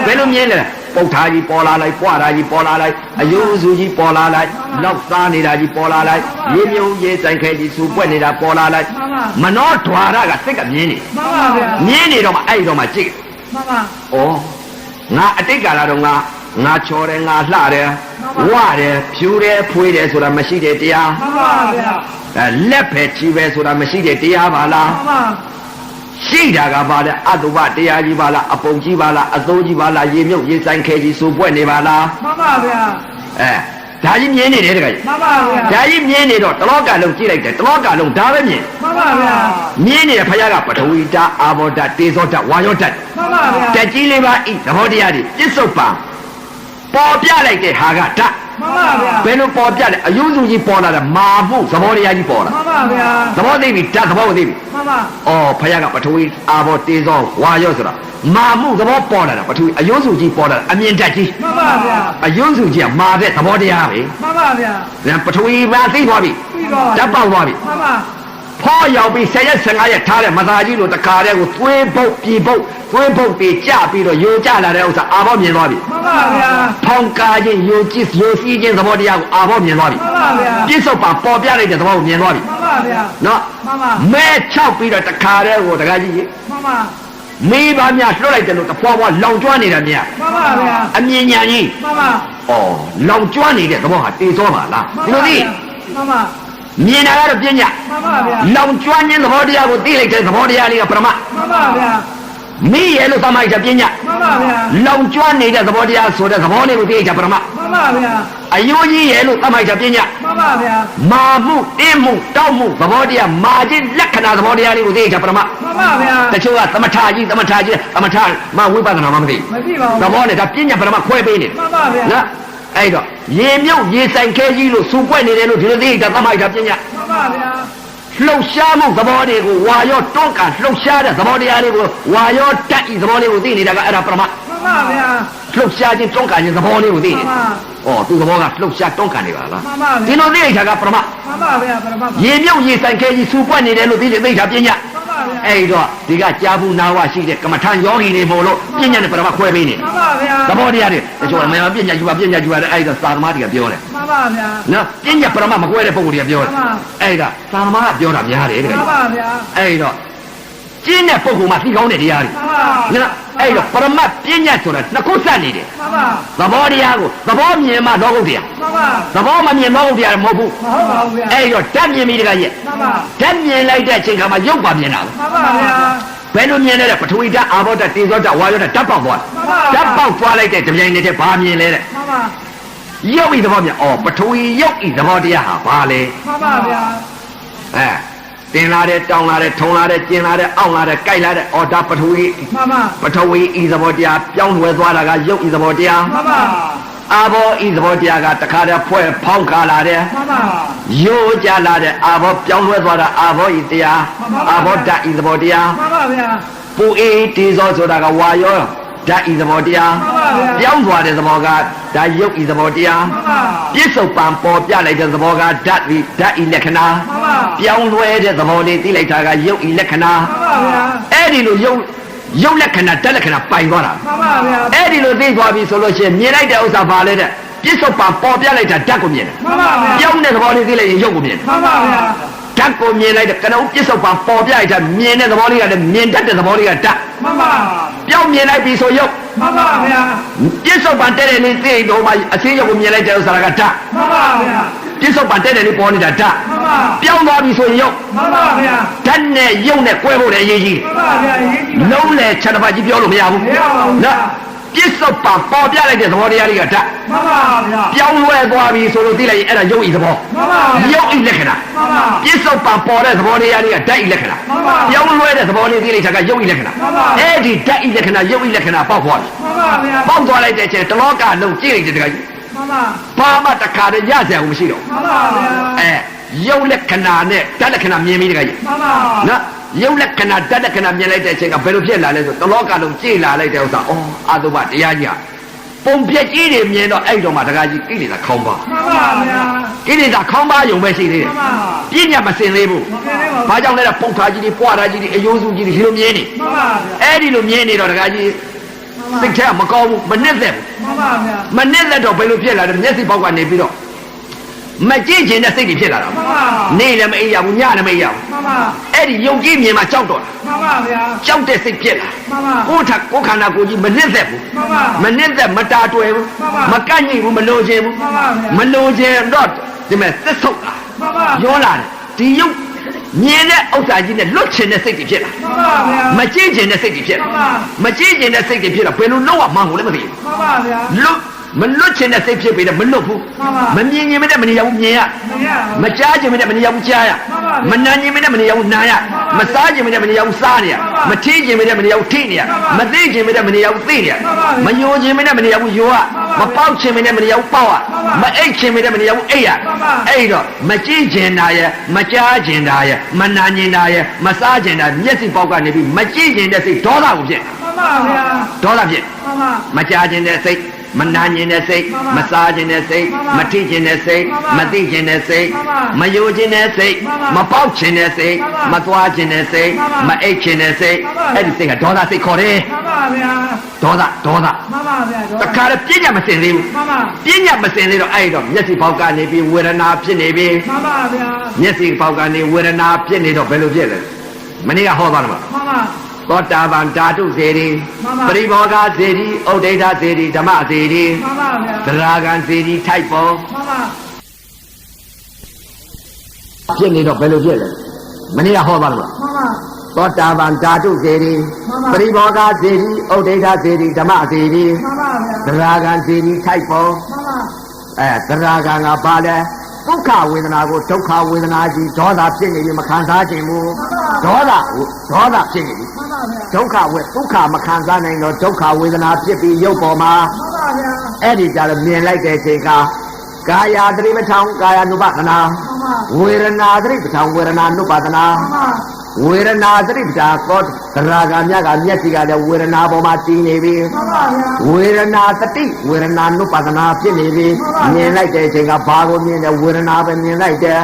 ဘယ်လိုမြင်လဲပုတ်ထားကြီးပေါ်လာလိုက်ပွားတာကြီးပေါ်လာလိုက်အယုံစုကြီးပေါ်လာလိုက်လောက်သားနေတာကြီးပေါ်လာလိုက်ရေမြုံရေဆိုင်ခဲကြီးစူပွက်နေတာပေါ်လာလိုက်မနောဓွာရကစိတ်ကမြင်နေ မှန်ပါဗျာ မြင်းနေတော့မှအဲ့တော့မှကြည့် မှန်ပါ ဩငါအတိတ်ကာလတော့ငါချော်တယ်ငါလှတယ်ဝတယ်ဖြူတယ်ဖွေးတယ်ဆိုတာမရှိတဲ့တရား မှန်ပါဗျာ လက်ပဲချီပဲဆိုတာမရှိတဲ့တရားပါလား မှန်ပါ ရှိတာကပါလဲအတုပတရားကြီးပါလားအပုံကြီးပါလားအသိုးကြီးပါလားရေမြုပ်ရေဆိုင်ခဲကြီးစူပွက်နေပါလား မှန်ပါဗျာ ဒါကြီးမြင်နေတယ်တကယ် မှန်ပါဗျာ ဒါကြီးမြင်နေတော့တလောကလုံးကြည့်လိုက်တယ်တလောကလုံးဒါပဲမြင် မှန်ပါဗျာ မြင်နေတဲ့ဖခင်ကပထဝီဓာတ်အာဘောဓာတ်တေဇောဓာတ်ဝါယောဓာတ် မှန်ပါဗျာ တက်ကြီးလေးပါဤသဘောတရားတွေပြစ္ဆုတ်ပါပေါ်ပြလိုက်တဲ့ဟာကဓာတ် မှန်ပါဗျာ ဘယ်လိုပေါ်ပြလဲအယုစုကြီးပေါ်လာတာမာမှုသဘောတရားကြီးပေါ်လာ မှန်ပါဗျာ သဘောသိပြီဓာတ်သဘောသိပြီ မှန်ပါ အော်ဖခင်ကပထဝီအာဘောတေဇောဝါယောဆိုတာမာမှုသဘောပေါ်လာတာပထဝီအယုစုကြီးပေါ်လာတာအမြင်ဓာတ်ကြီး မှန်ပါဗျာ အယုစုကြီးကမာတဲ့သဘောတရားပဲ မှန်ပါဗျာ ဒါပထဝီမှာသိသွားပြီ ပြီးတော့ ဓာတ်ပေါက်သွားပြီ မှန်ပါ ဖောရောက်ပြီး10ရက်15ရက်ထားတဲ့မသားကြီးလိုတခါတည်းကိုသွေးပုတ်ပြေပုတ်သွေးပုတ်ပြီးကြပြီးတော့ယိုကျလာတဲ့ဥစ္စာအာဘောမြင်သွားပြီ မှန်ပါဗျာ ဖောင်းကားခြင်းယိုကြည့်ယိုစီးခြင်းသဘောတရားကိုအာဘောမြင်သွားပြီ မှန်ပါဗျာ ပြစ္ဆုတ်ပါပေါ်ပြလိုက်တဲ့သဘောကိုမြင်သွားပြီ မှန်ပါဗျာ နော် မှန်ပါ မဲ6ပြီးတော့တခါတည်းကိုတခါကြီး မှန်ပါ မေးပါများလွှတ်လိုက်တယ်လို့တဖွာဖွာလောင်ကျွမ်းနေတာမြင် မှန်ပါဗျာ အမြင်ညာကြီး မှန်ပါ ဩလောင်ကျွမ်းနေတဲ့သဘောဟာတေသောပါလားဒီလိုသိ မှန်ပါ မြင်တာကတော့ပညာ မှန်ပါဗျာ လောင်ကျွမ်းခြင်းသဘောတရားကိုသိလိုက်တဲ့သဘောတရားလေးကပရမ မှန်ပါဗျာ မိရဲ့လို့သမိုင်းချက်ပညာ မှန်ပါဗျာ လောင်ကျွမ်းနေတဲ့သဘောတရားဆိုတဲ့သဘောလေးကိုသိလိုက်တာပရမ မှန်ပါဗျာ အယိုးကြီးရဲ့လို့သမိုင်းချက်ပညာ မှန်ပါဗျာ မာမှုတင်းမှုတောက်မှုသဘောတရားမာခြင်းလက္ခဏာသဘောတရားလေးကိုသိလိုက်တာပရမ မှန်ပါဗျာ တချို့ကသမထကြီးသမထမဝိပဿနာမှမသိ မရှိပါဘူး သဘောနဲ့ဒါပညာပရမခွဲပေးနေ မှန်ပါဗျာ နော်အဲ့တော့ရေမြုပ်ရေဆိုင်ခဲကြီးလို့စူပွက်နေတယ်လို့ဒီလိုသိလိုက်တာသမိုင်းချက်ပညာ မှန်ပါဗျာ လှုပ်ရှားမှုသဘောတွေကိုဝါရောတွန်းကန်လှုပ်ရှားတဲ့သဘောတရားလေးကိုဝါရောတက်ဤသဘောလေးကိုသိနေတာကအဲ့ဒါပရမ မှန်ပါဗျာ လှုပ်ရှားခြင်းတွန်းကန်ခြင်းသဘောလေးကိုသိနေ မှန်ပါ ။ဩသူသဘောကလှုပ်ရှားတွန်းကန်နေပါလား မှန်ပါ ။ဒီ ဗျာ လိုသိလိုက်တာကပရမ မှန်ပါဗျာပရမတ် ရေမြုပ်ရေဆိုင်ခဲကြီးစူပွက်နေတယ်လို့သိတယ်သိတာပညာ မှန်ပါဗျာ ။အဲ့တော့ဒီကကြားဘူးနာဝရှိတဲ့ကမ္မထံယောဂီတွေမို့လို့ပညာနဲ့ပရမခွဲပေးနေ မှန်ပါဗျာ ။သဘောတရားတွေတချို့ကမယပညာယူပါတဲ့အဲ့ဒါသာသမားတွေကပြောတယ် မှန်ပါဗျာ ။နော်ပညာပရမမခွဲတဲ့ပုံကိုယ်တွေကပြောတယ် မှန်ပါ ။အဲ့ဒါသာသမားကပြောတာများတယ်တက မှ ယ် န်ပါဗျာ ။အဲ့တော့ကျင်းတဲ့ပုံကမှသိကောင်းတဲ့တရားတွေ မှန်ပါ နော်အဲ့တော့ပရမတ်ပညာဆိုတာနှစ်ခုစက်နေတယ် မှန်ပါ သဘောတရားကိုသဘောမြင်မှလောကုတ္တရာ မှန်ပါ သဘောမမြင်လောကုတ္တရာမဟုတ်ဘူး မဟုတ်ပါဘူးဗျာ အဲ့တော့ဓာတ်မြင်ပြီတကကြီး မှန်ပါ ဓာတ်မြင်လိုက်တဲ့အချိန်ခါမှာရုပ်ပါမြင်တာပဲ မှန်ပါဗျာ ဘယ်လိုမြင်လဲတဲ့ပထဝီဓာတ်အာဘောဓာတ်တေဇောဓာတ်ဝါယောဓာတ်ဓာတ်ပေါက်သွား မှန်ပါ ဓာတ်ပေါက်သွားလိုက်တဲ့တပြိုင်နက်တည်းဘာမြင်လဲတဲ့ မှန်ပါ ရုပ်ဤသဘောမြင်ဩပထဝီရုပ်ဤသဘောတရားဟာဘာလဲ မှန်ပါဗျာ အဲတင်လာတဲ့တောင်းလာတဲ့ထုံလာတဲ့ကျင်လာတဲ့အောင့်လာတဲ့ကြိုက်လာတဲ့ဩဒါပထဝီ မှန်ပါ ပထဝီဤသဘောတရားပြောင်းလဲသွားတာကရုပ်ဤသဘောတရား မှန်ပါ အာဘောဤသဘောတရားကတခါတည်းဖွဲ့ဖောင်းခါလာတယ် မှန်ပါ ရိုးကြလာတဲ့အာဘောပြောင်းလဲသွားတာအာဘောဤတရားအာဘောဓာတ်ဤသဘောတရား မှန်ပါဗျာ ပူအေးတေဇောဆိုတာကဝါရောဓာတ်ဤသဘောတရား မှန်ပါဗျာ ပြောင်းသွားတဲ့သဘောကဓာတ်ရုပ်ဤသဘောတရား မှန်ပါ ပြစ္ဆုတ်ပံပေါ်ပြလိုက်တဲ့သဘောကဓာတ်ဤလက္ခဏာ မှန်ပါ ပြောင်းလဲတဲ့သဘောလေးသိလိုက်တာကရုပ်ဤလက္ခဏာ မှန်ပါဗျာ အဲ့ဒီလိုရုပ်လက္ခဏာဓာတ်လက္ခဏာပိုင်သွားတာ မှန်ပါဗျာ အဲ့ဒီလိုသိသွားပြီဆိုလို့ရှိရင်မြင်လိုက်တဲ့ဥစ္စာဘာလဲတဲ့ပြစ္ဆုတ်ပံပေါ်ပြလိုက်တာဓာတ်ကိုမြင်တယ် မှန်ပါဗျာ ပြောင်းတဲ့သဘောလေးသိလိုက်ရင်ရုပ်ကိုမြင်တယ် မှန်ပါဗျာ ဓာတ်ကိုမြင်လိုက်တဲ့ကနဦးပြစ္ဆုတ်ပံပေါ်ပြလိုက်တာမြင်တဲ့သဘောလေးကလည်းမြင်တတ်တဲ့သဘောလေးကဓာတ် မှန်ပါ ပြောင်းမြင်လိုက်ပြီဆိုရုပ် မှန်ပါဗျာ ပြစ္ဆုတ်ပံတဲ့တဲ့လေးသိတော့မှအချင်းရုပ်ကိုမြင်လိုက်တဲ့ဥစ္စာကဓာတ် မှန်ပါဗျာ ပြစ္ဆုတ်ပံတဲ့တဲ့လေးပေါ်နေတာဓာတ် မှန်ပါ ပြောင်းသွားပြီဆိုရင်ရုပ် မှန်ပါဗျာ ဓာတ်နဲ့ရုပ်နဲ့ကွဲဖို့လည်းအရေးကြီး မှန်ပါဗျာရေးကြည့်ပါ လုံးလေခြံတစ်ပတ်ကြီးပြောလို့မရဘူး မရပါဘူး နော်ပြစ္ဆုတ်ပံပေါ်ပြလိုက်တဲ့သဘောတရားလေးကဓာတ် မှန်ပါဗျာ ပြောင်းလဲသွားပြီဆိုလို့သိလိုက်ရင်အဲ့ဒါရုပ်ဤသဘော မှန်ပါဗျာ ရုပ်ဤလက္ခဏာ မှန်ပါ ပြစ္ဆုတ်ပံပေါ်တဲ့သဘောတရားလေးကဓာတ်ဤလက္ခဏာ မှန်ပါ ပြောင်းလဲတဲ့သဘောလေးသိလိုက်တာကရုပ်ဤလက္ခဏာ မှန်ပါ အဲ့ဒီဓာတ်ဤလက္ခဏာရုပ်ဤလက္ခဏာပေါက်သွားတယ် မှန်ပါဗျာ ပေါက်သွားလိုက်တဲ့အချိန်တလောကလုံးကြည့်လိုက်တဲ့တခါကြီး မှန်ပါ ဘာမှတခါတည်းရစရာမရှိတော့ မှန်ပါဗျာ အဲရုပ်လက္ခဏာနဲ့ဓာတ်လက္ခဏာမြင်ပြီးတခါကြီး မှန်ပါ နော်ရုပ်လက္ခဏာဓာတ်လက္ခဏာမြင်လိုက်တဲ့အချိန်ကဘယ်လိုဖြစ်လာလဲဆိုတလောကလုံးကြည့်လာလိုက်တဲ့ဥစ္စာအော်အာသုဘတရားကြီးပုံပြက်ကြီးတွေမြင်တော့အဲ့တော့မှတခါကြီးကိလေသာခေါင်းပါ မှန်ပါဗျာ ကိလေသာခေါင်းပါယုံပဲရှိသေးတယ် မှန်ပါ ပြည့်ညတ်မစင်သေးဘူး မကဲလေးပါ ဘာကြောင့်လဲတော့ပုံခါကြီးတွေပွားတာကြီးတွေအယိုးစုကြီးတွေဒီလိုမြင်နေ မှန်ပါဗျာ အဲ့ဒီလိုမြင်နေတော့တခါကြီးစိတ်ထဲမကောင်းဘူးမနစ်သက်ဘူး မှန်ပါဗျာ မနစ်သက်တော့ဘယ်လိုဖြစ်လာလဲမျက်စိပေါက်ကနေပြီးတော့မကြည့်ချင်တဲ့စိတ်တွေဖြစ်လာတာ မှန်ပါ နေလည်းမအိပ်ရဘူးညလည်းမအိပ်ရဘူး မှန်ပါ အဲ့ဒီယုံကြည်မြင်မှကြောက်တော့တာ မှန်ပါဗျာ ကြောက်တဲ့စိတ်ဖြစ်လာ မှန်ပါ ကိုယ်ထကိုယ်ခန္ဓာကိုယ်ကြီးမနစ်သက်ဘူး မှန်ပါ မနစ်သက်မတာတွယ်ဘူး မှန်ပါ မကန့်ညိဘူးမလိုချင်ဘူး မှန်ပါဗျာ မလိုချင်တော့ဒီမဲ့သစ္ဆုတ်လာ မှန်ပါ ရောလာတယ်ဒီယုံမြင်တဲ့ဥစ္စာကြီးနဲ့လွတ်ချင်တဲ့စိတ်တွေဖြစ်လာ မှန်ပါဗျာ မကြည့်ချင်တဲ့စိတ်တွေဖြစ်လာ မှန်ပါ မကြည့်ချင်တဲ့စိတ်တွေဖြစ်လာဘယ်လိုလုပ်ရမှန်းကိုလည်းမသိဘူး မှန်ပါဗျာ လွတ်မလွတ်ချင်တဲ့စိတ်ဖြစ်ပေတဲ့မလွတ်ဘူး မှန်ပါ မမြင်ရင်မနဲ့မနေရဘူးမြင်ရ မရပါ မကြားချင်မနဲ့မနေရဘူးကြားရ မှန်ပါ မနာချင်မနဲ့မနေရဘူးနာရ မှန်ပါ မစားချင်မနဲ့မနေရဘူးစားနေရ မှန်ပါ မထင်းချင်မနဲ့မနေရဘူးထိနေရ မှန်ပါ မသိချင်မနဲ့မနေရဘူးသိနေရ မှန်ပါ မယိုချင်မနဲ့မနေရဘူးယိုရ မှန်ပါ မပေါက်ချင်မနဲ့မနေရဘူးပေါက်ရ မှန်ပါ မအိတ်ချင်မနဲ့မနေရဘူးအိတ်ရ မှန်ပါ အဲ့တော့မကြည့်ချင်တာရမကြားချင်တာရမနာချင်တာရမစားချင်တာမျက်စိပေါက်ကနေပြီးမကြည့်ချင်တဲ့စိတ်ဒေါသကိုဖြစ် မှန်ပါဗျာ ဒေါသဖြစ် မှန်ပါ မကြားခြင်းတဲ့စိတ်မနာခြင်းတဲ့စိတ် မှန်ပါ မစားခြင်းတဲ့စိတ် မှန်ပါ မထိခြင်းတဲ့စိတ် မှန်ပါ မသိခြင်းတဲ့စိတ် မှန်ပါ မယိုခြင်းတဲ့စိတ် မှန်ပါ မပေါက်ခြင်းတဲ့စိတ် မှန်ပါ မသွားခြင်းတဲ့စိတ် မှန်ပါ မအိတ်ခြင်းတဲ့စိတ် မှန်ပါ အဲ့ဒီစိတ်ကဒေါသစိတ်ခေါ်တယ် မှန်ပါဗျာ ဒေါသ မှန်ပါဗျာ တခါတည်းပြည့်ညတ်မစင်သေးဘူး မှန်ပါ ပြည့်ညတ်မစင်သေးတော့အဲ့တော့မျက်စိပေါက်ကနေပြီးဝေဒနာဖြစ်နေပြီ မှန်ပါဗျာ မျက်စိပေါက်ကနေဝေဒနာဖြစ်နေတော့ဘယ်လိုဖြစ်လဲမနေ့ကဟောသွားတယ်မလား မှန်ပါ သောတာပန်ဓာတုစေတီ မှန်ပါ ပရိဘောဂစေတီဥဒိဋ္ဌစေတီဓမ္မစေတီ မှန်ပါဗျာ သရဂံစေတီထိုက်ပေါ် မှန်ပါ ဖြစ်နေတော့ဘယ်လိုဖြစ်လဲမနေ့ကဟောသွားတယ်မလား မှန်ပါ သောတာပန်ဓာတုစေတီ မှန်ပါ ပရိဘောဂစေတီဥဒိဋ္ဌစေတီဓမ္မစေတီ မှန်ပါဗျာ သရဂံစေတီထိုက်ပေါ် မှန်ပါ သရဂံကဘာလဲဒုက္ခဝေဒနာကိုဒုက္ခဝေဒနာကြီးဒေါသဖြစ်နေပြီမခံစားခြင်းဘူးဒေါသဖြစ်နေပြီ မှန်ပါဗျာ ဒုက္ခဝေဒုက္ခမခံစားနိုင်တော့ဒုက္ခဝေဒနာဖြစ်ပြီးရုပ်ပေါ်မှာ မှန်ပါဗျာ အဲ့ဒီကြတော့မြင်လိုက်တဲ့ချိန်ကကာယသတိပဋ္ဌာန်ကာယ ानु ပဒနာ မှန်ပါ ဝေဒနာသတိပဋ္ဌာန်ဝေဒနာ ानु ပဒနာ မှန်ပါ ဝေဒနာသတိပဋ္ဌာန်ကောသရဂံမြတ်ကမျက်စိကလည်းဝေဒနာပေါ်မှာတည်နေပြီ မှန်ပါဗျာ ဝေဒနာတတိဝေဒနာ ानु ပဒနာဖြစ်နေပြီမြင်လိုက်တဲ့ချိန်ကဘာကိုမြင်တယ်ဝေဒနာပဲမြင်လိုက်တယ်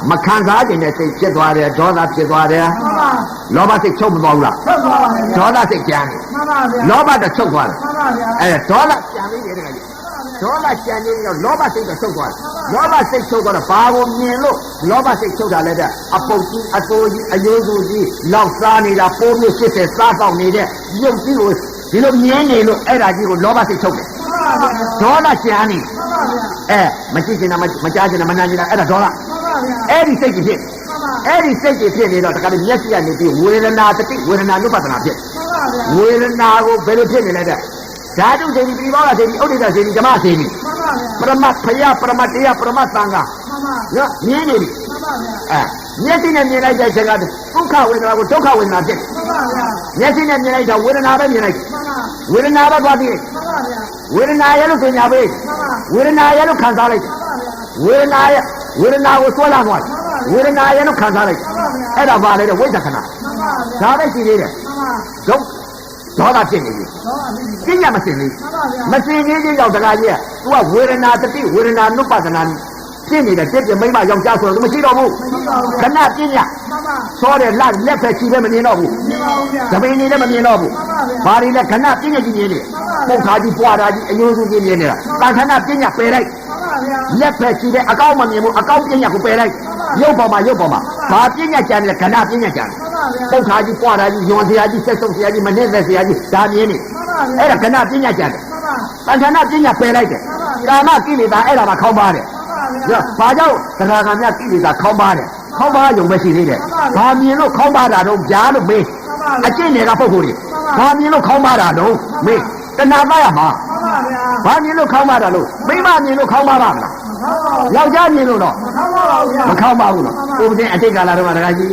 မှန်ပါ မခံစားခြင်းနဲ့စိတ်ဖြစ်သွားတယ်ဒေါသဖြစ်သွားတယ် မှန်ပါ လောဘစိတ်ချုပ်မသွားဘူးလား ဆက်သွားပါဗျာ ဒေါသစိတ်ကြမ်းတယ် မှန်ပါဗျာ လောဘတော့ချုပ်သွားတယ် မှန်ပါဗျာ အဲဒေါသကြံလေးတယ်တကယ်ကြီးဒေါသကြံနေတော့လောဘစိတ်ကချုပ်သွားတယ်လောဘစိတ်ချုပ်သွားတော့ဘာကိုမြင်လို့လောဘစိတ်ချုပ်တာလဲတဲ့အပုတ်ကြီးအတိုးကြီးအယိုးစုကြီးလောက်စားနေတာပိုးမျိုးဖြစ်တဲ့စားဆောင်နေတဲ့ရုပ်ကြီးကိုဒီလိုမြင်နေလို့အဲ့ဒါကြီးကိုလောဘစိတ်ချုပ်တယ် မှန်ပါဗျာ ဒေါသကြံနေ မှန်ပါဗျာ မကြည့်ချင်တာမကြားချင်တာမနာချင်တာအဲ့ဒါဒေါသ မှန်ပါဗျာ အဲ့ဒီစိတ်ကြီးဖြစ် မှန်ပါ အဲ့ဒီစိတ်ကြီးဖြစ်နေတော့တခါတည်းမျက်စိကနေပြီးဝေဒနာတတိဝေဒနာနုပဒနာဖြစ် မှန်ပါဗျာ ဝေဒနာကိုဘယ်လိုဖြစ်နေလဲတဲ့ဓာတုစေတီပြိဘောဂစေတီဥဒိဋ္ဌစေတီဓမ္မစေတီ မှန်ပါဗျာ ပရမတ်ဖယပရမတ်တရားပရမတ်သံဃာ မှန်ပါ နော်မြင်နေပြီ မှန်ပါဗျာ မျက်စိနဲ့မြင်လိုက်တဲ့ချိန်ကဒုက္ခဝေဒနာကိုဒုက္ခဝေဒနာဖြစ် မှန်ပါဗျာ မျက်စိနဲ့မြင်လိုက်တော့ဝေဒနာပဲမြင်လိုက် မှန်ပါ ဝေဒနာပဲသွားပြီး မှန်ပါဗျာ ဝေဒနာရဲ့လို့သင်ညာပေးဝေဒနာရဲ့လို့ခံစားလိုက်ဝေဒနာကိုဆွဲလာသွားဝေဒနာရဲ့လို့ခံစားလိုက်အဲ့ဒါပါလေဝိသခဏဒါပဲရှိသေးတယ်ဒုက္ခဒေါသဖြစ်နေပြီပညာမစင်ဘူးမစင်ကြီးရောက်တကားကြီးက तू ကဝေဒနာတတိဝေဒနာနုပဒနာဖြစ်နေတဲ့ပြည့်ပြမိမယောက်ျားဆိုတော့မရှိတော့ဘူးခဏပညာစောတဲ့လက်ဖက်ချီလည်းမမြင်တော့ဘူးသပင်းနေလည်းမမြင်တော့ဘူးဘာတွေလဲခဏပညာကြီးမြင်နေပုတ်ခါကြီးပွားတာကြီးအယိုးစုကြီးမြင်နေတာတန်ခဏပညာပယ်လိုက်လက်ဖက်ချီတဲ့အကောင့်မမြင်ဘူးအကောင့်ပညာကိုပယ်လိုက်ရုပ်ပေါ်မှာဘာပညာကြံတယ်ခဏပညာကြံပုတ်ခါကြီးပွားတာကြီးယွန်စရာကြီးဆက်ဆုပ်စရာကြီးမနှက်သက်စရာကြီးဒါမြင်နေအဲ့ဒါခဏပညာကြံတယ်တန်ခဏပညာပယ်လိုက်တယ်ကာမကိလေသာအဲ့ဒါမှခေါင်းပါတယ်ဘာကြောင့်တရားကမြတ်ကိလေသာခေါင်းပါတယ်ခေါင်းပါရုံပဲရှိသေးတယ်ဘာမြင်လို့ခေါင်းပါတာတော့ကြားလို့မေးအကျင့်တွေကပုဂ္ဂိုလ်တွေဘာမြင်လို့ခေါင်းပါတာတော့မေးတဏှာပါရမှာဘာမြင်လို့ခေါင်းပါတာလို့မိမမြင်လို့ခေါင်းပါပါမလားယောက်ျားမြင်လို့တော့မခေါင်းပါဘူးနော်ဥပဒေအတိတ်ကာလတော့တခါကြီး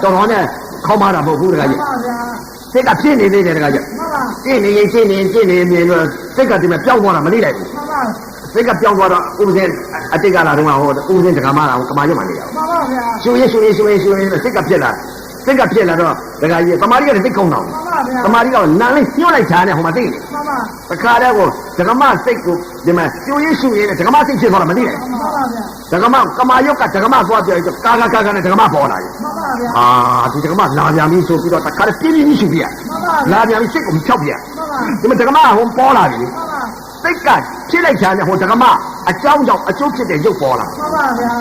တော်တော်နဲ့ခေါင်းပါတာမဟုတ်ဘူးတခါကြီးစိတ်ကဖြစ်နေသေးတယ်တခါကြီးရှင်းနေမြင်လို့စိတ်ကဒီမှာပျောက်သွားတာမလိလိုက်ဘူးစိတ်ကပြောင်းသွားတော့ဥပဒေအတိတ်ကလာတော့ဟောဥပဒေတက္ကမလာကမာရွတ်မှနေရအောင်မှန်ပါဗျာရှင်ရေးစိတ်ကဖြစ်လာတော့ဒကာကြီးတမာရီကလည်းသိကောင်းတော့တမာရီကနန်းလေးညှို့လိုက်ချာနဲ့ဟိုမှာသိနေတခါတည်းကိုဒကမစိတ်ကိုဒီမှာရှင်ရေးနဲ့ဒကမစိတ်ဖြစ်သွားတာမသိလိုက်ဒကမကမာရွတ်ကဒကမသွားပြောကာနဲ့ဒကမပေါ်လာတယ်ဒီဒကမလာပြန်ပြီဆိုပြီးတော့တခါတည်းပြင်းရှိပြလာပြန်ပြီစိတ်ကိုဖြောက်ပြဒီမှာဒကမဟိုပေါ်လာပြီစိတ်ကဖြစ်လိုက်ချာနဲ့ဟိုဒကမအကြောင်းကြောင့်အကျိုးဖြစ်တဲ့ရုပ်ပေါ်လာ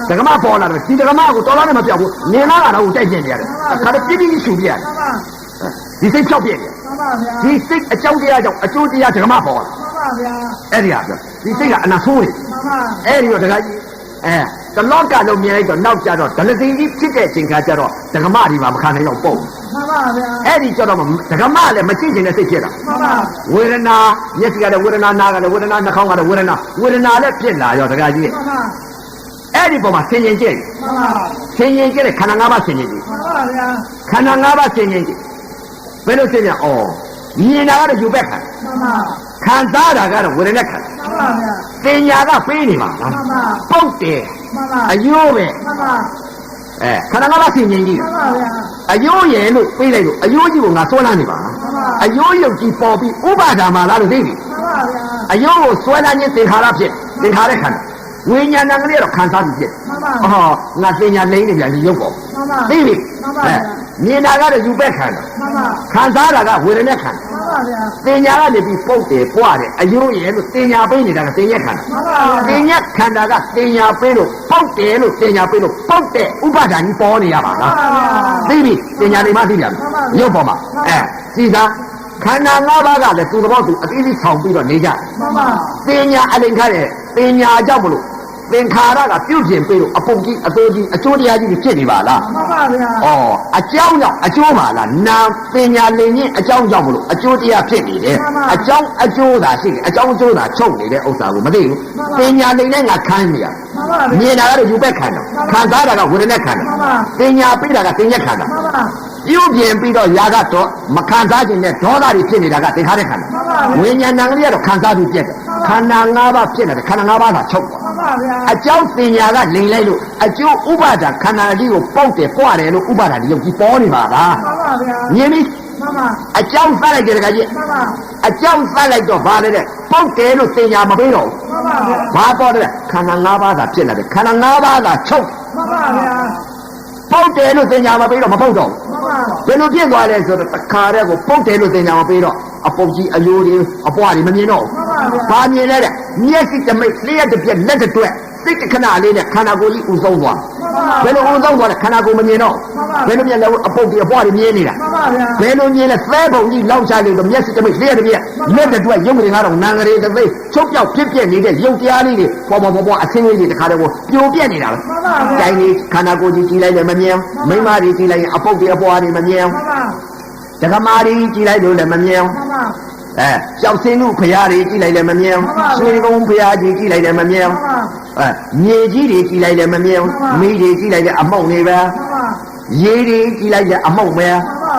ဒကမပေါ်လာတယ်ဒီဒကမကိုတော်တော်နဲ့မပြောက်ဘူးနင်လာကတော့တိုက်ကျင်နေရတယ်ခါတည်းပြင်းရှူပြရတယ်ဒီစိတ်ဖြောက်ပြည့်တယ်ဒီစိတ်အကြောင်းတရားကြောင့်အကျိုးတရားဒကမပေါ်လာအဲ့ဒီဟာပြောဒီစိတ်ကအနာဆိုးတယ်အဲ့ဒီတော့ဒကာကြီးတလောကလုံးမြင်လိုက်တော့နောက်ကြတော့ဒလသိကြီးဖြစ်တဲ့အချိန်ခါကျတော့ဒကမဒီမှာမခံနိုင်တော့ပုံမှန်ပါဗျာအဲ့ဒီကျတော့ဒကမလည်းမကြည့်ချင်တဲ့စိတ်ဖြစ်တာမှန်ပါဝေဒနာမျက်စိကလည်းဝေဒနာနားကလည်းဝေဒနာနှာခေါင်းကလည်းဝေဒနာလည်းဖြစ်လာရောဒကာကြီးမှန်ပါအဲ့ဒီပုံမှာဆင်ញင်ကြည့်မှန်ပါဆင်ញင်ကြည့်တဲ့ခန္ဓာ၅ပါးဆင်ញင်ကြည့်မှန်ပါဗျာခန္ဓာ၅ပါးဆင်ញင်ကြည့်ဘယ်လိုဆင်ញင်မြင်တာကတော့ယူဘက်ခံမှန်ပါခံစားတာကတော့ဝေဒနာခံမှန်ပါဗျာပညာကပေးနေပါလားမှန်ပါပုတ်တယ်မှန်ပါအယိုးပဲမှန်ပါခန္ဓာငါးပါးဆင်ញင်ကြည့်မှန်ပါဗျာအယိုးရယ်လို့ပြေးလိုက်လို့အယိုးကြီးကိုငါဆွဲလာနေပါလားမှန်ပါအယိုးရုပ်ကြီးပေါ်ပြီးဥပါဒါမှာလားလို့သိပြီမှန်ပါဗျာအယိုးကိုဆွဲလာခြင်းသင်္ခါရဖြစ်သင်္ခါရခန္ဓာဝိညာဏကလေးတော့ခံစားပြီးဖြစ်မှန်ပါငါသင်ညာလိမ့်နေပြန်ဒီရုပ်ပေါ်မှန်ပါသိပြီမှန်ပါမြင်တာကတော့ယူဘက်ခန္ဓာမှန်ပါခံစားတာကဝေဒနာခန္ဓာမှန်ပါဗျာသင်ညာကနေပြီးပုတ်တယ်ပွားတယ်အယိုးရယ်လို့သင်ညာပေးနေတာကသင်ညာခန္ဓာမှန်ပါသင်ညာခန္ဓာကသင်ညာပေးလို့ပုတ်တယ်လို့သင်ညာပေးလို့ပုတ်တဲ့ဥပါဒာကြီးပေါ်နေရပါလားသိပြီသင်ညာတွေမှသိပြန်ရုပ်ပေါ်မှာစီစားခန္ဓာ၅ပါးကလည်းသူ့သဘောသူအတိအကျဆောင်ပြီးတော့နေကြမှန်ပါသင်ညာအလင်ခါတဲ့သင်ညာကြောင့်မလို့သင်္ခါရကပြုတ်ပြင်ပေးလို့အပုတ်ကြီးအသိုးကြီးအကျိုးတရားကြီးဖြစ်နေပါလားမှန်ပါဗျာအကြောင်းကြောင့်အကျိုးပါလားနာပညာလင်ချင်းအကြောင်းကြောင့်မလို့အကျိုးတရားဖြစ်နေတယ်အကြောင်းအကျိုးသာရှိတယ်အကြောင်းအကျိုးသာချုပ်နေတဲ့ဥစ္စာကိုမသိဘူးပညာလင်နဲ့ငါခန်းနေရမြင်တာကတော့ယူဘက်ခန္ဓာခံစားတာကဝေဒနာခန္ဓာပညာပေးတာကသင်္ညက်ခန္ဓာပြုတ်ပြင်ပြီးတော့ຢာကတော့မခံစားခြင်းနဲ့ဒေါသတွေဖြစ်နေတာကသင်္ခါရခန္ဓာဝိညာဏကလေးကတော့ခံစားပြီးပြက်တယ်ခန္ဓာ၅ပါးဖြစ်နေတယ်ခန္ဓာ၅ပါးသာချုပ်သွားအကြောင်းပညာကလိမ်လိုက်လို့အကျိုးဥပါဒခန္ဓာကြီးကိုပေါက်တယ်ပွားတယ်လို့ဥပါဒကြီးရုပ်ကြီးပေါ်နေပါလားမှန်ပါဗျာမြင်ပြီမှန်ပါအကြောင်းသတ်လိုက်တယ်တခါကြီးမှန်ပါအကြောင်းသတ်လိုက်တော့ဗာလေတဲ့ပေါက်တယ်လို့ပညာမပေးတော့ဘူးမှန်ပါဗျာဘာပေါ်တယ်ခန္ဓာ၅ပါးသာဖြစ်လာတယ်ခန္ဓာ၅ပါးသာချုပ်မှန်ပါဗျာပေါက်တယ်လို့ပညာမပေးတော့မပေါက်တော့ဘူးဘယ်လိုဖြစ်သွားလဲဆိုတော့တခါတည်းကိုပေါက်တယ်လို့ပညာမပေးတော့အပုတ်ကြီးအယိုးတွေအပွားတွေမမြင်တော့ဘူးဘာမြင်လဲတဲ့မျက်စိတမိတ်လျှက်တစ်ပြက်လက်တစ်တွက်စိတ်တစ်ခဏလေးနဲ့ခန္ဓာကိုယ်ကြီးဥဆုံးသွားဘယ်လိုဥဆုံးသွားလဲခန္ဓာကိုယ်မမြင်တော့ဘယ်လိုမြင်လဲအပုတ်ကြီးအပွားတွေမြင်နေတာဘယ်လိုမြင်လဲသဲပုံကြီးလောက်ချလိုက်တော့မျက်စိတမိတ်လျှက်တစ်ပြက်လက်တစ်တွက်ရုပ်ကလေးကတော့နံကလေးတစ်သိချုပ်ပြောက်ဖြစ်ပြနေတဲ့ရုပ်တရားလေးတွေပေါ်အဆင်းလေးတွေတခါတည်းကိုပြိုပြက်နေတာပဲကြိုင်လေးခန္ဓာကိုယ်ကြီးကြည့်လိုက်လည်းမမြင်မိမတွေကြည့်လိုက်ရင်အပုတ်တွေအပွားတွေမမြင်ဒကမာရီကြည့်လိုက်လို့လည်းမမြင်ကြောက်စင်းလူဖရာတွေကြည့်လိုက်လည်းမမြင်ရွှေကုန်းဖရာကြီးကြည့်လိုက်လည်းမမြင်မြေကြီးတွေကြည့်လိုက်လည်းမမြင်မိတွေကြည့်လိုက်လည်းအမုံနေပဲရေတွေကြည့်လိုက်လည်းအမုံပဲ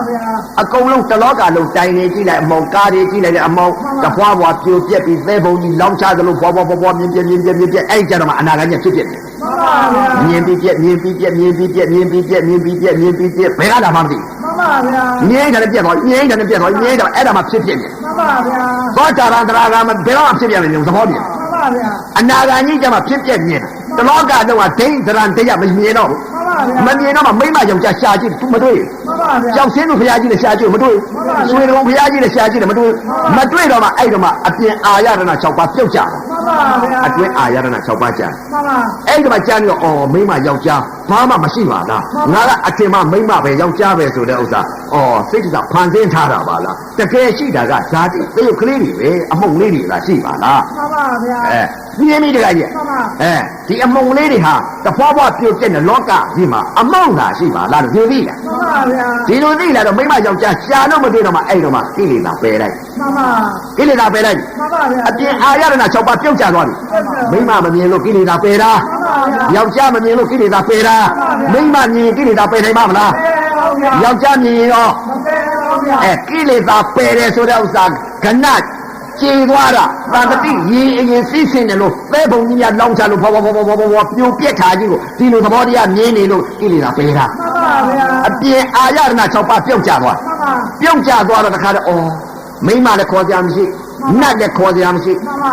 ဗျာ အကုန်လုံးတလောကလုံးတိုင်နေကြည့်လိုက်အမောင်ကားတွေကြည့်လိုက်တဲ့အမောင်တဖွာဖွာပြိုပြက်ပြီးသဲပုံကြီးလောင်းချသလိုဖွာဖွာဖွာဖွာမြင်ပြက်မြင်ပြက်မြင်ပြက်အဲ့ကြတော့မှအနာဂတ်ညဖြစ်ပြက်နေ မှန်ပါဗျာ မြင်ပြီးပြက်မြင်ပြီးပြက်မြင်ပြီးပြက်မြင်ပြီးပြက်မြင်ပြီးပြက်မြင်ပြီးပြက်ဘယ်ကလာမှမသိ မှန်ပါဗျာ မြင်တယ်ပြက်သွားမြင်တယ်ပြက်သွားမြင်တယ်အဲ့ဒါမှဖြစ်ပြက်နေ မှန်ပါဗျာ သောတာပန်တရားကမဘယ်တော့မှဖြစ်ပြက်မနေဘူးသဘောပြ မှန်ပါဗျာ အနာဂတ်ကြီးကျမှဖြစ်ပြက်မြင်တလောကလုံးကဒိဋ္ဌရန်တရားမမြင်တော့ဘူး မှန်ပါဗျာ မမြင်တော့မှမိမယောက်ျားရှာကြည့်သူမတွေ့ မှန်ပါဗျာ ကြောက်စင်းတို့ဖရာကြီးလည်းရှာကြည့်မတွေ့ဆွေတော်ဖရာကြီးလည်းရှာကြည့်တယ်မတွေ့မတွေ့တော့မှအဲ့တော့မှအပြင်အာရဏ6ပါးပြုတ်ကြတယ် မှန်ပါဗျာ အတွင်းအာရဏ6ပါးကြာ မှန်ပါ အဲ့ဒီမှာကြာနေတော့အော်မိမယောက်ျားဘာမှမရှိပါလားငါကအထင်မှမိမပဲယောက်ျားပဲဆိုတဲ့ဥစ္စာအော်စိတ်ကဖန်ဆင်းထားတာပါလားတကယ်ရှိတာကဇာတိသေယုတ်ကလေးတွေပဲအမှုန်လေးတွေလားရှိပါလား မှန်ပါဗျာ မြင်မိတကကြီး မှန်ပါ ဒီအမုံလေးတွေဟာတဖွာဖွာပြုတ်ကျက်တဲ့လောကကြီးမှာအမုံသာရှိပါလားလို့ပြောသိလား မှန်ပါဗျာ ဒီလိုသိလာတော့မိမယောက်ျားရှာလို့မတွေ့တော့မှအဲ့တော့မှကိလေသာပယ်လိုက် မှန်ပါ ကိလေသာပယ်လိုက် မှန်ပါဗျာ အပြင်အာရဏ6ပါးပြုတ်ကျသွားပြီမိမမမြင်လို့ကိလေသာပယ်တာ မှန်ပါဗျာ ယောက်ျားမမြင်လို့ကိလေသာပယ်တာမိမမြင်ကိလေသာပယ်နိုင်ပါမလား ပဲပါဗျာ ယောက်ျားမြင်ရော မပဲပါဗျာ ကိလေသာပယ်တယ်ဆိုတဲ့ဥစ္စာကဏကျေသွားတာတန်တတိရင်အရင်စီးဆင်းတယ်လို့သဲပုံကြီးများလောင်းချလို့ဘောပြိုပြက်ခါကြီးကိုဒီလိုသဘောတရားမြင်နေလို့ကိလေသာပယ်တာ မှန်ပါဗျာ အပြင်အာရဏ6ပါးပြုတ်ကျသွား မှန်ပါ ပြုတ်ကျသွားတော့တခါတော့အော်မိမလည်းခေါ်စရာမရှိနတ်လည်းခေါ်စရာမရှိ မှန်ပါ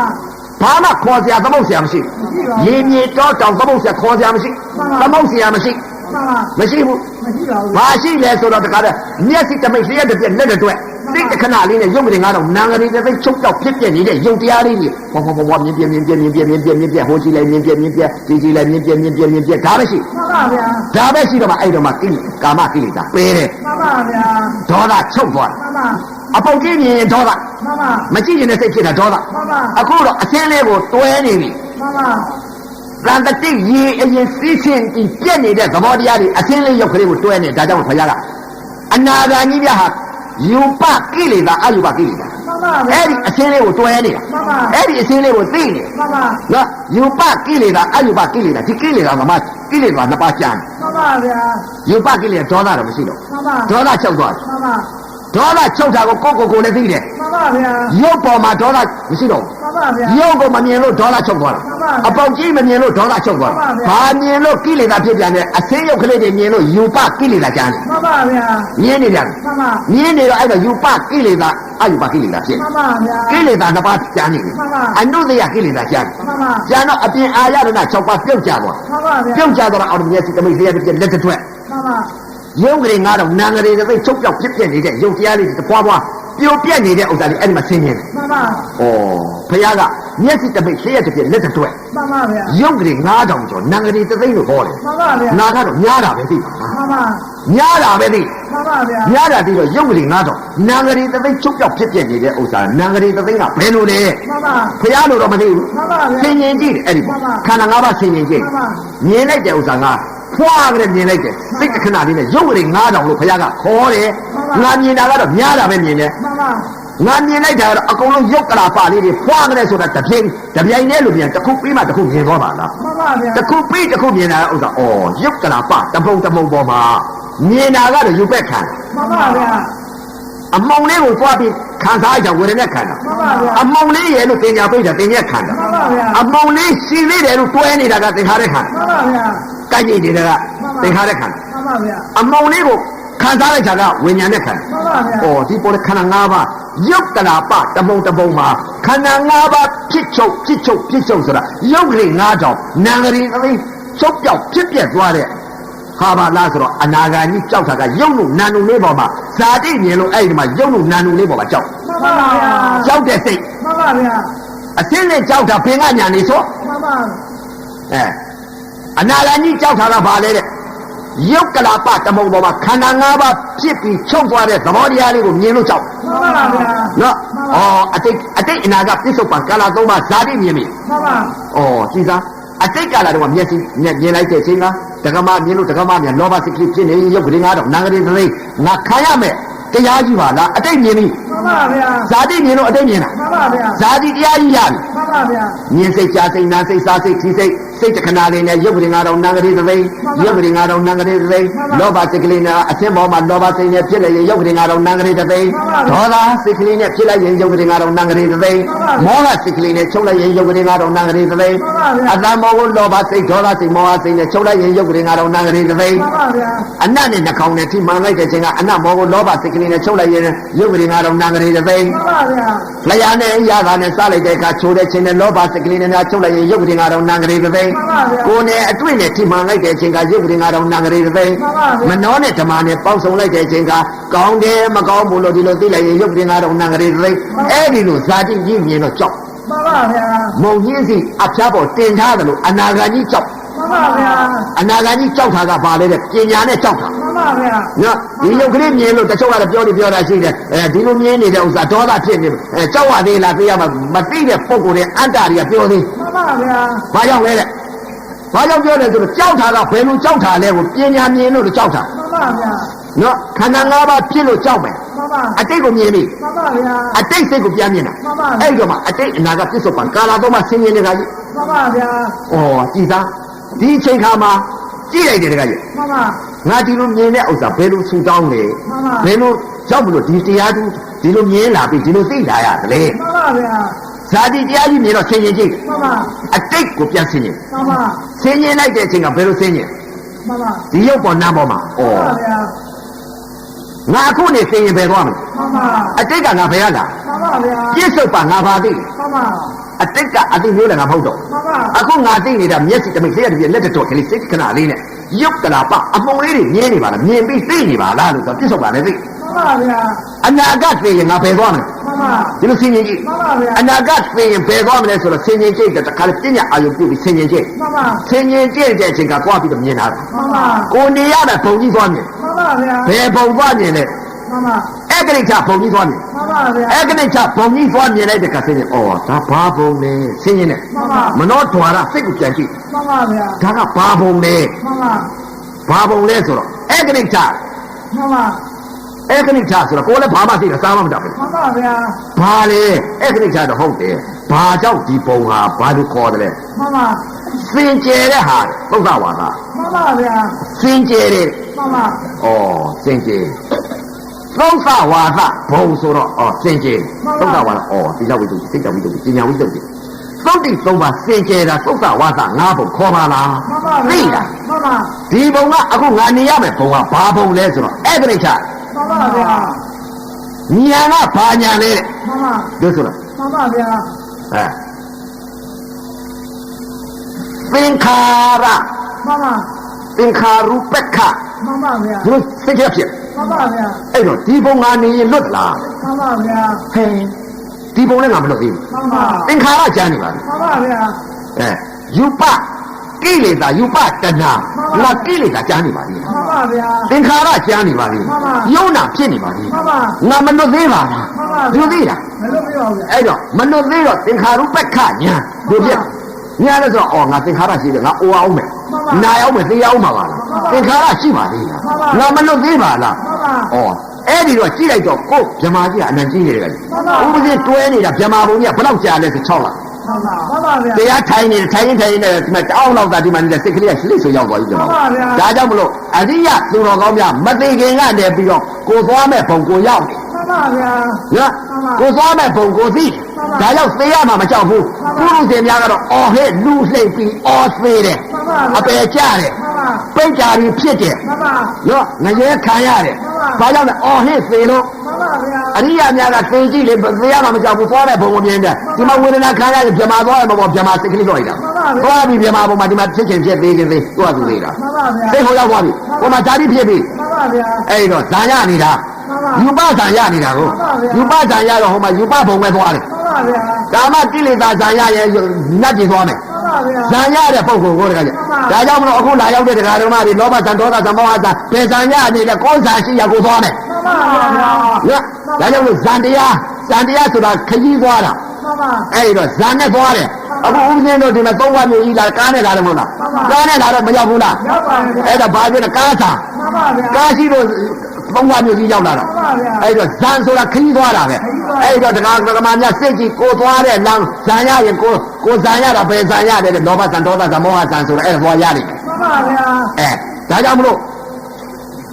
ဘာမှခေါ်စရာသမုတ်စရာမရှိရေမြေတော့တောင်သမုတ်စရာခေါ်စရာမရှိသမုတ်စရာမရှိ မှန်ပါ မရှိဘူး မရှိပါဘူး ဘာရှိလဲဆိုတော့တခါတော့မျက်စိတမိတ်လျက်တစ်ပြက်လက်တစ်တွက်တိတ်တခဏလေးနဲ့ရုပ်ကလေး9000နာငရီတစ်သိချုပ်တော့ဖြစ်ပြနေတဲ့ရုပ်တရားလေးတွေဘောမြင်ပြဟိုကြည့်လိုက်မြင်ပြကြည့်လိုက်မြင်ပြဒါပဲရှိ မှန်ပါဗျာ ဒါပဲရှိတော့မှအဲ့တော့မှကာမကိလေသာပယ်တယ် မှန်ပါဗျာ ဒေါသချုပ်သွား မှန်ပါ အပုတ်ကြီးမြင်ရင်ဒေါသ မှန်ပါ မကြည့်ရင်လည်းစိတ်ဖြစ်တာဒေါသ မှန်ပါ အခုတော့အချင်းလေးကိုတွဲနေပြီ မှန်ပါ သံတတိရေအရင်စီးဆင်းပြီးပြက်နေတဲ့သဘောတရားတွေအချင်းလေးရုပ်ကလေးကိုတွဲနေဒါကြောင့်ဘုရားကအနာဂါကြီးပြဟာယူပကိလေသာအယူပကိလေသာ မှန်ပါဗျာ အဲ့ဒီအချင်းလေးကိုတွဲနေတာ မှန်ပါ အဲ့ဒီအချင်းလေးကိုသိနေ မှန်ပါ နော်ယူပကိလေသာအယူပကိလေသာဒီကိလေသာကမှကိလေသာနှစ်ပါးကျန် မှန်ပါဗျာ ယူပကိလေသာဒေါသတော့မရှိတော့ မှန်ပါ ဒေါသချုပ်သွားတယ် မှန်ပါ ဒေါသချုပ်တာကိုကိုလည်းသိတယ် မှန်ပါဗျာ ရုပ်ပေါ်မှာဒေါသမရှိတော့ မှန်ပါဗျာ ရုပ်ကိုမမြင်လို့ဒေါသချုပ်သွားတာ မှန်ပါ အပေါက်ကြီးမမြင်လို့ဒေါသချုပ်သွားတာ မှန်ပါ ဘာမြင်လို့ကိလေသာဖြစ်ပြန်တယ်အစင်းရုပ်ကလေးတွေမြင်လို့ယူပကိလေသာကျန်တယ် မှန်ပါဗျာ မြင်နေပြန် မှန်ပါ မြင်နေတော့အဲ့တော့ယူပကိလေသာအယူပကိလေသာဖြစ် မှန်ပါဗျာ ကိလေသာနှစ်ပါးကျန်နေပြီ မှန်ပါ အနုတ္တယကိလေသာကျန် မှန်ပါ ကျန်တော့အပြင်အာရဏ6ပါးပြုတ်ကျသွား မှန်ပါဗျာ ပြုတ်ကျသွားတော့အော်မျက်စိတမိတ်လျက်တစ်ပြက်လက်တစ်ထွက် မှန်ပါ ရုပ်ကလေး9000နာငရီတစ်သိချုပ်ပြောက်ဖြစ်ပြနေတဲ့ရုပ်တရားလေးတစ်ပွားပွားပြိုပြက်နေတဲ့ဥစ္စာလေးအဲ့ဒီမှာဆင်းနေတယ် မှန်ပါ ဩဘုရားကမျက်စိတပိတ်လျှက်တစ်ပြက်လက်တစ်တွက် မှန်ပါဗျာ ရုပ်ကလေး9000ကျော်နံကလေးတစ်သိန်းလို့ဟောတယ် မှန်ပါဗျာ နာကတော့များတာပဲသိပါလား မှန်ပါ များတာပဲသိ မှန်ပါဗျာ များတာသိတော့ရုပ်ကလေး9000နံကလေးတစ်သိန်းချုပ်ပြောက်ဖြစ်ပြနေတဲ့ဥစ္စာနံကလေးတစ်သိန်းကဘယ်လိုလဲ မှန်ပါ ဘုရားလို့တော့မသိဘူး မှန်ပါဗျာ ဆင်ញင်ကြည့်တယ်အဲ့ဒီပေါ့ခန္ဓာ၅ပါးဆင်ញင်ကြည့် မှန်ပါ မြင်လိုက်တဲ့ဥစ္စာကဖွာကလေးမြင်လိုက်တယ်စိတ်တစ်ခဏလေးနဲ့ရုပ်ကလေး9000လို့ဘုရားကခေါ်တယ်ငါမြင်တာကတော့များတာပဲမြင်တယ် မှန်ပါ ငါမြင်လိုက်တာကတော့အကုန်လုံးရုပ်ကလာပါလေးတွေဖွာကလေးဆိုတာတပြိုင်နဲ့လို့ပြန်တစ်ခုပြီးမှတစ်ခုမြင်သွားပါလား မှန်ပါဗျာ တစ်ခုပြီးတစ်ခုမြင်တာဥစ္စာဩရုပ်ကလာပတပုံပေါ်မှာမြင်တာကတော့ယူပက်ခံ မှန်ပါဗျာ အမောင်လေးကိုသွားပြီးခံစားကြဝေဒနာခံတာ မှန်ပါဗျာ အမောင်လေးရဲ့လို့တင်ညာပိတ်တာတင်ညာခံတာ မှန်ပါဗျာ အမောင်လေးရှိသေးတယ်လို့တွဲနေတာကသင်္ခါရခံ မှန်ပါဗျာ ကိုက်ကြည့်နေတာကသင်္ခါရခံ မှန်ပါဗျာ အမောင်လေးကိုခံစားလိုက်တာကဝိညာဉ်နဲ့ခံ မှန်ပါဗျာ ဩဒီပေါ်တဲ့ခန္ဓာ၅ပါးရုပ်ကလာပတပုံမှာခန္ဓာ၅ပါးဖြစ်ချုပ်ဆိုတာရုပ်ကလေး9000နာငရီအသိချုပ်ပြောက်ဖြစ်ပြက်သွားတဲ့ဟာပါလားဆိုတော့အနာဂါကြီးကြောက်တာကရုပ်လို့နာနုလေးပေါ်မှာဇာတိမြင်လို့အဲ့ဒီမှာရုပ်လို့နာနုလေးပေါ်မှာကြောက် မှန်ပါဗျာ ကြောက်တဲ့စိတ် မှန်ပါဗျာ အစင်းနဲ့ကြောက်တာဘင်ကညာနေဆို မှန်ပါ အနာဂါကြီးကြောက်တာကဘာလဲတဲ့ရုပ်ကလာပတပုံပေါ်မှာခန္ဓာ၅ပါးဖြစ်ပြီးချုပ်သွားတဲ့သဘောတရားလေးကိုမြင်လို့ကြောက် မှန်ပါဗျာ နော်အတိတ်အနာကပြစ္ဆုတ်ပံကာလ၃ပါးဇာတိမြင်ပြီ မှန်ပါ ကြည်စားအတိတ်ကာလတော့မျက်စိနဲ့မြင်လိုက်တဲ့အချိန်ကဒကမမြင်လို့ဒကမမြန်လောဘစိတ်ကလေးဖြစ်နေရုပ်ကလေး9000နာငရီသသိန်းငါခံရမယ်တရားကြီးပါလားအတိတ်မြင်ပြီ မှန်ပါဗျာ ဇာတိမြင်လို့အတိတ်မြင်တာ မှန်ပါဗျာ ဇာတိတရားကြီးရပြီ မှန်ပါဗျာ မြင်စိတ်ကြားစိတ်နားစိတ်စားစိတ်ထိစိတ် စိတ်တခဏလေးနဲ့ရုပ်ကလေး9000နံကလေးသသိန်းရုပ်ကလေး9000နံကလေးသသိန်းလောဘစိတ်ကလေးနဲ့အသင်းပေါ်မှာလောဘစိတ်နဲ့ဖြစ်လိုက်ရင်ရုပ်ကလေး9000နံကလေးသသိန်းဒေါသစိတ်ကလေးနဲ့ဖြစ်လိုက်ရင်ရုပ်ကလေး9000နံကလေးသသိန်းမောဟစိတ်ကလေးနဲ့ချုပ်လိုက်ရင်ရုပ်ကလေး9000နံကလေးသသိန်းအတ္တမောဟလောဘစိတ်ဒေါသစိတ်မောဟစိတ်နဲ့ချုပ်လိုက်ရင်ရုပ်ကလေး9000နံကလေးသသိန်းအနတ်နဲ့နှာခေါင်းနဲ့ထိမှန်လိုက်တဲ့ချိန်ကအနတ်မောဟလောဘစိတ်ကလေးနဲ့ချုပ်လိုက်ရင်ရုပ်ကလေး9000နံကလေးသသိန်းလျာနဲ့ရတာနဲ့စားလိုက်တဲ့အခါချိုးတဲ့ချိန်နဲ့လောဘစိတ်ကလေးနဲ့များချုပ်လိုက်ရင်ရုပ်ကလေး9000နံကလေးသသိန်းကိုယ်နဲ့အတွေ့နဲ့ထိမှန်လိုက်တဲ့ချိန်ကရုပ်ကလေး9000နံကလေးသသိန်းမနှောနဲ့ဓမ္မနဲ့ပေါင်းစုံလိုက်တဲ့ချိန်ကကောင်းတယ်မကောင်းဘူးလို့ဒီလိုသိလိုက်ရင်ရုပ်ကလေး9000နံကလေးသသိန်းအဲ့ဒီလိုဇာတိကြီးမြင်တော့ကြောက်မှန်ပါဗျာမုံကြီးစီအဖျားပေါ်တင်ထားတယ်လို့အနာဂါကြီးကြောက်မှန်ပါဗျာအနာဂါကြီးကြောက်တာကဘာလဲတဲ့ပညာနဲ့ကြောက်တာမှန်ပါဗျာနော်ဒီရုပ်ကလေးမြင်လို့တချို့ကတော့ပြောတာရှိတယ်ဒီလိုမြင်နေတဲ့ဥစ္စာဒေါသဖြစ်နေကြောက်ရသေးလားသိရမှာမသိတဲ့ပုံကိုယ်ရဲ့အတ္တတွေကပြောသေးမှန်ပါဗျာဘာကြောင့်လဲတဲ့ဘာကြောင့်ပြောလဲဆိုတော့ကြောက်တာကဘယ်လိုကြောက်တာလဲကိုပညာမြင်လို့ကြောက်တာမှန်ပါဗျာနော်ခန္ဓာ၅ပါးဖြစ်လို့ကြောက်မယ်မှန်ပါအတိတ်ကိုမြင်ပြီမှန်ပါဗျာအတိတ်စိတ်ကိုပြန်မြင်တာမှန်ပါအဲ့တော့မှအတိတ်အနာကပြစ္ဆုတ်ပံကာလတော့မှဆင်းရဲနေတာကြီးမှန်ပါဗျာဩကြည်သားဒီအချိန်ခါမှာကြည့်လိုက်တယ်တကကြီးမှန်ပါငါဒီလိုမြင်တဲ့ဥစ္စာဘယ်လိုဆူတောင်းလဲဘယ်လိုရောက်မလို့ဒီတရားသူဒီလိုမြင်လာပြီဒီလိုသိလာရတယ်မှန်ပါဗျာဇာတိတရားကြီးမြင်တော့ဆင်ញင်ကြည့်မှန်ပါအတိတ်ကိုပြန်ဆင်ញင်မှန်ပါဆင်ញင်လိုက်တဲ့အချိန်ကဘယ်လိုဆင်ញင်မှန်ပါဒီရုပ်ပေါ်နားပေါ်မှာဩမှန်ပါဗျာငါအခုနေဆင်ញင်ပဲသွားမယ်မှန်ပါအတိတ်ကငါဘယ်ရလာမှန်ပါဗျာပြစ္ဆုတ်ပါငါပါသိမှန်ပါအတိတ်ကအတိတ်မျိုးလည်းငါမဟုတ်တော့မှန်ပါအခုငါသိနေတာမျက်စိတမိတ်လေးရတဲ့လက်တော်ကလေးစိတ်ခဏလေးနဲ့ရုပ်ကလာပအမုံလေးတွေမြင်နေပါလားမြင်ပြီးသိနေပါလားလို့ဆိုပြစ္ဆုတ်ပါလေသိမှန်ပါဗျာအနာဂတ်သိရင်ငါဘယ်သွားမလဲမှန်ပါဒီလိုဆင်ញင်ကြည့်မှန်ပါဗျာအနာဂတ်သိရင်ဘယ်သွားမလဲဆိုတော့ဆင်ញင်ကြည့်တဲ့တခါလေပညာအာယုပြုပြီးဆင်ញင်ကြည့်မှန်ပါဆင်ញင်ကြည့်တဲ့အချိန်ကသွားပြီးတော့မြင်တာမှန်ပါကိုနေရတဲ့ဘုံကြီးသွားမြင်မှန်ပါဗျာဘယ်ဘုံသွားမြင်လဲမှန်ပါအဲ့ကလေးချဘုံကြီးသွားမြင်မှန်ပါဗျာအဲ့ကလေးချဘုံကြီးသွားမြင်လိုက်တဲ့ကဆင်ញင်ဩဒါဘာဘုံလဲဆင်ញင်နဲ့မှန်ပါမနောဓွာရစိတ်ကိုပြန်ကြည့်မှန်ပါဗျာဒါကဘာဘုံလဲမှန်ပါဘာဘုံလဲဆိုတော့အဲ့ကလေးချမှန်ပါအဲ့ကလေးချဆိုတော့ကိုယ်လည်းဘာမှသိတာစားမှမတတ်ဘူးမှန်ပါဗျာဘာလဲအဲ့ကလေးချတော့ဟုတ်တယ်ဘာကြောင့်ဒီဘုံဟာဘာလို့ခေါ်တယ်မှန်ပါစင်ကြယ်တဲ့ဟာသုဒ္ဓဝါဒမှန်ပါဗျာစင်ကြယ်တယ်မှန်ပါဩစင်ကြယ်သုဒ္ဓဝါဒဘုံဆိုတော့စင်ကြယ်သုဒ္ဓဝါဒဒီလောက်ဝိတုစိတ်တော်ဝိတုပညာဝိတုသုတ်တိသုံးပါစင်ကြယ်တာသုဒ္ဓဝါဒ၅ဘုံခေါ်ပါလားမှန်ပါသိလားမှန်ပါဒီဘုံကအခုငါနေရမယ်ဘုံကဘာဘုံလဲဆိုတော့အဲ့ကလေးချမှန်ပါဗျာညာကဘာညာလဲမှန်ပါလို့ဆိုလားမှန်ပါဗျာသင်္ခါရမှန်ပါသင်္ခါရုပ္ပခမှန်ပါဗျာဒီစိတ်ကြဖြစ်မှန်ပါဗျာအဲ့တော့ဒီဘုံကနေရင်လွတ်လားမှန်ပါဗျာဟဲ့ဒီဘုံလည်းငါမလွတ်သေးဘူးမှန်ပါသင်္ခါရကျမ်းနေပါလားမှန်ပါဗျာယူပကိလေသာယူပတဏငါကိလေသာကျမ်းနေပါလိမ့်မှန်ပါဗျာသင်္ခါရကျမ်းနေပါလိမ့်ယုံနာဖြစ်နေပါလိမ့်မှန်ပါငါမလွတ်သေးပါလားမှန်ပါဒီလိုသေးလားမလွတ်သေးပါဘူးအဲ့တော့မလွတ်သေးတော့သင်္ခါရုပ္ပခညာဘုရားညာလဲဆိုတော့ငါသင်္ခါရရှိတယ်ငါအိုအောင်မယ်နာအောင်မယ်သိအောင်ပါလားသင်္ခါရရှိပါသေးလားငါမလွတ်သေးပါလားအဲ့ဒီတော့ကြည့်လိုက်တော့ကိုဗြဟ္မာကြီးကအနံကြီးနေတယ်ကဥပဒေတွဲနေတာဗြဟ္မာဘုံကြီးကဘယ်လောက်ကြာလဲဆို6လမှန်ပါဗျာတရားထိုင်နေထိုင်နေဒီမှာတောင်းလောက်တာဒီမှာနေတဲ့စိတ်ကလေးကလှိဆိုရောက်သွားပြီကျွန်တော်ဒါကြောင့်မလို့အရိယသူတော်ကောင်းများမသိခင်ကနေပြီးတော့ကိုသွားမဲ့ဘုံကိုရောက်တယ်မှန်ပါဗျာနော်ကိုသွားမဲ့ဘုံကိုသိဒါကြောင့်သေရမှာမကြောက်ဘူးပုရုษင်များကတော့အော်ဟဲ့လူလှိပ်ပြီးအော်သေးတယ်အပယ်ကျတယ်ပိတ်ကြရီဖြစ်တယ်နော်ငရဲခံရတယ်ဘာကြောင့်လဲအော်ဟဲ့သေလို့အရိယာများကသိကြည့်လေသေရမှာမကြောက်ဘူးသွားတဲ့ဘုံကိုမြင်တယ်ဒီမှာဝေဒနာခံရတယ်ဗြဟ္မာသွားတယ်မပေါ့ဗြဟ္မာစိတ်ကလေးတော့လိုက်တာသွားပြီဗြဟ္မာဘုံမှာဒီမှာဖြစ်ခြင်းဖြစ်သေးခြင်းသေးသူ့ဟာသူသေးတာသိဟောရောက်သွားပြီဟိုမှာဓာတိဖြစ်ပြီအဲ့တော့ဇာရနေတာယူပဇာရနေတာကိုယူပဇာရတော့ဟိုမှာယူပဘုံပဲသွားတယ်ဒါမှကိလေသာဇာရရဲ့နတ်ပြည်သွားမယ်ဇာရတဲ့ပုဂ္ဂိုလ်ကိုတကယ်ဒါကြောင့်မလို့အခုလာရောက်တဲ့တရားဓမ္မတွေလောဘဇံဒေါသဇံမောဟဇံဘယ်ဇာရနေတဲ့ကောဇာရှိရကိုသွားမယ်ဒါကြောင့်လို့ဇံတရားဆိုတာခကြီးသွားတာအဲ့တော့ဇံနဲ့သွားတယ်အခုဦးဇင်းတို့ဒီမှာသုံးဝမျိုးကြီးလာကားနဲ့လာတယ်မဟုတ်လားကားနဲ့လာတော့မရောက်ဘူးလားရောက်ပါဘူးအဲ့ဒါဘာဖြစ်လဲကားသာကားရှိလို့ သုံးပါးမျိုးကြီးရောက်လာတာအဲ့တော့ဇန်ဆိုတာခရီးသွားတာပဲအဲ့တော့တရားဓမ္မများစိတ်ကြီးကိုသွားတဲ့လမ်းဇန်ရရင်ကိုဇန်ရတာပဲဇန်ရတယ်လောဘဇန်ဒေါသဇန်မောဟဇန်ဆိုတာအဲ့ဒါသွားရလိမ့်မယ်မှန်ပါဗျာဒါကြောင့်မလို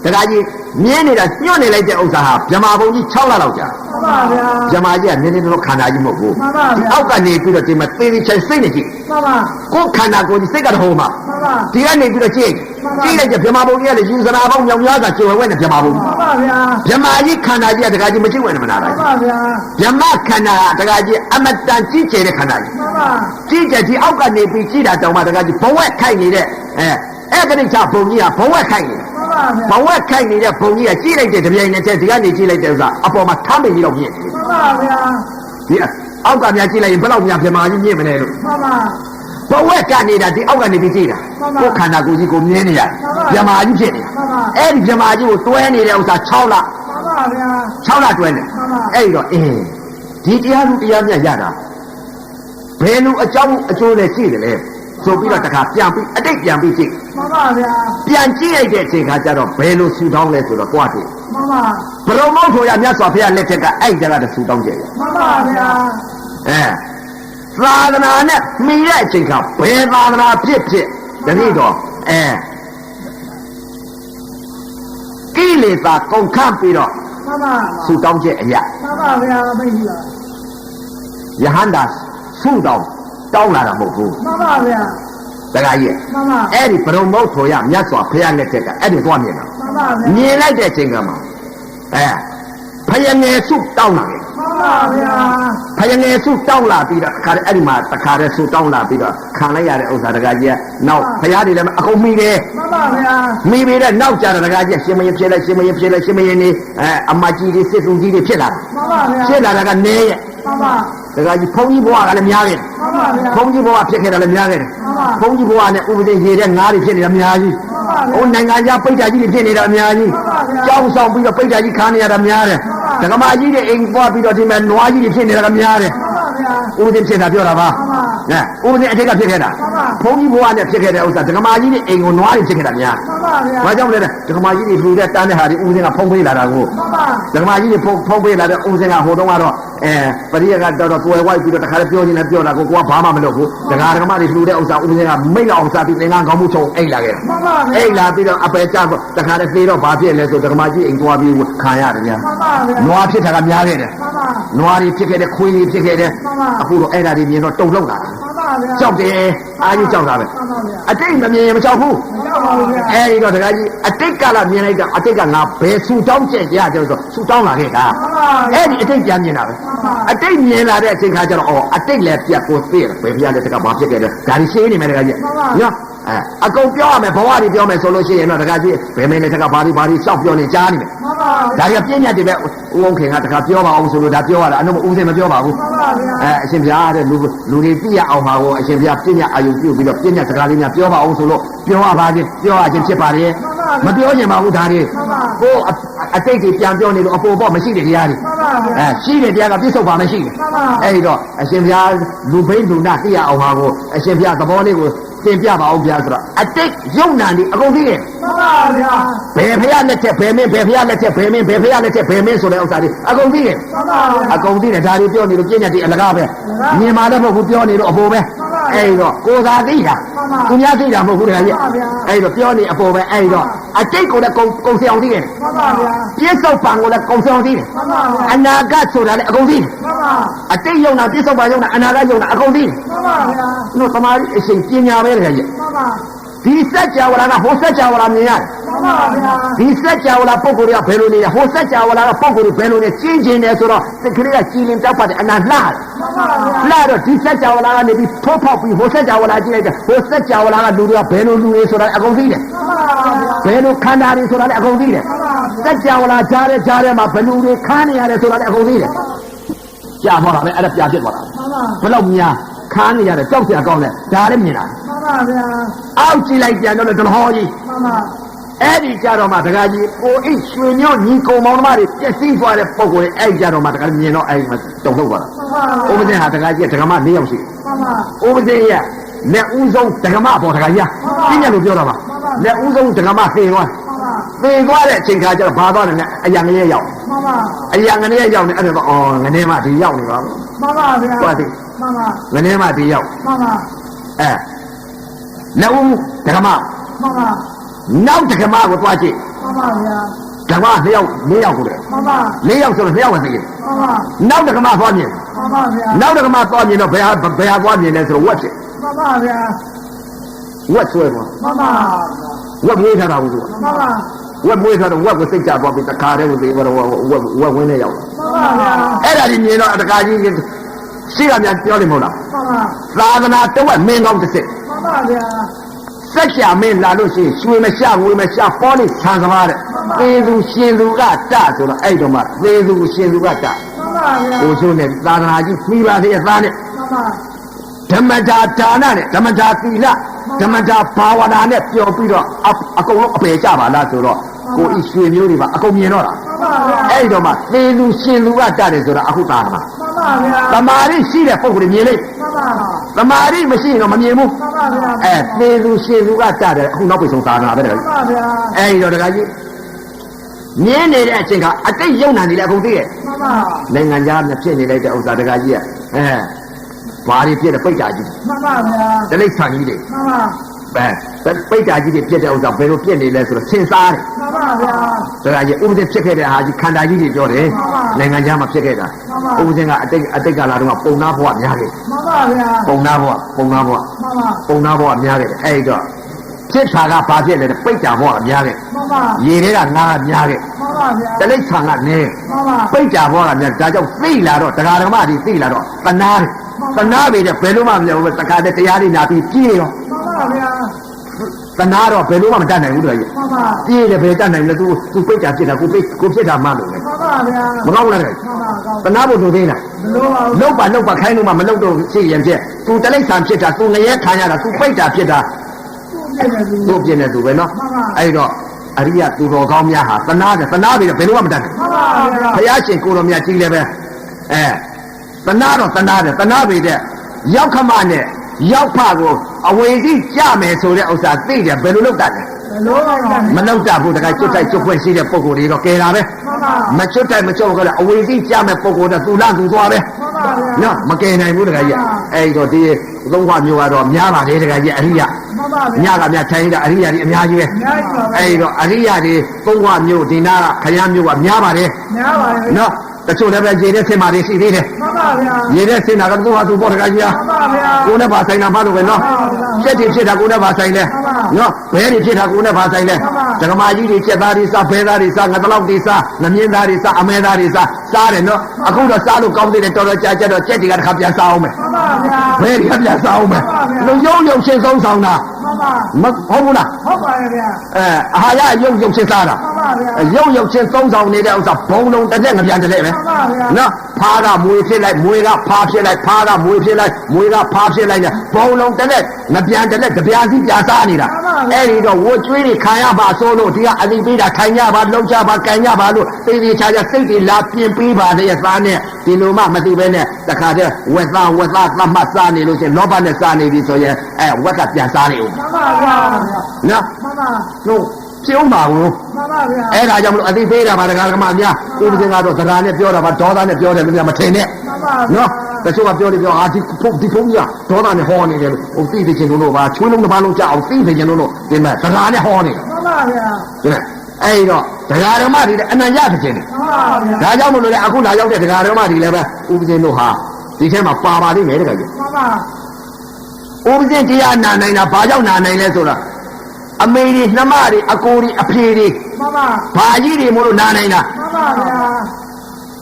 ့တရားကြီးမြင်းနေတာညှို့နေလိုက်တဲ့ဥစ္စာဟာဗြဟ္မာဘုံကြီး6လလောက်ကြာမှန်ပါဗျာဗြဟ္မာကြီးကနည်းနည်းတော့ခန္ဓာကြီးမဟုတ်ဘူးမှန်ပါဗျာအောက်ကနေပြီးတော့ဒီမှာသေသေးချင်စိတ်နေကြည့်မှန်ပါကိုယ်ခန္ဓာကိုယ်ကြီးစိတ်ကတော့ဟိုမှာမှန်ပါဒီကနေပြီးတော့ကြည့်လိုက်တဲ့ဗြဟ္မာဘုံကြီးကလည်းယူဇနာပေါင်းမြောင်များစွာကျေဝဲဝဲနဲ့ဗြဟ္မာဘုံကြီးမှန်ပါဗျာဗြဟ္မာကြီးခန္ဓာကြီးကတရားကြီးမကြည့်ဝင်မနာလားမှန်ပါဗျာဗြဟ္မာခန္ဓာကတရားကြီးအမတန်ကြီးကျယ်တဲ့ခန္ဓာကြီးမှန်ပါကြီးကျယ်ကြီးအောက်ကနေပြီးကြည့်တာတောင်မှတရားကြီးဘဝက်ခိုက်နေတဲ့အဲ့ဒီချဘုံကြီးကဘဝက်ခိုက်နေဘဝက်ခိုက်နေတဲ့ဘုံကြီးကကြည့်လိုက်တဲ့တပြိုင်နက်တည်းဒီကနေကြည့်လိုက်တဲ့ဥစ္စာအပေါ်မှာထမ်းမိပြီးတော့မြင်မှန်ပါဗျာဒီအောက်ကများကြည့်လိုက်ရင်ဘယ်လောက်များပြမာကြီးမြင်မလဲလို့မှန်ပါဘဝက်ကနေနေတာဒီအောက်ကနေပြီးကြည့်တာကိုယ်ခန္ဓာကိုယ်ကြီးကိုမြင်နေရတယ်ပြမာကြီးဖြစ်နေတာအဲ့ဒီပြမာကြီးကိုတွဲနေတဲ့ဥစ္စာ6လမှန်ပါဗျာ6လတွဲနေအဲ့တော့ဒီတရားလူတရားမြတ်ရတာဘယ်လိုအကြောင်းအကျိုးနဲ့ရှိတယ်လဲဆိုပြီးတော့တခါပြန်ပြီးအတိတ်ပြန်ပြီးကြည့်မှန်ပါဗျာပြန်ကြည့်လိုက်တဲ့အချိန်ခါကျတော့ဘယ်လိုဆူတောင်းလဲဆိုတော့ကြွားတယ်မှန်ပါဘရုံမောက်ဆိုရမြတ်စွာဘုရားလက်ထက်ကအဲ့ကြတဲ့ဆူတောင်းကြတယ်မှန်ပါဗျာသာသနာနဲ့မိတဲ့အချိန်ခါဘယ်သာသနာဖြစ်တတိတော့ကိလေသာကုန်ခန့်ပြီးတော့မှန်ပါဆူတောင်းချက်အရာမှန်ပါဗျာသိပြီလားယဟန္တာဆူတောင်းလာတာမဟုတ်ဘူးမှန်ပါဗျာတရားကြီးမှန်ပါအဲ့ဒီဘရုံမုတ်ဆိုရမြတ်စွာဘုရားလက်ထက်ကအဲ့ဒီသွားမြင်တာမှန်ပါဗျာမြင်လိုက်တဲ့အချိန်ကမှဖယငယ်စုတောင်းလာတယ်မှန်ပါဗျာဖယငယ်စုတောင်းလာပြီးတော့ခါအဲ့ဒီမှာတခါတည်းစုတောင်းလာပြီးတော့ခံလိုက်ရတဲ့ဥစ္စာတရားကြီးကနောက်ဘုရားတွေလည်းအကုန်မိတယ်မှန်ပါဗျာမိပြီးတဲ့နောက်ကြတော့တရားကြီးရှင်မရင်ဖြစ်လိုက်ရှင်မရင်ဖြစ်လိုက်ရှင်မရင်နေအမကြီးတွေစစ်သူကြီးတွေဖြစ်လာတာမှန်ပါဗျာဖြစ်လာတာကနေရဲ့မှန်ပါတရားကြီးဘုန်းကြီးဘဝကလည်းများခဲ့တယ်မှန်ပါဗျာဘုန်းကြီးဘဝဖြစ်ခဲ့တာလည်းများခဲ့တယ်ဘုန်းကြီးဘဝနဲ့ဥပဒေရေတဲ့ငါးတွေဖြစ်နေတာအများကြီးဟိုနိုင်ငံခြားပိတ်တာကြီးတွေဖြစ်နေတာအများကြီးကြောင်းဆောင်ပြီးတော့ပိတ်တာကြီးခါနေရတာများတယ်ဒကမာကြီးတွေအိမ်ပွားပြီးတော့ဒီမဲ့နွားကြီးတွေဖြစ်နေတာကများတယ်ဥပဒေဖြစ်တာပြောတာပါဥပဒေအထက်ကဖြစ်ခဲ့တာဘုန်းကြီးဘဝနဲ့ဖြစ်ခဲ့တဲ့ဥစ္စာဒကမာကြီးတွေအိမ်ကိုနွားတွေဖြစ်ခဲ့တာများဘာကြောင့်လဲဒကမာကြီးတွေလူတဲ့တန်းတဲ့ဟာတွေဥပဒေကဖုံးပေးလာတာကိုဒကမာကြီးတွေဖုံးပေးလာတဲ့ဥပဒေကဟိုတုန်းကတော့ပရိယကတော့တွယ်ဝိုက်ပြီးတော့တခါလည်းပြောနေတယ်ပြောတာကိုကဘာမှမလုပ်ဘူးဒကာဒကမတွေလူတဲ့ဥစ္စာဥပဒေကမိတ်အောင်စားပြီးသင်္ကန်းကောင်းမှုချုံအိတ်လာခဲ့အိတ်လာပြီးတော့အပယ်ကျတော့တခါလည်းသေတော့ဘာဖြစ်လဲဆိုဒကမာကြီးအိမ်သွားပြီးခံရတယ်ဗျာနွားဖြစ်တာကများခဲ့တယ်နွားတွေဖြစ်ခဲ့တယ်ခွေးတွေဖြစ်ခဲ့တယ်အခုတော့အဲ့ဒါတွေမြင်တော့တုံလုံးလာကြောက်တယ်အားကြီးကြောက်တာပဲအတိတ်မမြင်ရင်မကြောက်ဘူးအဲ့ဒီတော့ဒကာကြီးအတိတ်ကလာမြင်လိုက်တော့အတိတ်ကငါဘယ်ဆူတောင်းချက်ရကြဆိုဆူတောင်းလာခဲ့တာအဲ့ဒီအတိတ်ပြန်မြင်တာပဲအတိတ်မြင်လာတဲ့အချိန်ခါကျတော့အတိတ်လည်းပြတ်ကိုသိတယ်ဘယ်ဖျားလဲတကဘာဖြစ်ခဲ့တယ်ဒါကြီးရှင်းနေမယ်ဒကာကြီးနော်အကုန်ပြောရမယ်ဘဝတွေပြောမယ်ဆိုလို့ရှိရင်တော့ဒကာကြီးဘယ်မင်းနဲ့တကဘာတွေရှောက်ပြောနေကြားနေမယ်ဒါကြီးပြင်းညတ်တွေပဲဦးအောင်ခင်ကတကပြောပါအောင်ဆိုလို့ဒါပြောရတာအနုဦးစင်မပြောပါဘူးအရှင်ဘုရားတဲ့လူတွေသိရအောင်ပါကိုအရှင်ဘုရားပြင်းညတ်အာယုပြုပြီးတော့ပြင်းညတ်စကားလေးများပြောပါအောင်ဆိုလို့ပြောရပါခြင်းပြောရခြင်းဖြစ်ပါရဲ့မပြောချင်ပါဘူးဒါတွေကိုအတိတ်တွေပြန်ပြောနေလို့အပေါ်ပေါ်မရှိတဲ့တရားတွေရှိတဲ့တရားကပြစ္ဆုတ်ပါမရှိတယ်အဲ့ဒီတော့အရှင်ဘုရားလူဘိန်းလူနာသိရအောင်ပါကိုအရှင်ဘုရားသဘောလေးကိုသင်ပြပါအောင်ဗျာဆိုတော့အတိတ်ယုံနာနေအကုန်သိတယ်မှန်ပါဗျာဘယ်ဖះလက်ချက်ဘယ်မင်းဘယ်ဖះလက်ချက်ဘယ်မင်းဘယ်ဖះလက်ချက်ဘယ်မင်းဆိုတဲ့ဥစ္စာတွေအကုန်သိတယ်မှန်ပါဗျာအကုန်သိတယ်ဒါတွေပြောနေလို့ပြည့်ညတ်တွေအလကားပဲမြင်မာလည်းမဟုတ်ဘူးပြောနေလို့အပေါ်ပဲအဲ့တော့ကိုယ်သာသိတာသူများသိတာမဟုတ်ဘူးတကယ်ကြီးအဲ့တော့ပြောနေအပေါ်ပဲအဲ့တော့အတိတ်ကိုလည်းကုံစအောင်သိတယ်မှန်ပါဗျာပြစ္ဆုတ်ပံကိုလည်းကုံစအောင်သိတယ်မှန်ပါဗျာအနာဂတ်ဆိုတာလည်းအကုန်သိတယ်မှန်ပါအတိတ်ယုံနာပြစ္ဆုတ်ပံယုံနာအနာဂတ်ယုံနာအကုန်သိတယ်မှန်ပါဗျာတို့သမာဓိအရှင်ပညာပဲတကယ်ကြီးမှန်ပါဒီစัจ java ကဟိုစัจ java မြင်ရတယ်မှန်ပါဗျာဒီစัจ java ပုဂ္ဂိုလ်တွေကဘယ်လိုနေလဲဟိုစัจ java ကပုဂ္ဂိုလ်တွေဘယ်လိုနေကျင်းကျင်တယ်ဆိုတော့စိတ်ကလေးကကြည်လင်တောက်ပါတယ်အနာလှတယ်မှန်ပါဗျာလှတော့ဒီစัจ java ကနေပြီးထိုးဖောက်ပြီးဟိုစัจ java ကြည့်လိုက်တယ်ဟိုစัจ java ကလူတွေကဘယ်လိုလူတွေဆိုတာအကုန်သိတယ်မှန်ပါဗျာဘယ်လိုခန္ဓာတွေဆိုတာလည်းအကုန်သိတယ်စัจ java ကြားထဲမှာဘယ်လိုတွေခါနေရတယ်ဆိုတာလည်းအကုန်သိတယ်ကြာသွားတာပဲအဲ့ဒါပြဖြစ်သွားတာဘယ်လောက်များခါနေရတယ်ကြောက်စရာကောင်းတယ်ဒါလည်းမြင်တာမှန်ပါဗျာအောက်ကြည့်လိုက်ပြန်တော့တတော်ကြီးမှန်ပါအဲ့ဒီကြတော့မှဒကာကြီးကိုအိတ်ရွှေမျိုးညီကုံမောင်နှမတွေပြည့်စည်သွားတဲ့ပုံကိုယ်အဲ့ကြတော့မှဒကာမြင်တော့အဲ့မှာတုံ့လောက်သွားတာမှန်ပါဥပဒေဟာဒကာကြီးဒကာမ၄ယောက်ရှိမှန်ပါဥပဒေရဲ့လက်ဦးဆုံးဒကာမပေါ်ဒကာကြီးပြည့်ညတ်လို့ပြောတာပါလက်ဦးဆုံးဒကာမသေသွား သေသွားတဲ့အချိန်ခါကျတော့ဘာသွားတယ်လဲအယံငရဲရောက် မှန်ပါ အယံငရဲရောက်နေအဲ့ဒါတော့အော်ငနေမှဒီရောက်နေပါဘူး မှန်ပါဗျာ ဟုတ်တယ် မှန်ပါ ငနေမှဒီရောက် မှန်ပါ လက်ဦးဓမ္မ မှန်ပါ နောက်ဓမ္မကိုသွားကြည့် မှန်ပါဗျာ ဓမ္မ၄ယောက်ကိုလေ မှန်ပါ ၄ယောက်ဆိုတော့၂ယောက်ပဲသိတယ် မှန်ပါ နောက်ဓမ္မသွားမြင် မှန်ပါဗျာ နောက်ဓမ္မသွားမြင်တော့ဘယ်ဟာသွားမြင်လဲဆိုတော့ဝက်ဖြစ် မှန်ပါဗျာ ဝက်ဆွဲပေါ့ မှန်ပါ ဝက်မွေးထားတာဘူးသူက မှန်ပါ ဝက်မွေးထားတော့ဝက်ကိုစိတ်ကြသွားပြီးတခါတည်းကိုသိတော့ဝက်ဝင်းနဲ့ရောက် မှန်ပါဗျာ အဲ့ဒါဒီမြင်တော့တခါကြီးရှိကများပြောတယ်မဟုတ်လား မှန်ပါ သာသနာတဝက်မင်းကောင်းတစ်စစ် မှန်ပါဗျာ စက်ချာမင်းလာလို့ရှိရင်ရွှေမရှာငွေမရှာပေါ်လိဆံသမားတဲ့သေသူရှင်သူကတဆိုတော့အဲ့တော့မှသေသူရှင်သူကတ မှန်ပါဗျာ ကိုဆိုနဲ့သာသနာကြီးပြီးပါသေးအသားနဲ့ မှန်ပါ ဓမ္မတာဒါနနဲ့ဓမ္မတာသီလဓမ္မတာဘာဝနာနဲ့ပျော်ပြီးတော့အကုန်လုံးအပေကြပါလားဆိုတော့ကိုဤရွှေမျိုးတွေပါအကုန်မြင်တော့တာ မှန်ပါဗျာ အဲ့တော့မှသေသူရှင်သူကတတယ်ဆိုတာအခုသာသနာ မှန်ပါဗျာ သမာဓိရှိတဲ့ပုဂ္ဂိုလ်တွေမြင်လိမ့် မှန်ပါ သမာဓိမရှိရင်တော့မမြင်ဘူး မှန်ပါဗျာ သေသူရှင်သူကတတယ်အခုနောက်ပိတ်ဆုံးသာသနာပဲတကယ် မှန်ပါဗျာ အဲ့တော့တကယ်ကြီးမြင်နေတဲ့အချိန်ကအတိတ်ယုံနာနေလေအကုန်သိရဲ့ မှန်ပါ နိုင်ငံသားနဲ့ဖြစ်နေလိုက်တဲ့ဥစ္စာတကယ်ကြီးကဘာတွေဖြစ်တဲ့ပိတ်တာကြီး မှန်ပါဗျာ တလိပ်ဆန်ကြီးတွေ မှန်ပါ ပိတ်တာကြီးတွေဖြစ်တဲ့ဥစ္စာဘယ်လိုဖြစ်နေလဲဆိုတော့ဆင်စားတယ် မှန်ပါဗျာ ဒါကကြီးဥပဒေဖြစ်ခဲ့တဲ့ဟာကြီးခန္ဓာကြီးတွေပြောတယ်နိုင်ငံခြားမှာဖြစ်ခဲ့တာဥပဒေကအတိတ်ကလာတော့ပုံနာဘဝများခဲ့ မှန်ပါဗျာ ပုံနာဘဝ မှန်ပါ ပုံနာဘဝများခဲ့အဲ့တော့ဖြစ်တာကဘာဖြစ်လဲပိတ်တာဘဝများခဲ့ မှန်ပါ ရေတွေကငါးများခဲ့ မှန်ပါဗျာ တလိပ်ဆန်ကနည်း မှန်ပါ ပိတ်တာဘဝကများဒါကြောင့်သိလာတော့တရားဓမ္မတွေသိလာတော့တနာတယ်တနာပေတဲ့ဘယ်လိုမှမပြောဘူးတခါတည်းတရားတွေနာပြီးပြေးရော မှန်ပါဗျာ တနာတော့ဘယ်လိုမှမတတ်နိုင်ဘူးတော်ကြီး မှန်ပါ ပြေးတယ်ဘယ်တတ်နိုင်လဲသူပိတ်တာဖြစ်တာကိုဖြစ်တာမှလို့လေ မှန်ပါဗျာ မကောင်းလားတဲ့ မှန်ပါကောင်း တနာဖို့လိုသေးလား မလို့ပါဘူး လောက်ပါခိုင်းလို့မှမလောက်တော့ရှိရင်ဖြစ်သူတလိပ်ဆန်ဖြစ်တာသူငရဲခံရတာသူပိတ်တာဖြစ်တာ သူ့ပြည့်နေသူသူ့ပြင်းနေသူပဲနော် မှန်ပါ အဲ့တော့အရိယသူတော်ကောင်းများဟာတနာတယ်တနာပြီဘယ်လိုမှမတတ်နိုင် မှန်ပါဗျာ ဘုရားရှင်ကိုတော်မြတ်ကြီးလည်းပဲတနာတော့တနာတယ်တနာပြီတဲ့ရောက်ခမနဲ့ရောက်ဖကိုအဝေစီကြမယ်ဆိုတဲ့ဥစ္စာသိတယ်ဘယ်လိုလုပ်တတ်လဲ မလို့ပါဘူး မလောက်တတ်ဘူးတခါကျွတ်တိုက်ကျွတ်ဖွင့်ရှိတဲ့ပုံကိုယ်တွေတော့ကဲတာပဲ မှန်ပါ မကျွတ်တိုက်မကျွတ်ကလည်းအဝေစီကြမယ်ပုံကိုယ်တော့သူလသူသွားပဲ မှန်ပါဗျာ နော်မကယ်နိုင်ဘူးတခါကြီးအဲ့တော့ဒီသုံးခွမျိုးကတော့များပါလေတခါကြီးအရိယ မှန်ပါဗျာ ညကများထိုင်တာအရိယာတွေအများကြီးပဲ အများကြီးပါပဲ အဲ့တော့အရိယာတွေသုံးခွမျိုးဒီနာကခရမ်းမျိုးကများပါတယ် များပါရဲ့ နော်တချို့လည်းပဲရေတဲ့ဆင်မာတွေရှိသေးတယ် မှန်ပါဗျာ ရေတဲ့ဆင်တာကသူ့ဟာသူပေါ်တခါကြီးဟာ မှန်ပါဗျာ ကိုယ်နဲ့ပါဆိုင်တာမှလို့ပဲနော်ချက်တွေဖြစ်တာကိုယ်နဲ့ပါဆိုင်တယ်နော်ဘဲတွေဖြစ်တာကိုယ်နဲ့ပါဆိုင်တယ်ဓမ္မကြီးတွေချက်သားတွေစားဘဲသားတွေစားငါတလောက်တွေစားငမြင်းသားတွေစားအမဲသားတွေစားတယ်နော်အခုတော့စားလို့ကောင်းသေးတယ်တော်တော်ကြာတော့ချက်တွေကတစ်ခါပြန်စားအောင်မယ် မှန်ပါဗျာ ဘဲတွေကပြန်စားအောင်မယ်လုံယုံရှင်းဆုံးဆောင်တာ မှန်ပါ မဟုတ်ဘူးလား ဟုတ်ပါရဲ့ဗျာ အာဟာရရုပ်ရှင်းစားတာ မှန်ပါဗျာ ရုပ်ရှင်းသုံးဆောင်နေတဲ့ဥစ္စာဘုံလုံးတစ်ရက်ငပြန်တစ်လက်ပဲ မှန်ပါဗျာ နော်ဖားကမွေဖြစ်လိုက်မွေကဖားဖြစ်လိုက်ဖားကမွေဖြစ်လိုက်မွေကဖားဖြစ်လိုက်နဲ့ဘုံလုံးတစ်လက်ငပြန်တစ်လက်ကြပြာစီပြာစားနေတာအဲ့ဒီတော့ဝှကျွေးတွေခံရပါဆိုလို့ဒီကအတိပေးတာခိုင်ကြပါလုံကြပါကန်ကြပါလို့သေသေးချာချာစိတ်တွေလာပြင်ပေးပါတဲ့သားနဲ့ဒီလိုမှမသိပဲနဲ့တခါတည်းဝက်သားသတ်မှတ်စားနေလို့ရှိရင်လောဘနဲ့စားနေပြီဆိုရင်ဝက်ကပြန်စားနေဦး မှန်ပါဗျာ နော် မှန်ပါ တို့ပြုံးပါဘူး မှန်ပါဗျာ အဲ့ဒါကြောင့်မလို့အသိပေးတာပါဒကာဒကမများဥပဒေကတော့သဒ္ဓါနဲ့ပြောတာပါဒေါသနဲ့ပြောတယ်လို့များမထင်နဲ့ မှန်ပါ နော်တချို့ကပြောနေပြောဒီဖုန်းကြီးဒေါသနဲ့ဟောနေတယ်လို့ဟိုသိသိချင်းလို့ပါချွေးလုံးတစ်ပါးလုံးကြောက်အောင်သိသိချင်းလို့ဒီမဲ့သဒ္ဓါနဲ့ဟောနေတယ် မှန်ပါဗျာ ဒီမဲ့အဲ့တော့ဒကာဓမ္မတွေလည်းအနံ့ရတဲ့ချင်းတယ် မှန်ပါဗျာ ဒါကြောင့်မလို့လေအခုလာရောက်တဲ့ဒကာဓမ္မတွေလည်းပဲဥပဒေတို့ဟာဒီထဲမှာပါပါလိမ့်မယ်တကယ်ကြီး မှန်ပါ ဥပဒေတရားနာနိုင်တာဘာကြောင့်နာနိုင်လဲဆိုတော့အမေတွေနှမတွေအကိုတွေအဖေတွေ မှန်ပါ ဘာကြီးတွေမို့လို့နာနိုင်တာ မှန်ပါဗျာ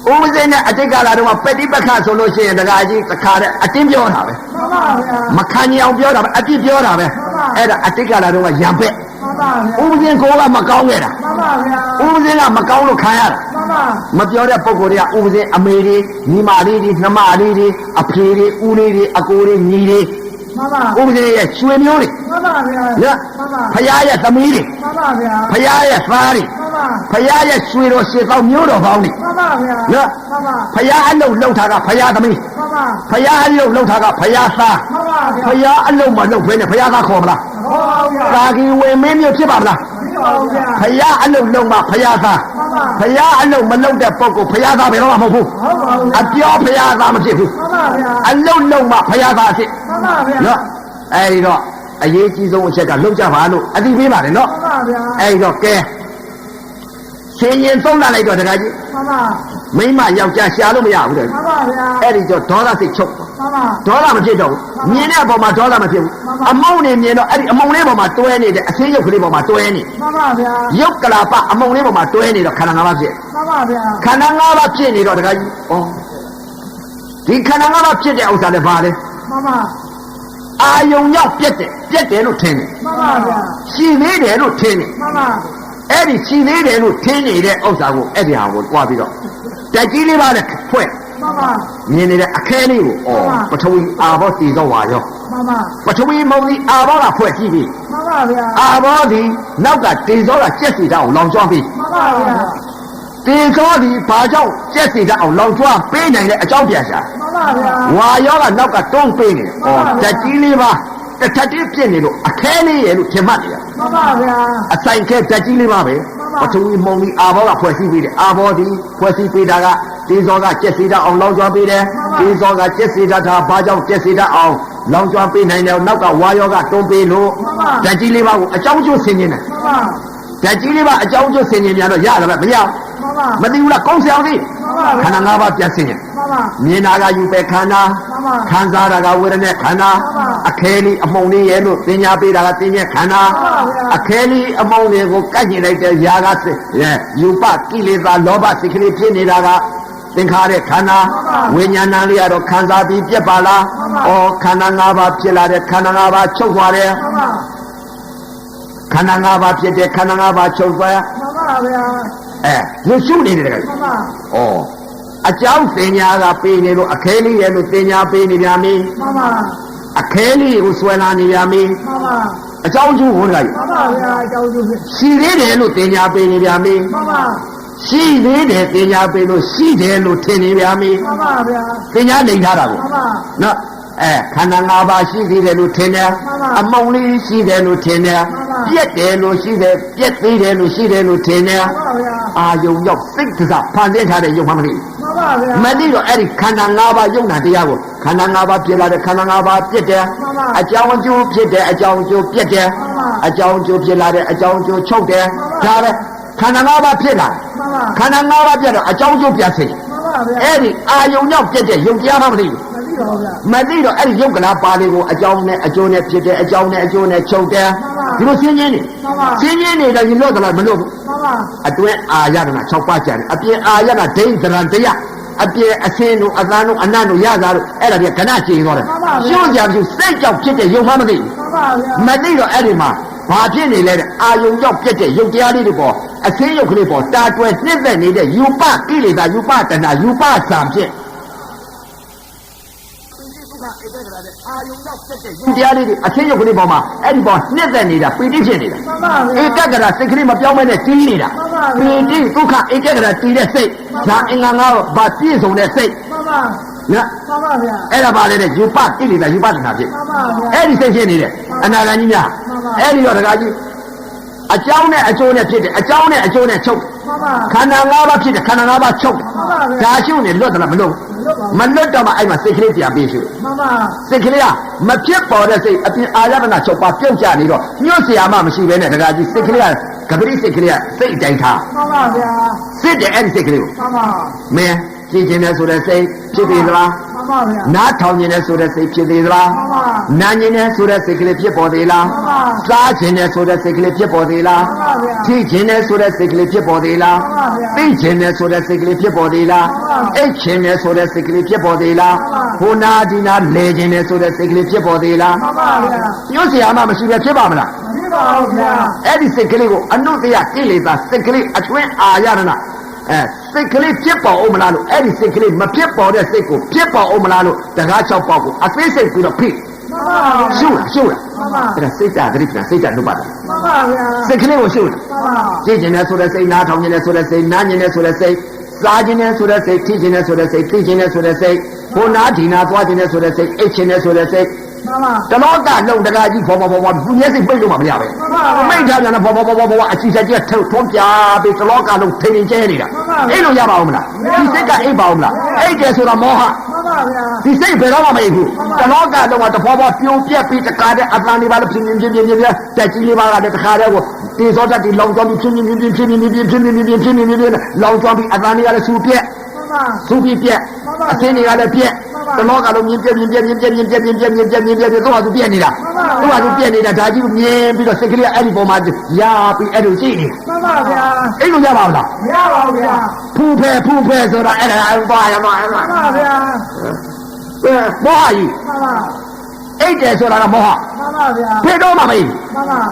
ဥပဇင်းနဲ့အတိတ်ကာလတုန်းကပฏิပက္ခဆိုလို့ရှိရင်တခါကြီးတစ်ခါတည်းအတင်းပြောတာပဲ မှန်ပါဗျာ မခံကြအောင်ပြောတာပဲအပြစ်ပြောတာပဲအဲ့ဒါအတိတ်ကာလတုန်းကရံပက် မှန်ပါဗျာ ဥပဇင်းကိုကမကောင်းခဲ့တာ မှန်ပါဗျာ ဥပဇင်းကမကောင်းလို့ခံရတာ မှန်ပါ မပြောတဲ့ပုံကိုယ်တွေကဥပဇင်းအမေတွေညီမလေးတွေနှမလေးတွေအဖေတွေဦးလေးတွေအကိုတွေညီတွေ မှန်ပါ ဥပဇင်းရဲ့ရွှေမျိုးတွေ မှန်ပါဗျာ နော် မှန်ပါ ဖယားရဲ့သမီးတွေ မှန်ပါဗျာ ဖယားရဲ့သားတွေ မှန်ပါ ဖယားရဲ့ရွှေတော်ရှစ်သောင်းမျိုးတော်ပေါင်းတွေ မှန်ပါဗျာ နော် မှန်ပါ ဖယားအလုပ်လုပ်တာကဖယားသမီး မှန်ပါ ဖယားအလုပ်လုပ်တာကဖယားသား မှန်ပါဗျာ ဖယားအလုံးမလုပ်ဘဲနဲ့ဖယားသားခေါ်မလား ဟောပါဗျာ သာကီဝင်မင်းမျိုးဖြစ်ပါမလား မ ဖယားအလုံးလုံးမှဖယားသားဖယားအလုံးမလုံးတဲ့ပုဂ္ဂိုလ်ဖယားသားဘယ်တော့မှမဟုတ်ဘူးအပြောဖယားသားမဖြစ်ဘူးအလုံးလုံးမှဖယားသားဖြစ်နော်အဲဒီတော့အရေးကြီးဆုံးအချက်ကလုံးကြပါလို့အတိပေးပါတယ်နော်အဲဒီတော့ကဲရှင်ရင်သုံးလာလိုက်တော့တခါကြီးမိမယောက်ျားရှာလို့မရဘူးတဲ့အဲ့ဒီတော့ဒေါသစိတ်ချုပ်ဒေါသမဖြစ်တော့ဘူးမြင်တဲ့အပေါ်မှာဒေါသမဖြစ်ဘူးအမုန်းနေမြင်တော့အဲ့ဒီအမုန်းလေးပေါ်မှာတွဲနေတဲ့အစင်းရုပ်ကလေးပေါ်မှာတွဲနေရုပ်ကလာပအမုန်းလေးပေါ်မှာတွဲနေတော့ခန္ဓာ၅ပါးဖြစ်ခန္ဓာ၅ပါးဖြစ်နေတော့တခါကြီးဩဒီခန္ဓာ၅ပါးဖြစ်တဲ့ဥစ္စာလည်းဘာလဲအာယုံရောက်ပြက်တယ်လို့ထင်တယ်ရှိသေးတယ်လို့ထင်တယ်အဲ့ဒီရှိသေးတယ်လို့ထင်နေတဲ့ဥစ္စာကိုအဲ့ဒီဟာကိုတွားပြီးတော့တက်ကြီးလေးပါနဲ့ဖွဲ့မြင်နေတဲ့အခဲလေးကိုပထဝီအာဘောတည်သောဝါရောပထဝီမုံဒီအာဘောကဖွဲ့ကြည့်ပြီအာဘောဒီနောက်ကတည်သောကကျက်စီတာကိုလောင်ကျွမ်းပြီတည်သောဒီဘာကြောင့်ကျက်စီတာအောင်လောင်ကျွမ်းပေးနိုင်တဲ့အကြောင်းပြန်ရှာဝါရောကနောက်ကတွန်းပေးနေတက်ကြီးလေးပါတစ်ထပ်တည်းပြစ်နေလို့အခဲလေးရဲ့လို့ထင်မှတ်နေရအဆိုင်ခဲတက်ကြီးလေးပါပဲပထဝီမုံဒီအာဘောကဖွဲ့စည်းပေးတယ်အာဘောဒီဖွဲ့စည်းပေးတာကဒီဇောကကျက်စီတာအောင်လောင်ကျွမ်းပေးတယ်ဒီဇောကကျက်စီတာဒါဘာကြောင့်ကျက်စီတာအောင်လောင်ကျွမ်းပေးနိုင်တယ်နောက်ကဝါရောကတွန်းပေးလို့တက်ကြီးလေးပါကိုအကြောင်းကျိုးဆင်ခြင်းတယ်တက်ကြီးလေးပါအကြောင်းကျိုးဆင်ခြင်းများတော့ရတယ်ပဲမရမသိဘူးလားကောင်းစရာသေးခန္ဓာ၅ပါးပြန်ဆင်ခြင်းမြင်တာကယူပဲခန္ဓာခံစားတာကဝေဒနာခန္ဓာအခဲလေးအမုံလေးရဲ့လို့သင်ညာပေးတာကသင်ညာခန္ဓာအခဲလေးအမုံလေးကိုကတ်ကျင်လိုက်တဲ့ຢာကယူပကိလေသာလောဘစိတ်ကလေးဖြစ်နေတာကသင်္ခါရခန္ဓာဝိညာဏလေးကတော့ခံစားပြီးပြက်ပါလားဩခန္ဓာ၅ပါးဖြစ်လာတဲ့ခန္ဓာ၅ပါးချုပ်သွားတယ်ခန္ဓာ၅ပါးဖြစ်တဲ့ခန္ဓာ၅ပါးချုပ်သွားလူရှုနေတယ်ကဩအကြောင်းသင်ညာကပေးနေလို့အခဲလေးရဲ့လို့သင်ညာပေးနေပြန်ပြီအခဲလေးကိုဆွဲလာနေပြန်ပြီအကြောင်းကျိုးဟောတယ်ရှိသေးတယ်လို့သင်ညာပေးနေပြန်ပြီရှိသေးတယ်သင်ညာပေးလို့ရှိတယ်လို့ထင်နေပြန်ပြီသင်ညာနေထားတာကိုနော်ခန္ဓာ၅ပါးရှိသေးတယ်လို့ထင်တယ်အမုံလေးရှိတယ်လို့ထင်တယ်ပြက်တယ်လို့ရှိတယ်ပြက်သေးတယ်လို့ရှိတယ်လို့ထင်တယ်အာယုံရောက်စိတ်ကစားဖန်ဆင်းထားတဲ့ယုံမှမသိမသိတော့အဲ့ဒီခန္ဓာ၅ပါးယုံနာတရားကိုခန္ဓာ၅ပါးဖြစ်လာတဲ့ခန္ဓာ၅ပါးပြက်တယ်အကြောင်းအကျိုးဖြစ်တယ်အကြောင်းအကျိုးပြက်တယ်အကြောင်းအကျိုးဖြစ်လာတဲ့အကြောင်းအကျိုးချုပ်တယ်ဒါပဲခန္ဓာ၅ပါးဖြစ်လာခန္ဓာ၅ပါးပြက်တော့အကြောင်းအကျိုးပြတ်စေအဲ့ဒီအာယုံရောက်ပြက်တဲ့ယုံတရားမှမသိဘူးမသိတော့အဲ့ဒီယုတ်ကလာပါလေးကိုအကြောင်းနဲ့အကျိုးနဲ့ဖြစ်တယ်အကြောင်းနဲ့အကျိုးနဲ့ချုပ်တယ်ဒီလိုရှင်းနေတယ်ရင်လို့တော့မလို့အတွင်းအာရဏ6ပါးကျန်တယ်အပြင်အာရဏဒိဋ္ဌရံတရားအပြင်အစင်းတို့အသံတို့အနတ်တို့ရတာတို့အဲ့ဒါတွေကခဏကျင်သွားတယ်ရှင်းကြပြီစိတ်ကြောင့်ဖြစ်တဲ့ယုံမှမသိဘူးမသိတော့အဲ့ဒီမှာဘာဖြစ်နေလဲတဲ့အာယုံကြောင့်ပြက်တဲ့ယုတ်တရားလေးတွေပေါ်အစင်းယုတ်ကလေးပေါ်တာတွယ်နှိမ့်သက်နေတဲ့ယူပကိလေသာယူပတဏှာယူပဇံဖြစ်အာယုံရောက်ပြက်တဲ့ယုတ်တရားလေးတွေအချင်းယုတ်ကလေးပေါ်မှာအဲ့ဒီပေါ်နှိမ့်သက်နေတာပီတိဖြစ်နေတာဧကဂရစိတ်ကလေးမပြောင်းမဲနဲ့တီးနေတာပီတိဒုက္ခဧကဂရတီးတဲ့စိတ်ဒါအင်္ဂါ၅ပါးဘာပြည့်စုံတဲ့စိတ်နော်အဲ့ဒါပါလေတဲ့ယူပကိလေသာယူပတဏှာဖြစ်အဲ့ဒီစိတ်ဖြစ်နေတယ်အနာဂတ်ကြီးများအဲ့ဒီတော့တကားကြီးအကြောင်းနဲ့အကျိုးနဲ့ဖြစ်တယ်အကြောင်းနဲ့အကျိုးနဲ့ချုပ်ခန္ဓာ၅ပါးဖြစ်တယ်ခန္ဓာ၅ပါးချုပ်ဒါရှုနေလွတ်တယ်လားမလွတ်မလွတ်တော့မှအဲ့မှာစိတ်ကလေးပြန်ပြီးရှုစိတ်ကလေးကမဖြစ်ပေါ်တဲ့စိတ်အပြင်အာရဏ6ပါးပြုတ်ကျနေတော့ညှို့เสียမှမရှိဘဲနဲ့တကားကြီးစိတ်ကလေးကကပတိစိတ်ကလေးကစိတ်အတိုင်းထားစစ်တယ်အဲ့ဒီစိတ်ကလေးကိုမင်းကြည်ကျင်တယ်ဆိုတဲ့စိတ်ဖြစ်ပြီလားနားထောင်နေတဲ့ဆိုတဲ့စိတ်ဖြစ်သေးသလားနားကျင်တဲ့ဆိုတဲ့စိတ်ကလေးဖြစ်ပေါ်သေးလားစားကျင်တဲ့ဆိုတဲ့စိတ်ကလေးဖြစ်ပေါ်သေးလားထိကျင်တဲ့ဆိုတဲ့စိတ်ကလေးဖြစ်ပေါ်သေးလားသိကျင်တဲ့ဆိုတဲ့စိတ်ကလေးဖြစ်ပေါ်သေးလားအိတ်ကျင်တဲ့ဆိုတဲ့စိတ်ကလေးဖြစ်ပေါ်သေးလားဟိုနာဒီနာလဲကျင်တဲ့ဆိုတဲ့စိတ်ကလေးဖြစ်ပေါ်သေးလားညှို့เสียမှမရှိပဲဖြစ်ပါမလားဖြစ်ပါဘူးဗျာအဲ့ဒီစိတ်ကလေးကိုအနုတ္တယကိလေသာစိတ်ကလေးအတွင်းအာရဏစိတ်ကလေးဖြစ်ပေါ်အောင်မလားလို့အဲ့ဒီစိတ်ကလေးမဖြစ်ပေါ်တဲ့စိတ်ကိုဖြစ်ပေါ်အောင်မလားလို့တကား6ပေါက်ကိုအသေးစိတ်ပြီးတော့ဖိရှုလားအဲ့ဒါစိတ်ဓာတ်တိပ္ပံစိတ်ဓာတ်နှုတ်ပါတယ်မှန်ပါဗျာစိတ်ကလေးကိုရှုတာကြည့်ကျင်တယ်ဆိုတဲ့စိတ်နားထောင်ကျင်တယ်ဆိုတဲ့စိတ်နားကျင်တယ်ဆိုတဲ့စိတ်စားကျင်တယ်ဆိုတဲ့စိတ်ထိကျင်တယ်ဆိုတဲ့စိတ်သိကျင်တယ်ဆိုတဲ့စိတ်ဟိုနာဒီနာသွားကျင်တယ်ဆိုတဲ့စိတ်အိတ်ကျင်တယ်ဆိုတဲ့စိတ် တလောကလုံးတကားကြီးဘောသူမျက်စိပိတ်လို့မှမရပဲမိတ်ထားပြန်တော့ဘောအချီဆက်ကြီးထုံးပြပြီးတလောကလုံးထိန်ကျဲနေတာအဲ့လိုရပါဦးမလားဒီစိတ်ကအိပ်ပါဦးမလားအဲ့ကျဲဆိုတာမောဟဒီစိတ်ဘယ်တော့မှမအိပ်ဘူးတလောကလုံးကတဘောပြုံးပြက်ပြီးတကားတဲ့အတန်လေးပါလို့ပြင်းတက်ကြီးလေးပါကတခါတည်းကိုတေဇောတက်ဒီလောင်ကျွမ်းပြီးပြင်းလောင်ကျွမ်းပြီးအတန်လေးကလည်းစူပြက်ပြက်အသင်းတွေကလည်းပြက်တလောကလုံးမြင်ပြက်တော့သူပြက်နေတာသူပြက်နေတာဒါကြီးမြင်ပြီးတော့စိတ်ကလေးအဲ့ဒီပုံမှာရပြီးအဲ့လိုကြည့်နေအဲ့လိုရပါမလားမရပါဘူးဗျာဖူးဖဲဆိုတာအဲ့ဒါသွားရမှာဗျာမောဟကြီးအိတ်တယ်ဆိုတာကမောဟဘယ်တော့မှမအိပ်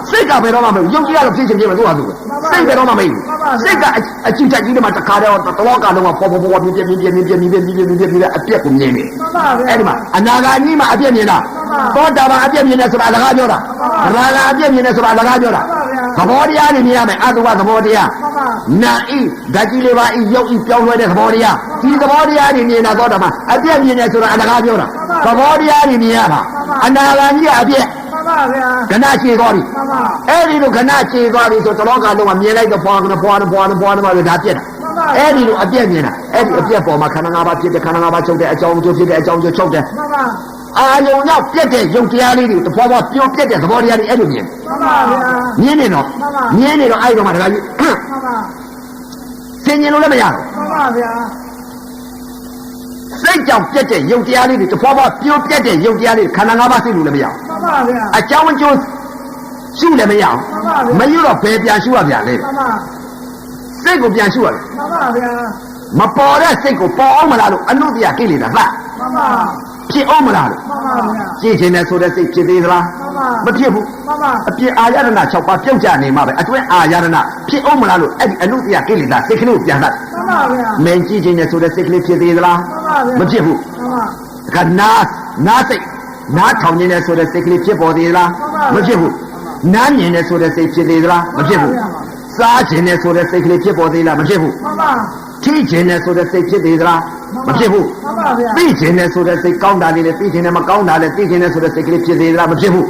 စိတ်ကဘယ်တော့မှမအိပ်ယုံကြည်ရလို့ဖြစ်ချင်ပြမယ်သူ့ဟာသူစိတ်ဘယ်တော့မှမအိပ်စိတ်ကအကြည့်တက်ကြီးတွေမှာတခါတော့တလောကလုံးကပေါ်ပြင်းအပြက်ကိုမြင်နေအဲ့ဒီမှာအနာဂါကြီးမှာအပြက်မြင်တာသောတာပန်အပြက်မြင်တယ်ဆိုတာအလကားပြောတာရာဂအပြက်မြင်တယ်ဆိုတာအလကားပြောတာသဘောတရားတွေမြင်ရမယ်အတုဝသဘောတရားနာဤဓာတ်ကြီးလေးပါဤရုပ်ဤပြောင်းလဲတဲ့သဘောတရားဒီသဘောတရားတွေမြင်တာသောတာပန်အပြက်မြင်တယ်ဆိုတာအလကားပြောတာသဘောတရားတွေမြင်ရတာအနာဂါကြီးကအပြက်ခဏချေသွားပြီအဲ့ဒီလိုခဏချေသွားပြီဆိုတလောကလုံးကမြင်လိုက်တော့ဘွားမှာဒါပြက်တာအဲ့ဒီလိုအပြက်မြင်တာအဲ့ဒီအပြက်ပေါ်မှာခန္ဓာ၅ပါးဖြစ်တဲ့ခန္ဓာ၅ပါးချုပ်တဲ့အကြောင်းကျိုးဖြစ်တဲ့အကြောင်းကျိုးချုပ်တဲ့အာယုံရောက်ပြက်တဲ့ယုတ်တရားလေးတွေတဘောပြိုပြက်တဲ့သဘောတရားတွေအဲ့လိုမြင်မြင်နေတော့အဲ့တော့မှတခါကြီးဆင်ញင်လို့လည်းမရဘူးစိတ်ကြောင့်ပြက်တဲ့ယုတ်တရားလေးတွေတဘောပြိုပြက်တဲ့ယုတ်တရားလေးခန္ဓာ၅ပါးသိလို့လည်းမရဘူးအကြောင်းကျိုးရှုလည်းမရဘူးမရတော့ဘယ်ပြန်ရှုရပြန်လဲစိတ်ကိုပြန်ရှုရတယ်မပေါ်တဲ့စိတ်ကိုပေါ်အောင်မလားလို့အနုတ္တိယကိလေသာဖြစ်အောင်မလားလို့ကြည့်ခြင်းနဲ့ဆိုတဲ့စိတ်ဖြစ်သေးသလားမဖြစ်ဘူးအပြစ်အာရဏ6ပါးပြုတ်ကြနေမှာပဲအတွင်းအာရဏဖြစ်အောင်မလားလို့အဲ့ဒီအနုတ္တိယကိလေသာစိတ်ကလေးကိုပြန်လာမင်းကြည့်ခြင်းနဲ့ဆိုတဲ့စိတ်ကလေးဖြစ်သေးသလားမဖြစ်ဘူးကနာစိတ်နားထောင်ခြင်းနဲ့ဆိုတဲ့စိတ်ကလေးဖြစ်ပေါ်သေးသလားမဖြစ်ဘူးနားမြင်နဲ့ဆိုတဲ့စိတ်ဖြစ်သေးသလားမဖြစ်ဘူးစားခြင်းနဲ့ဆိုတဲ့စိတ်ကလေးဖြစ်ပေါ်သေးလားမဖြစ်ဘူးထိခြင်းနဲ့ဆိုတဲ့စိတ်ဖြစ်သေးသလားမဖြစ်ဘူးသိခြင်းနဲ့ဆိုတဲ့စိတ်ကောင်းတာလေးနဲ့သိခြင်းနဲ့မကောင်းတာလေးသိခြင်းနဲ့ဆိုတဲ့စိတ်ကလေးဖြစ်သေးသလားမဖြစ်ဘူး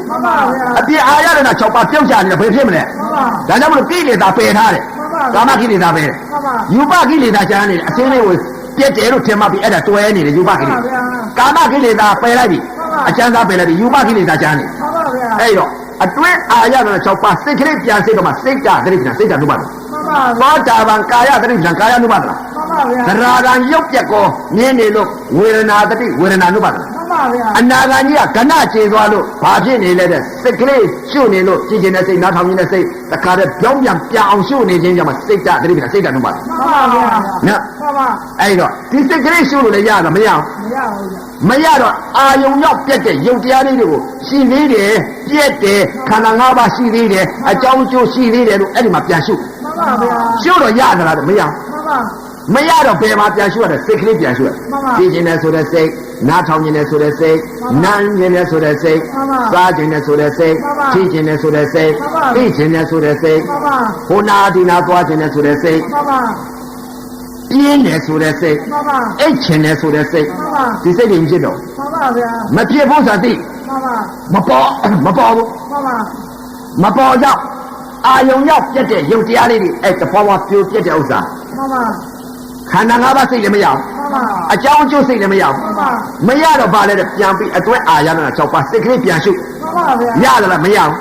အပြစ်အာရဏ6ပါးပြုတ်ကြနေတယ်ဘယ်ဖြစ်မလဲဒါကြောင့်မလို့ကိလေသာပယ်ထားတယ်ကာမကိလေသာပယ်ယူပကိလေသာကျမ်းနေတယ်အစင်းလေးကိုပြက်တယ်လို့ထင်မှပြီးအဲ့ဒါတွဲနေတယ်ယူပကိလေသာကာမကိလေသာပယ်လိုက်ပြီအကျဉ်းသားပယ်လိုက်ပြီယူပကိလေသာကျမ်းနေအဲ့တော့အတွင်းအာရဏ6ပါးစိတ်ကလေးပြန်စိတ်တော့မှစိတ်ကသတိပ္ပံစိတ်ကနုပါတ်သောတာပန်ကာယသတိပ္ပံကာယနုပါတ်လားသရာဂံရုပ်ပြက်ကိုမြင်နေလို့ဝေဒနာတတိဝေဒနာနုပါတ်လားအနာဂံကြီးကကဏကျေသွားလို့ဘာဖြစ်နေလဲတဲ့စိတ်ကလေးရှုနေလို့ကြည်ကျင်တဲ့စိတ်နားထောင်နေတဲ့စိတ်တခါတည်းပြောင်းပြန်အောင်ရှုနေခြင်းကြောင့်မှစိတ်ကသတိပ္ပံစိတ်ကနုပါတ်နော်အဲ့တော့ဒီစိတ်ကလေးရှုလို့လည်းရတာမရဘူးမရတော့အာယုံရောက်ပြက်တဲ့ယုတ်တရားလေးတွေကိုရှိသေးတယ်ပြက်တယ်ခန္ဓာ၅ပါးရှိသေးတယ်အကြောင်းကျိုးရှိသေးတယ်လို့အဲ့ဒီမှာပြန်ရှုရှုတော့ရသလားမရမရတော့ဘယ်မှာပြန်ရှုရတဲ့စိတ်ကလေးပြန်ရှုရသိခြင်းနဲ့ဆိုတဲ့စိတ်နားထောင်ခြင်းနဲ့ဆိုတဲ့စိတ်နားခြင်းနဲ့ဆိုတဲ့စိတ်စားခြင်းနဲ့ဆိုတဲ့စိတ်ထိခြင်းနဲ့ဆိုတဲ့စိတ်သိခြင်းနဲ့ဆိုတဲ့စိတ်ဟိုနာဒီနာသွားခြင်းနဲ့ဆိုတဲ့စိတ်ပြင်းတယ်ဆိုတဲ့စိတ်အိတ်ချင်တယ်ဆိုတဲ့စိတ်ဒီစိတ်တွေဖြစ်တော့မဖြစ်ဘူးဆိုသိမပေါ်ဘူးမပေါ်တော့အာယုံရောက်ပြက်တဲ့ယုတ်တရားလေးတွေအဲ့တဘောပြိုပြက်တဲ့ဥစ္စာခန္ဓာ၅ပါးစိတ်လည်းမရဘူးအကြောင်းအကျိုးစိတ်လည်းမရဘူးမရတော့ဗာလဲပြန်ပြီးအတွဲအာရဏ6ပါးစိတ်ကလေးပြန်ရှုရတယ်လားမရဘူး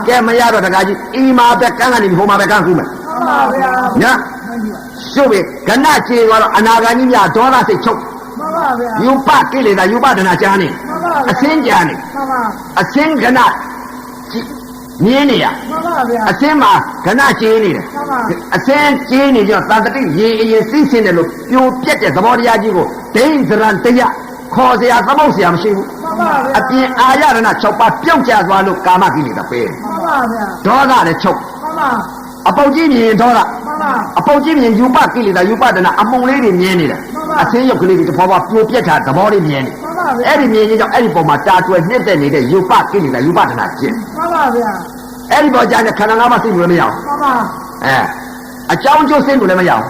ကဲမရတော့တကားကြီးအီမာဘက်ကန်းကနေဟိုမှာဘက်ကန်းကူးမယ်ညာရှုပြီကဏကျေသွားတော့အနာဂါကြီးမြဒေါသစိတ်ချုပ်ယူပကိလေသာယူပဒနာကြားနေအစင်းကြားနေအစင်းကဏမြင်းနေရအစင်းမှာကဏကျေးနေတယ်အစင်းကျေးနေကြသံတတိရေအရင်သိစင်းတယ်လို့ပြိုပြက်တဲ့သဘောတရားကြီးကိုဒိဋ္ဌရံတရားခေါ်စရာသမုတ်စရာမရှိဘူးအပြင်အာရဏ6ပါးပြုတ်ကျသွားလို့ကာမကိလေသာပဲဒေါသလည်းချုပ်အပုတ်ကြီးမြင်ဒေါသအပုတ်ကြီးမြင်ယူပကိလေသာယူပဒနာအမုံလေးတွေမြင်နေတယ်အစင်းရုပ်ကလေးတွေတဘောဘောပြိုပြက်တာသဘောလေးမြင်နေအဲ့ဒီမြင်ခြင်းကြောင့်အဲ့ဒီပုံမှာတာတွယ်နှစ်သက်နေတဲ့ယူပကိလေသာယူပဒနာဖြစ်အဲ့ဒီပေါ်ကြတဲ့ခန္ဓာ၅ပါးသိလို့လည်းမရဘူးအကြောင်းကျိုးသိလို့လည်းမရဘူး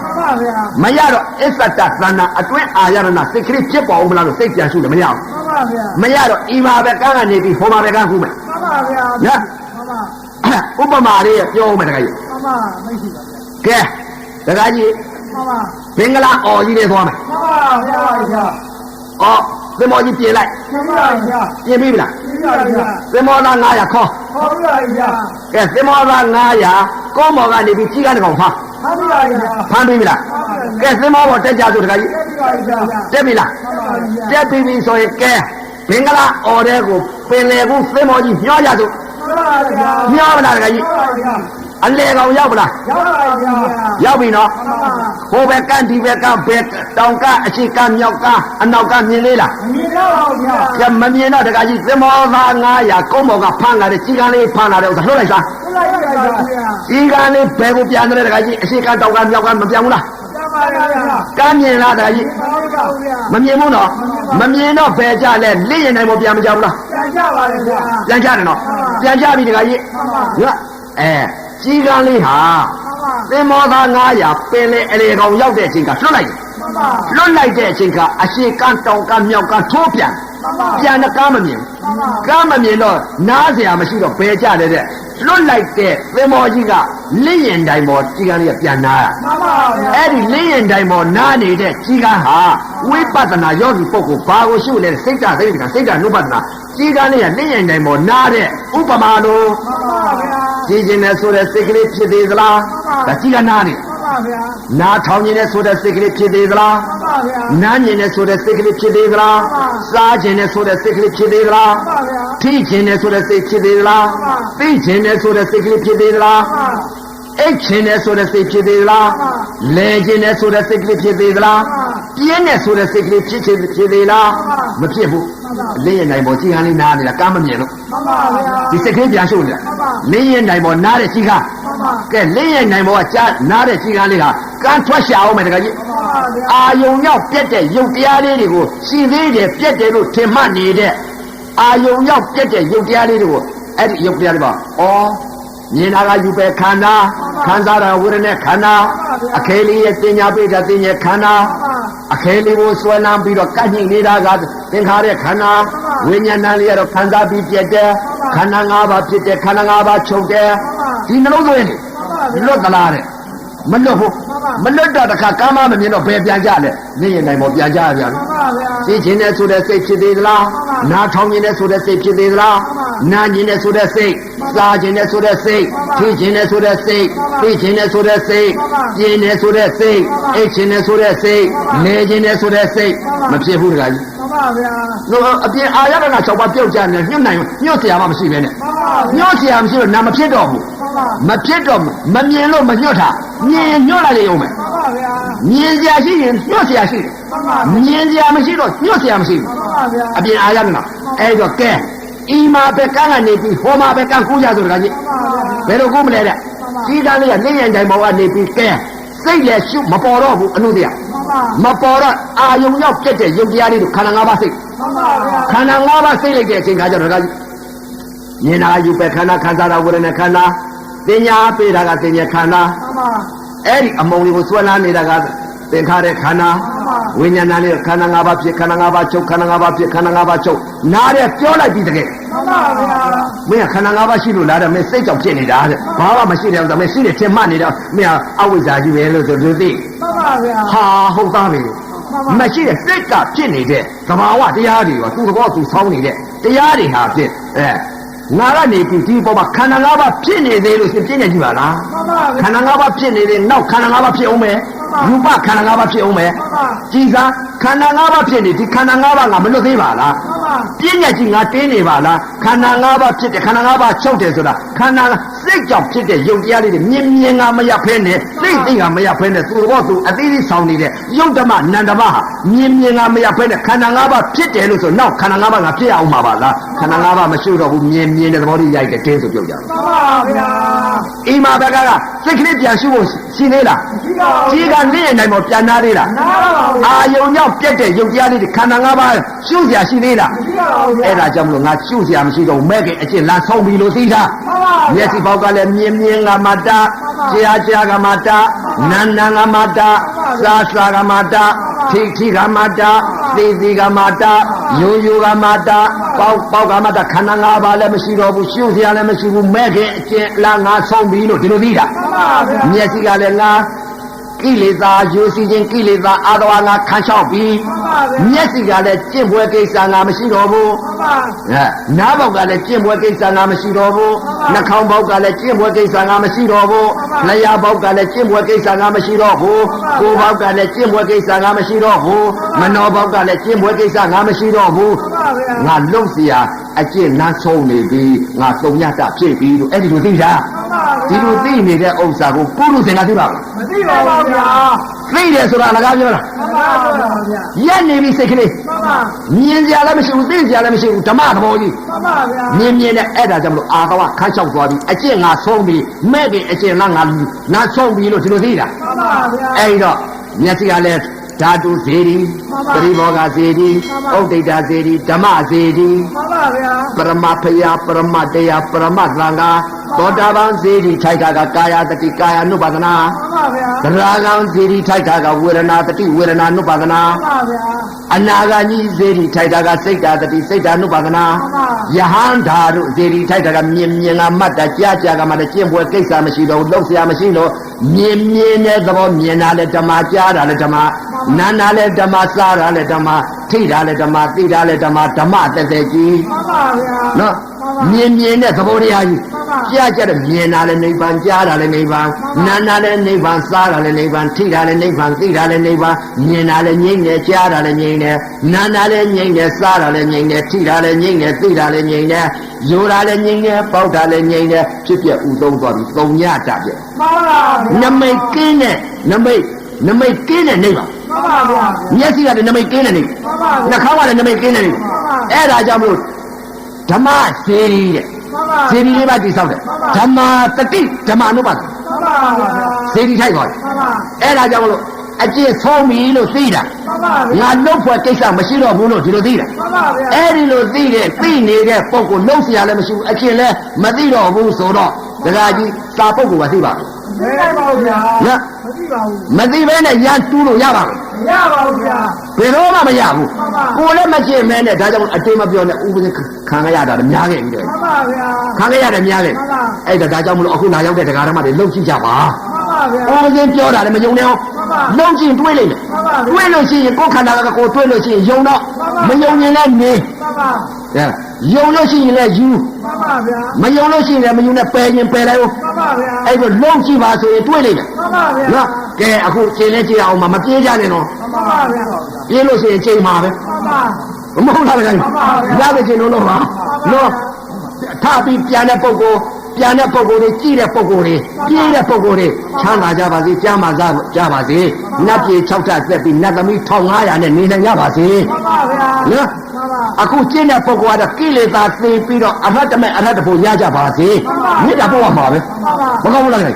မရတော့အစ္ဆတသဏ္ဍာန်အတွင်းအာရဏစိတ်ကလေးဖြစ်ပေါ်အောင်မလားလို့စိတ်ပြန်ရှုလည်းမရဘူး မရတော့ဤမှာပဲကန်းကနေပြီးဟိုမှာပဲကန်းခုမယ်နော်ဥပမာလေးပြောဦးမယ်တခါကြီးကဲတခါကြီးဘင်္ဂလားအော်ကြီးတွေသွားမယ်အော်သင်္ဘောကြီးပြင်လိုက်ပြင်ပြီလားသင်္ဘောသား900ခေါ်ကဲသင်္ဘောသား900ကောမော်ကနေပြီးကြီးကတစ်ကောင်ဖမ်းပြီလားကဲသင်္ဘောပေါ်တက်ကြဆိုတခါကြီးတက်ပြီလားတက်ပြီဆိုရင်ကဲဘင်္ဂလားအော်တဲ့ကိုပင်လေကူသင်္ဘောကြီးညှောကြစို့ညှောမလားတခါကြီးအလေကောင်ရောက်ပလားရောက်ပြီနော်ဟိုဘက်ကန်းဒီဘက်ကန်းဘက်တောင်ကအရှိကန်းမြောက်ကန်းအနောက်ကမြင်လေးလားမမြင်တော့ပါဘူးဗျာမမြင်တော့တခါကြီးသင်္ဘောသား900ကုန်းပေါ်ကဖမ်းလာတဲ့ကြီးကန်းလေးဖမ်းလာတဲ့ဥစ္စာလှုပ်လိုက်စားကြီးကန်းလေးဘယ်ကိုပြန်တယ်တခါကြီးအရှိကန်းတောင်ကန်းမြောက်ကန်းမပြန်ဘူးလားကန်းမြင်လားတခါကြီးမမြင်ဘူးနော်မမြင်တော့ဘယ်ကြလဲလိရင်တိုင်းမပြန်မကြဘူးလားပြန်ကြပါလေဗျာပြန်ကြတယ်နော်ပြန်ကြပြီတခါကြီးကြီးကန်းလေးဟာသင်္ဘောသား900ပင်လေအလေကောင်ရောက်တဲ့အချိန်ကလွတ်လိုက်တဲ့အချိန်ကအရှိကန်းတောင်ကန်းမြောက်ကန်းထိုးပြန်တဲ့ကားမမြင်တော့နားเสียမရှိတော့ဘယ်ကြလဲတဲ့လွတ်လိုက်တဲ့သင်္ဘောကြီးကလိရင်တိုင်းပေါ်ကြီးကန်းလေးကပြန်နာအဲ့ဒီလိရင်တိုင်းပေါ်နားနေတဲ့ကြီးကန်းဟာဝိပဿနာယောဂီပုဂ္ဂိုလ်ဘာကိုရှုလဲစိတ်ဓာတ်နုပဒနာကြီးကန်းလေးကလိရင်တိုင်းပေါ်နားတဲ့ဥပမာလိုကြည်ကျင်တဲ့ဆိုတဲ့စိတ်ကလေးဖြစ်သေးသလားဒါကြီးကနားနေနားထောင်နေတဲ့ဆိုတဲ့စိတ်ကလေးဖြစ်သေးသလားနားမြင်တဲ့ဆိုတဲ့စိတ်ကလေးဖြစ်သေးသလားစားခြင်းတဲ့ဆိုတဲ့စိတ်ကလေးဖြစ်သေးသလားထိခြင်းတဲ့ဆိုတဲ့စိတ်ဖြစ်သေးသလားသိခြင်းတဲ့ဆိုတဲ့စိတ်ကလေးဖြစ်သေးသလားအိတ်ခြင်းတဲ့ဆိုတဲ့စိတ်ဖြစ်သေးသလားလဲခြင်းတဲ့ဆိုတဲ့စိတ်ကလေးဖြစ်သေးသလားပြင်းတဲ့ဆိုတဲ့စိတ်ကလေးဖြစ်သေးလားမဖြစ်ဘူးလင်းရင်နိုင်ပေါ်ကြီးကန်းလေးနားနေတာကားမမြင်လို့ဒီစိတ်ကလေးပြန်ရှုပ်နေတာလင်းရင်နိုင်ပေါ်နားတဲ့ကြီးကန်းကဲလင်းရင်နိုင်ပေါ်ကကြားနားတဲ့ကြီးကန်းလေးဟာကန်းထွက်ရှာအောင်မယ်တခါကြီးအာယုံရောက်ပြက်တဲ့ယုတ်တရားလေးတွေကိုရှိသေးတယ်ပြက်တယ်လို့ထင်မှတ်နေတဲ့အာယုံရောက်ပြက်တဲ့ယုတ်တရားလေးတွေကိုအဲ့ဒီယုတ်တရားလေးပါမြင်တာကယူပဲခန္ဓာခံစားတာဝိရณะခန္ဓာအခဲလေးရဲ့တင်ညာပိတာတင်ညာခန္ဓာအခဲလေးကိုဆွဲလန်းပြီးတော့ကန့်ညိနေတာကသင်္ခါရခန္ဓာဝိညာဏလေးကတော့ခံစားပြီးပြည့်တဲ့ခန္ဓာ၅ပါးဖြစ်တဲ့ခန္ဓာ၅ပါးချုပ်တဲ့ဒီနှလုံးသွင်းနေလွတ်သလားတဲ့မလွတ်ဘူးမလွတ်တော့တခါကာမမမြင်တော့ဘယ်ပြန်ကြလဲနေရင်နိုင်ပေါ်ပြန်ကြရပြန်သိခြင်းနဲ့ဆိုတဲ့စိတ်ဖြစ်သေးသလားနားထောင်ခြင်းနဲ့ဆိုတဲ့စိတ်ဖြစ်သေးသလားနားခြင်းနဲ့ဆိုတဲ့စိတ်စားခြင်းနဲ့ဆိုတဲ့စိတ်ထိခြင်းနဲ့ဆိုတဲ့စိတ်သိခြင်းနဲ့ဆိုတဲ့စိတ်ပြင်းနဲ့ဆိုတဲ့စိတ်အိတ်ခြင်းနဲ့ဆိုတဲ့စိတ်လဲခြင်းနဲ့ဆိုတဲ့စိတ်မဖြစ်ဘူးတခါကြီးအပြင်အာရကနာ6ပါးပြုတ်ကြနေညှို့เสียမှမရှိပဲနဲ့ညှို့เสียမရှိတော့နာမဖြစ်တော့ဘူးမဖြစ်တော့မမြင်လို့မညှို့တာမြင်ညှို့လိုက်လေအောင်မယ်မြင်เสียရှိရင်ညှို့เสียရှိတယ်မြင်เสียမရှိတော့ညှို့เสียမရှိဘူးအပြင်အာရကနာအဲ့တော့ကဲဤမှာပဲကန်းကနေပြီးဟောမှာပဲကန်းကူးကြဆိုတခါကြီးဘယ်လိုကူးမလဲတဲ့ကြီးတန်းလေးကနေရင်တိုင်ပေါ်ကနေပြီးကဲစိတ်လည်းရှုမပေါ်တော့ဘူးအနုတရားမပေါ်တော့အာယုံရောက်ပြက်တဲ့ယုတ်တရားလေးတို့ခန္ဓာ၅ပါးစိတ်ခန္ဓာ၅ပါးစိတ်လိုက်တဲ့အချိန်ခါကျတော့တခါကြီးမြင်တာယူပဲခန္ဓာခံစားတာဝိရณะခန္ဓာတင်ညာပေးတာကတင်ညာခန္ဓာအဲ့ဒီအမုံလေးကိုဆွဲလန်းနေတာကသင်္ခါရခန္ဓာဝိညာဏလေးခန္ဓာ၅ပါးဖြစ်ခန္ဓာ၅ပါးချုပ်ခန္ဓာ၅ပါးဖြစ်ခန္ဓာ၅ပါးချုပ်နားတဲ့ပြောလိုက်ပြီတကယ်မှန်ပါဗျာမင်းကခန္ဓာ၅ပါးရှိလို့လားတဲ့မင်းစိတ်ကြောင့်ဖြစ်နေတာတဲ့ဘာမှမရှိတယ်ဆိုတော့မင်းရှိတယ်ထင်မှတ်နေတော့မင်းကအဝိဇ္ဇာကြီးပဲလို့ဆိုလို့သိမှန်ပါဗျာဟာဟုတ်သားပဲမရှိတဲ့စိတ်ကဖြစ်နေတဲ့သဘာဝတရားတွေရောသူ့သဘောသူဆောင်းနေတဲ့တရားတွေဟာဖြစ်ငါကနေပြီးဒီပေါ်မှာခန္ဓာ၅ပါးဖြစ်နေသေးလို့ရှင်ပြည့်နေကြည့်ပါလားခန္ဓာ၅ပါးဖြစ်နေတဲ့နောက်ခန္ဓာ၅ပါးဖြစ်အောင်မယ်ရူပခန္ဓာ၅ပါးဖြစ်အောင်မယ်ကြည်စားခန္ဓာ၅ပါးဖြစ်နေဒီခန္ဓာ၅ပါးငါမလွတ်သေးပါလားပြည့်ညက်ကြီးငါတင်းနေပါလားခန္ဓာ၅ပါးဖြစ်တယ်ခန္ဓာ၅ပါးချုပ်တယ်ဆိုတာခန္ဓာစိတ်ကြောင့်ဖြစ်တဲ့ယုတ်တရားလေးတွေမြင်ငါမရဖဲနဲ့သိငါမရဖဲနဲ့သူ့ဘောသူအသေးသေးဆောင်နေတဲ့ယုတ်ဓမ္မနန္ဓမဟာမြင်ငါမရဖဲနဲ့ခန္ဓာ၅ပါးဖြစ်တယ်လို့ဆိုနောက်ခန္ဓာ၅ပါးငါဖြစ်အောင်မှာပါလားခန္ဓာ၅ပါးမရှိတော့ဘူးမြင်တဲ့သဘောလေးရိုက်တယ်တင်းဆိုပြုတ်ကြတယ်မှန်ပါဗျာအိမ်မှာဘက်ကစိတ်ကလေးပြန်ရှုဖို့ရှိသေးလားရှိပါဘူးကြီးကနေ့နိုင်မပြန်နာသေးလားအာယုံရောက်ပြက်တဲ့ယုတ်တရားလေးတွေခန္ဓာ၅ပါးရှုစရာရှိသေးလားမရှိပါဘူးအဲ့ဒါကြောင့်မလို့ငါရှုစရာမရှိတော့မဲ့ကအကျင့်လမ်းဆုံးပြီလို့သိတာမျက်စိပေါက်ကလည်းမြင်ကမတာကြားကမတာနာကမတာစားကမတာထိကမတာ သေသေးကမာတာယိုယိုကမာတာပေါကမာတာခန္ဓာ၅ပါးလည်းမရှိတော့ဘူးရှုစရာလည်းမရှိဘူးမဲ့ခင်အကျင့်လားငါဆုံးပြီလို့ဒီလိုသိတာမျက်စိကလည်းငါကိလေသာယူစီခြင်းကိလေသာအာသဝငါခံလျှောက်ပြီးမျက်စိကလည်းကျင့်ပွဲကိစ္စငါမရှိတော့ဘူးနားပေါက်ကလည်းကျင့်ပွဲကိစ္စငါမရှိတော့ဘူးနှာခေါင်းပေါက်ကလည်းကျင့်ပွဲကိစ္စငါမရှိတော့ဘူးလျှာပေါက်ကလည်းကျင့်ပွဲကိစ္စငါမရှိတော့ဘူးကိုယ်ပေါက်ကလည်းကျင့်ပွဲကိစ္စငါမရှိတော့ဘူးမနောပေါက်ကလည်းကျင့်ပွဲကိစ္စငါမရှိတော့ဘူးငါလုံเสียအကျင့်နားဆုံးနေပြီငါသုံးညတာဖြစ်ပြီလို့အဲ့ဒီလိုသိတာဒီလိုသိနေတဲ့ဥစ္စာကိုပုရုษင်ကသိပါ့မလားမသိပါဘူးဗျာသိတယ်ဆိုတာအလကားပြောတာမှန်ပါဗျာရက်နေပြီစိတ်ကလေးမှန်ပါမြင်ကြလည်းမရှိဘူးသိကြလည်းမရှိဘူးဓမ္မသဘောကြီးမှန်ပါဗျာမြင်နဲ့အဲ့ဒါကြောင့်မလို့အာသဝခန်းလျှောက်သွားပြီအကျင့်ငါဆုံးပြီမဲ့ပြီအကျင့်လားငါဆုံးပြီလို့ဒီလိုသိတာမှန်ပါဗျာအဲ့တော့မျက်စိကလည်းဓာတုစေတီပရိဘောဂစေတီဥဒိဋ္ဌစေတီဓမ္မစေတီမှန်ပါဗျာပရမဖယပရမတရားပရမသံဃာသောတာပန်စေတီထိုက်တာကကာယတတိကာယ ानु ပါဒနာမှန်ပါဗျာသရဂံစေတီထိုက်တာကဝေဒနာတတိဝေဒနာ ानु ပါဒနာမှန်ပါဗျာအနာဂါကြီးစေတီထိုက်တာကစိတ်တာတတိစိတ်တာ ानु ပါဒနာယဟန္တာတို့စေတီထိုက်တာကမြင်ကမှတ်တာကြားကမှလည်းကျင့်ပွဲကိစ္စမရှိတော့လှုပ်ရှားမရှိလို့မြင်တဲ့သဘောမြင်တာလည်းဓမ္မကြားတာလည်းဓမ္မနာနာလည်းဓမ္မစားတာလည်းဓမ္မထိတာလည်းဓမ္မသိတာလည်းဓမ္မဓမ္မတသက်ကြီးမှန်ပါဗျာနော်မြင်တဲ့သဘောတရားကြီးကြားတဲ့မြင်တာလည်းနိဗ္ဗာန်ကြားတာလည်းနိဗ္ဗာန်နာလည်းနိဗ္ဗာန်စားတာလည်းနိဗ္ဗာန်ထိတာလည်းနိဗ္ဗာန်သိတာလည်းနိဗ္ဗာန်မြင်တာလည်းငြိမ့်တယ်ကြားတာလည်းငြိမ့်တယ်နာလည်းငြိမ့်တယ်စားတာလည်းငြိမ့်တယ်ထိတာလည်းငြိမ့်တယ်သိတာလည်းငြိမ့်တယ်ယိုတာလည်းငြိမ့်တယ်ပေါက်တာလည်းငြိမ့်တယ်ဖြစ်ပြဥသုံးသွားပြီသုံးညတာပြမှန်ပါဗျာနမိတ်ကင်းတဲ့နမိတ်ကင်းတဲ့နိဗ္ဗာန်မှန်ပါဗျာမျက်စိကလည်းနမိတ်ကင်းတဲ့နိဗ္ဗာန်နှာခေါင်းကလည်းနမိတ်ကင်းတဲ့နိဗ္ဗာန်အဲ့ဒါကြောင့်မလို့ဓမ္မစေရီတဲ့စေရီလေးပါးတည်ဆောက်တယ်ဓမ္မတတိဓမ္မ ानु ပါဒမှန်ပါဗျာစေရီထိုက်သွားတယ်အဲ့ဒါကြောင့်မလို့အကျင့်ဆုံးပြီလို့သိတာငါလုံဖွယ်ကိစ္စမရှိတော့ဘူးလို့ဒီလိုသိတာအဲ့ဒီလိုသိနေတဲ့ပုံကိုလုံเสียလည်းမရှိဘူးအကျင့်လည်းမသိတော့ဘူးဆိုတော့ဒကာကြီးစာပုဂ္ဂိုလ်ကသိပါမသိပါဘူးဗျာနော်မသိပါဘူးမသိဘဲနဲ့ရန်တူးလို့ရပါမလားမရပါဘူးဗျာဘယ်တော့မှမရဘူးကိုယ်လည်းမကျင့်မဲနဲ့ဒါကြောင့်အတင်းမပြောနဲ့ဥပဒေခံရတာလည်းများခဲ့ပြီတဲ့မှန်ပါဗျာခံရရတယ်များခဲ့အဲ့ဒါကြောင့်မလို့အခုလာရောက်တဲ့တရားဓမ္မတွေလှုပ်ကြည့်ကြပါမှန်ပါဗျာဥပဒေပြောတာလည်းမယုံနဲ့အောင်လှုပ်ကြည့်တွေးလိုက်မယ်တွေးလို့ရှိရင်ကိုယ်ခန္ဓာကကိုယ်တွေးလို့ရှိရင်ယုံတော့မယုံရင်လည်းနေမှန်ပါယုံလို့ရှိရင်လည်းယူမှန်ပါဗျာမယုံလို့ရှိရင်လည်းမယူနဲ့ပယ်ရင်ပယ်လိုက်ဦးမှန်ပါဗျာအဲ့လိုလုံးကြည့်ပါဆိုရင်တွေးလိုက်တယ်မှန်ပါဗျာနော်ကဲအခုချိန်လဲကြည့်အောင်မပြေးကြနဲ့နော်မှန်ပါဗျာပြေးလို့ရှိရင်ချိန်မှာပဲမှန်ပါမဟုတ်လားခင်ဗျာရတဲ့ချိန်လုံးပါနော်ထပြီးပြန်တဲ့ပုံကိုတွေကြည့်တဲ့ပုံကိုတွေပြေးတဲ့ပုံကိုတွေချမ်းသာကြပါစေကြားမှာကြပါစေနတ်ပြေ6ထပ်သက်ပြီးနတ်သမီး1500နဲ့နေနိုင်ကြပါစေမှန်ပါဗျာနော်အခုကျင့်တဲ့ပုဂ္ဂိုလ်ကတော့ကိလေသာသိပြီးတော့အရဟတမေအရဟတဖို့ရကြပါစေမြတ်တာပို့ရမှာပဲမကောင်းဘူးလားခင်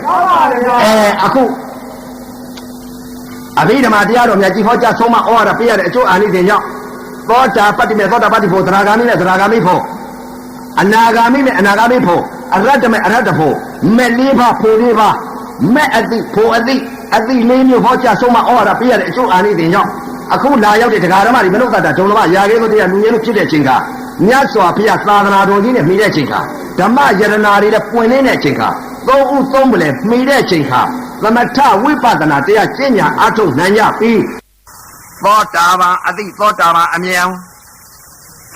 အခုအဘိဓမ္မာတရားတော်များကြည်ဟောကြားဆုံးမဩဝါဒပေးရတဲ့အကျိုးအာနိသင်ကြောင့်သောတာပတ္တိမေသောတာပတ္တိဖို့သရဂာမိနဲ့သရဂာမိဖို့အနာဂာမိနဲ့အနာဂာမိဖို့အရဟတမေအရဟတဖို့မဲ့လေးပါဖို့လေးပါမဲ့အတိဖို့အတိလေးမျိုးဟောကြားဆုံးမဩဝါဒပေးရတဲ့အကျိုးအာနိသင်ကြောင့်အခုလာရောက်တဲ့တရားဓမ္မတွေမနုဿတာဒုံလမရာခဲကိုတရားလူရဲလို့ဖြစ်တဲ့အချိန်ကမြတ်စွာဘုရားသာသနာတော်ကြီးနဲ့မိတဲ့အချိန်ကဓမ္မယရနာတွေနဲ့ပွင့်လင်းတဲ့အချိန်ကသုံးဦးသုံးပလဲမိတဲ့အချိန်ကသမထဝိပဿနာတရားကျင့်ညာအထုတ်နိုင်ကြပြီသောတာပန်အတိသောတာပန်အမြဲ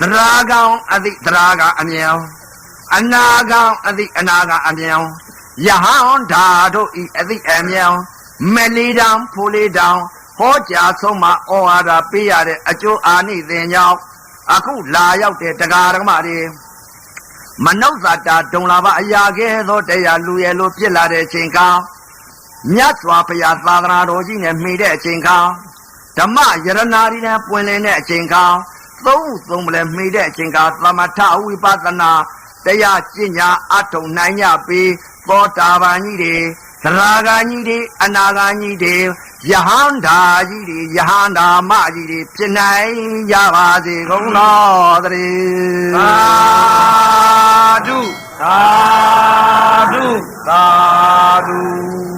သရဂံအတိသရဂံအမြဲအနာဂံအတိအနာဂံအမြဲယဟန္တာတို့ဤအတိအမြဲမလီတံဖူလီတံဟောကြားဆုံးမှာဩဝါဒပေးရတဲ့အကျိုးအာနိသင်ကြောင့်အခုလာရောက်တဲ့တရားဓမ္မတွေမနုဿတာဒုံလာဘအရာကဲသောတရားလူရဲ့လိုဖြစ်လာတဲ့အချိန်ကမြတ်စွာဘုရားသာသနာတော်ကြီးနဲ့မိတဲ့အချိန်ကဓမ္မယရနာတွေနဲ့ပွင့်လင်းတဲ့အချိန်ကသုံးမလဲမိတဲ့အချိန်ကသမထဝိပဿနာတရားကျင့်ညာအထုံနိုင်ကြပြီးသောတာပန်ကြီးတွေသရဂါကြီးတွေအနာဂါကြီးတွေယဟန္တာကြီးတွေယဟန္တာမကြီးတွေဖြစ်နိုင်ကြပါစေကုန်တော်သတည်းသာဓုသာဓုသာဓု